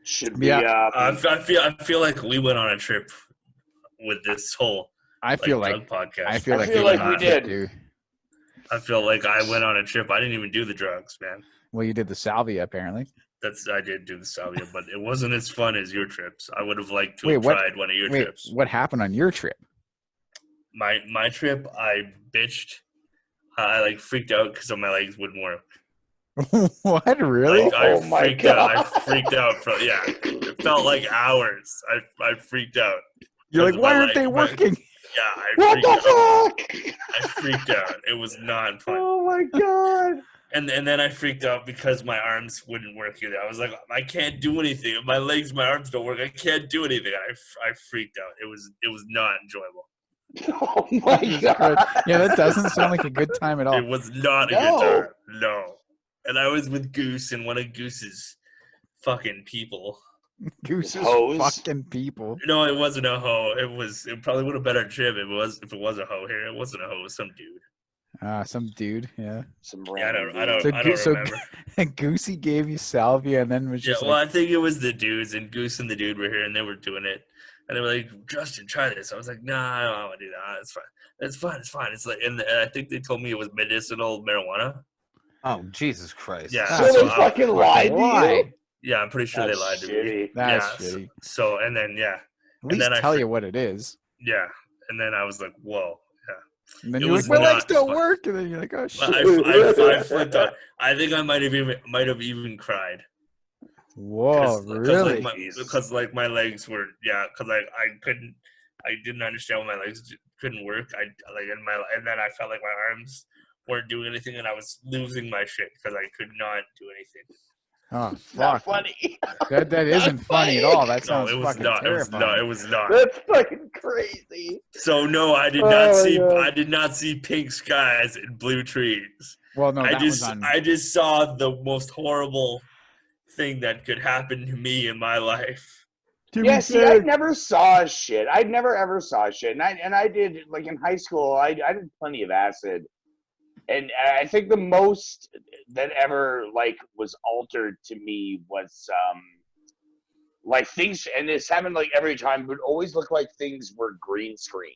Should be. Yeah. I feel like we went on a trip with this whole I feel drug like podcast. I feel I like feel you like went we on a trip, did. too. I feel like I went on a trip. I didn't even do the drugs, man. Well, you did the salvia apparently. I did do the salvia, but it wasn't as fun as your trips. I would have liked to Wait, have what- tried one of your Wait, trips. what happened on your trip? My trip, I bitched. I like freaked out because my legs wouldn't work. What, really? Like, I Oh my freaked out. I God. freaked out for It felt like hours. I freaked out. You're like, because why my aren't they leg- working? Yeah, What the fuck? I freaked out. It was not fun. oh my god. And then I freaked out because my arms wouldn't work either. I was like, I can't do anything. My legs, my arms don't work. I can't do anything. I freaked out. It was not enjoyable. Oh my god! Yeah, that doesn't sound like a good time at all. It was not a good time. No. And I was with Goose and one of Goose's fucking people. Goose's Hoes? fucking people. No, it wasn't a hoe. It probably would have been our trip if it was a hoe here. It wasn't a hoe. It was some dude. Some dude, yeah. Some Yeah, I random don't dude. remember. Goosey gave you salvia and then was Yeah, just well, like, I think it was the dudes, and Goose and the dude were here, and they were doing it, and they were like, "Justin, try this." I was like, "Nah, I don't want to do that. It's fine. It's fine. It's fine." It's like, and I think they told me it was medicinal marijuana. Oh, Jesus Christ. Yeah, So they fucking lied to you? why? Yeah, I'm pretty sure That's they lied to me. shitty. That's Yeah, shitty. So and then At and least then I tell fr- you what it is. yeah, and then I was like, "Whoa." And then It you're was like, my legs not don't fun. work. And then you're like, oh, shit. I flipped out. I think I might have even cried. Whoa, really? Because like my legs were because I didn't understand why my legs couldn't work. And then I felt like my arms weren't doing anything, and I was losing my shit because I could not do anything. Oh, Not fuck. funny. That isn't funny at all. That No, sounds it was fucking not. terrifying. It was not. That's fucking crazy. So no, I did Oh not my see. God. I did not see pink skies and blue trees. Well, no, I that was just on. I just saw the most horrible thing that could happen to me in my life. Yeah, see, I never saw shit. I never ever saw shit, and I did like in high school. I did plenty of acid, and I think the most that ever like was altered to me was like things, and this happened like every time. It would always look like things were green screened.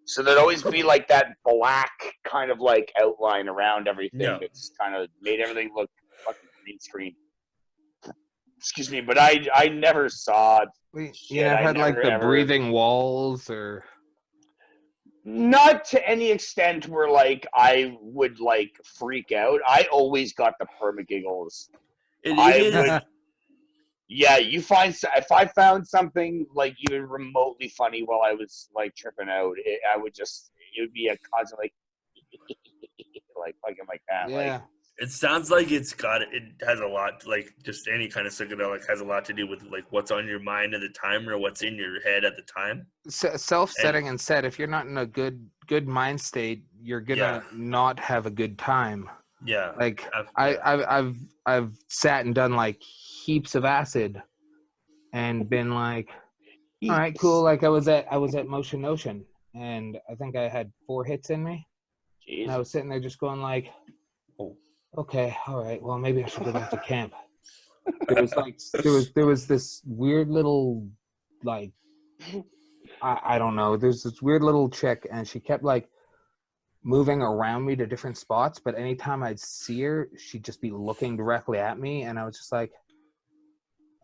So there'd always be like that black kind of like outline around everything Yeah. that's kind of made everything look fucking green screen. Excuse me, but I never saw it. You Shit, never I had like never the ever- breathing walls or. Not to any extent where like I would like freak out. I always got the perma-giggles. Yeah, if I found something like even remotely funny while I was like tripping out, it would be a constant like like fucking like that. Yeah. Like It sounds like it has a lot, like just any kind of psychedelic has a lot to do with like what's on your mind at the time or what's in your head at the time. Self-setting and set. If you're not in a good mind state, you're gonna not have a good time. Yeah. Like I've sat and done like heaps of acid, and been like, all right, cool. Like I was at Motion Ocean, and I think I had 4 hits in me, and I was sitting there just going like, okay, all right, well maybe I should go back to camp. There was this weird little like I don't know. There's this weird little chick, and she kept like moving around me to different spots, but anytime I'd see her, she'd just be looking directly at me, and I was just like,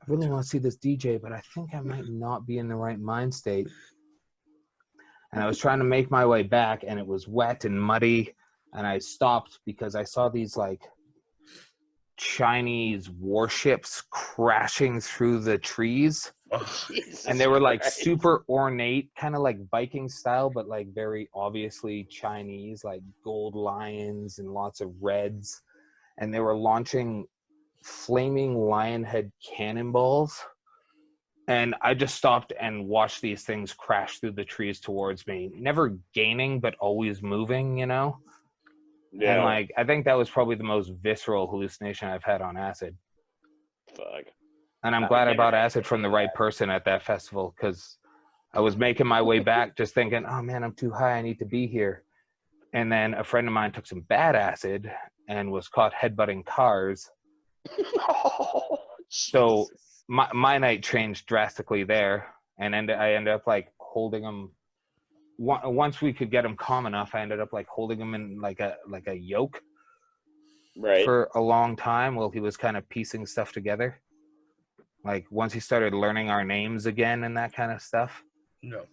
I really want to see this DJ, but I think I might not be in the right mind state. And I was trying to make my way back, and it was wet and muddy, and I stopped because I saw these like Chinese warships crashing through the trees. And they were like super ornate, kind of like Viking style, but like very obviously Chinese, like gold lions and lots of reds. And they were launching flaming lion head cannonballs. And I just stopped and watched these things crash through the trees towards me, never gaining, but always moving, you know? Yeah. And like, I think that was probably the most visceral hallucination I've had on acid. Fuck. And I'm glad I bought acid from the right person at that festival, because I was making my way back just thinking, oh man, I'm too high, I need to be here. And then a friend of mine took some bad acid and was caught headbutting cars. Oh, so my night changed drastically there, and I ended up like holding him. Once we could get him calm enough, I ended up like holding him in like a yoke for a long time while he was kind of piecing stuff together. Like once he started learning our names again and that kind of stuff. No.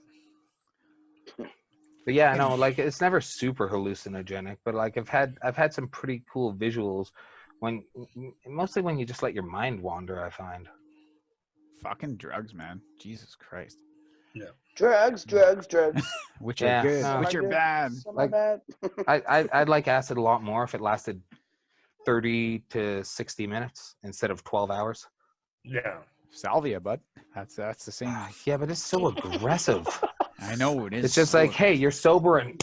But yeah, no, like it's never super hallucinogenic, but like I've had some pretty cool visuals mostly when you just let your mind wander, I find. Fucking drugs, man. Jesus Christ. No. Drugs. Which are good, which are bad. Like I'd like acid a lot more if it lasted 30 to 60 minutes instead of 12 hours. Yeah. Salvia, bud. That's the same. Yeah, but it's so aggressive. I know it is. It's just so like, hey, you're sober and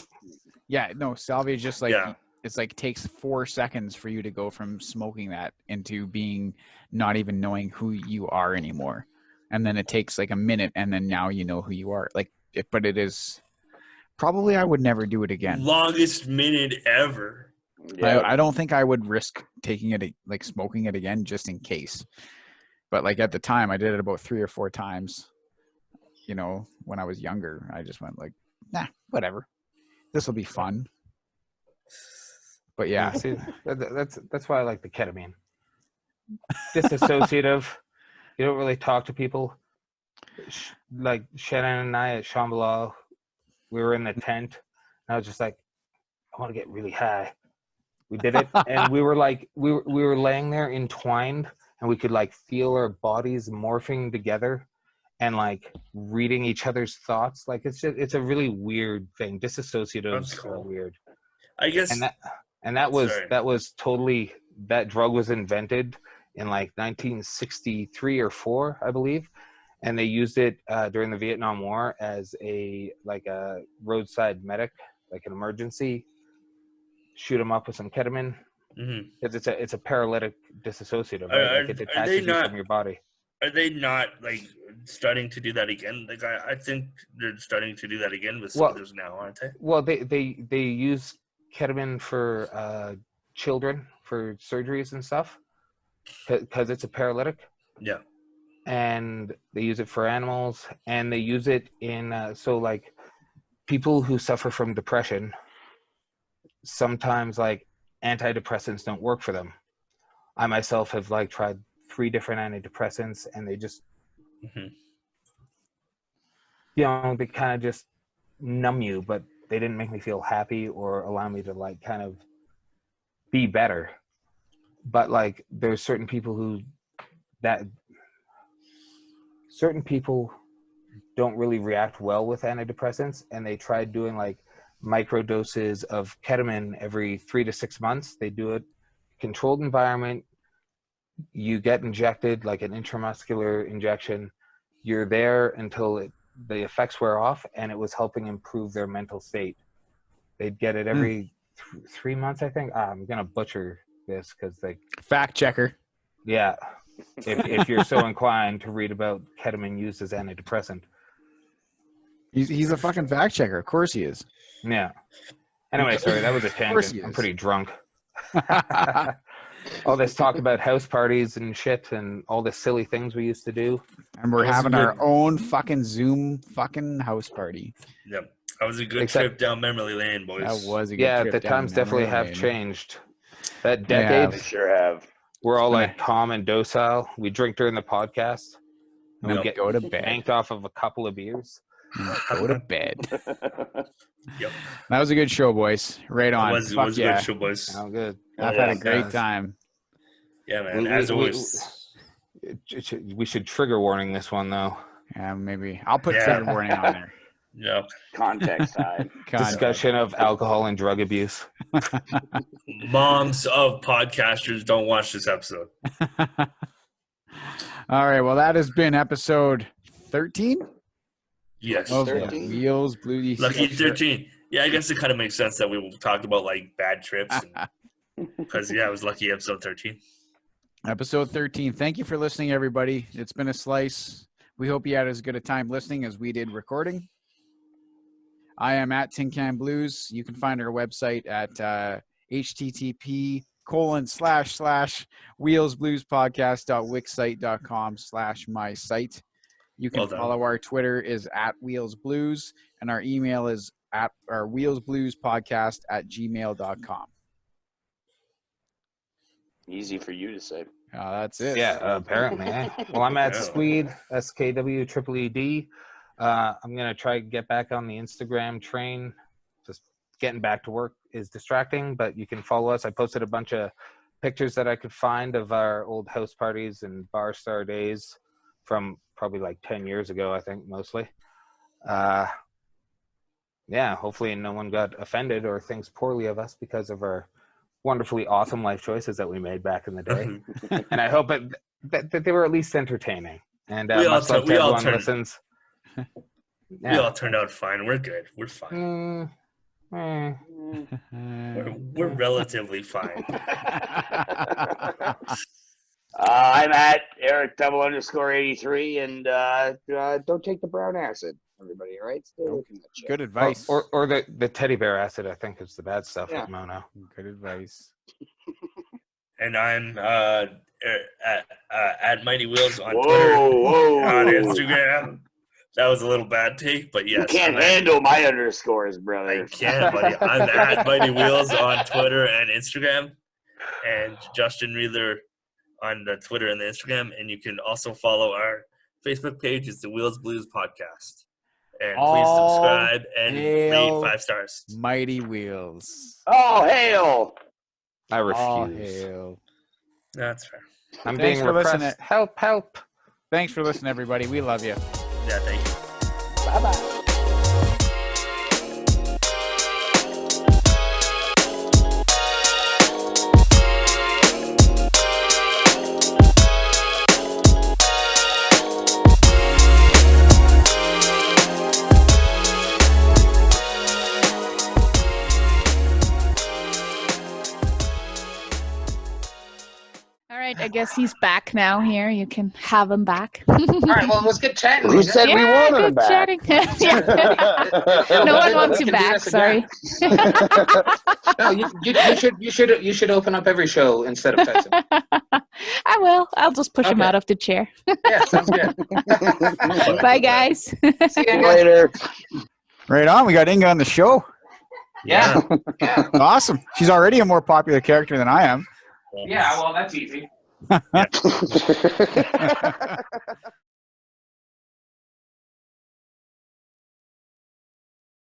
yeah, no, salvia is just like Yeah. it's like takes 4 seconds for you to go from smoking that into being not even knowing who you are anymore, and then it takes like a minute, and then now you know who you are. Like, but it is probably I would never do it again. Longest minute ever. Yeah. I don't think I would risk taking it like smoking it again just in case. But like at the time, I did it about 3 or 4 times. You know, when I was younger, I just went like, nah, whatever. This will be fun. But yeah, see, that's why I like the ketamine. Disassociative. You don't really talk to people. Like Shannon and I at Shambhala, we were in the tent. And I was just like, I want to get really high. We did it, and we were like, we were laying there entwined, and we could like feel our bodies morphing together, and like reading each other's thoughts. Like it's a really weird thing. Disassociatives That's cool. are weird. I guess. And that was Sorry. totally, that drug was invented in like 1963 or 4, I believe, and they used it during the Vietnam War as a roadside medic, like an emergency. Shoot them up with some ketamine, Mhm. because it's a paralytic disassociative, right? Like it detaches you from your body. Are they not like starting to do that again? Like I think they're starting to do that again with soldiers now, aren't they? Well, they use ketamine for children for surgeries and stuff, because it's a paralytic. Yeah. And they use it for animals, and they use it in so like people who suffer from depression, sometimes like antidepressants don't work for them. I myself have like tried 3 different antidepressants, and they just you know, they kind of just numb you, but they didn't make me feel happy or allow me to like kind of be better. But like there's certain people don't really react well with antidepressants, and they tried doing like micro doses of ketamine every 3 to 6 months. They do it controlled environment. You get injected like an intramuscular injection. You're there until the effects wear off, and it was helping improve their mental state. They'd get it every 3 months, I think. I'm gonna butcher this because like fact checker. Yeah, if you're so inclined to read about ketamine used as antidepressant. He's a fucking fact checker. Of course he is. Yeah. Anyway, sorry, that was a tangent. I'm pretty drunk. All this talk about house parties and shit and all the silly things we used to do. And we're having our own fucking Zoom fucking house party. Yep. That was a good trip down memory lane, boys. That was a good trip. The times definitely have changed. That decade, They sure have. We're all like calm and docile. We drink during the podcast. And we get go to bed. Banked off of a couple of beers. Go to bed. Yep. That was a good show, boys. Right on. It was a good show, boys. Oh, good. I've had a great time. Yeah, man. As always. We should trigger warning this one, though. Yeah, maybe. I'll put trigger warning on there. Yeah. Context time. Discussion of alcohol and drug abuse. Moms of podcasters, don't watch this episode. All right. Well, that has been episode 13. Yes. Of 13? Wheels Blues. Lucky 13. Yeah, I guess it kind of makes sense that we talked about like bad trips. Because, it was lucky episode 13. Episode 13. Thank you for listening, everybody. It's been a slice. We hope you had as good a time listening as we did recording. I am at Tin Can Blues. You can find our website at http://wheelsbluespodcast.wixsite.com/my site. You can follow our Twitter is at Wheels Blues, and our email is at our wheelsbluespodcast@gmail.com. Easy for you to say. That's it. Yeah, apparently. Well, I'm at Skweeed, SKWEED. I'm going to try to get back on the Instagram train. Just getting back to work is distracting, but you can follow us. I posted a bunch of pictures that I could find of our old house parties and bar star days from probably like 10 years ago, I think, mostly. Hopefully no one got offended or thinks poorly of us because of our wonderfully awesome life choices that we made back in the day, and I hope that they were at least entertaining. And much love to everyone who listens. We all turned out fine. We're good. We're fine. We're relatively fine. I'm at Eric_83, and don't take the brown acid, everybody. All right, stay away from that shit. Good advice. Or the teddy bear acid, I think, is the bad stuff with Mono. Good advice. And I'm at Mighty Wheels on Twitter, on Instagram. That was a little bad take, but yes. You can't handle my underscores, brother. I can, buddy. I'm at Mighty Wheels on Twitter and Instagram, and Justin Reeler on the Twitter and the Instagram. And you can also follow our Facebook page. It's the Wheels Blues Podcast. And please subscribe and rate 5 stars. Mighty Wheels. Oh, hail! I refuse. All hail. That's fair. I'm Thanks being for repressed. listening. Help. Thanks for listening, everybody. We love you. Yeah, thank you. Bye-bye. I guess he's back now here. You can have him back. All right, well, let's get chatting. Who said we wanted him back? Chatting. No one wants you back. Sorry. No, you should open up every show instead of Tyson. I will. I'll just push him out of the chair. Yeah, sounds good. Bye, guys. See you Later. Right on. We got Inga on the show. Yeah. Awesome. She's already a more popular character than I am. Yeah, well, that's easy.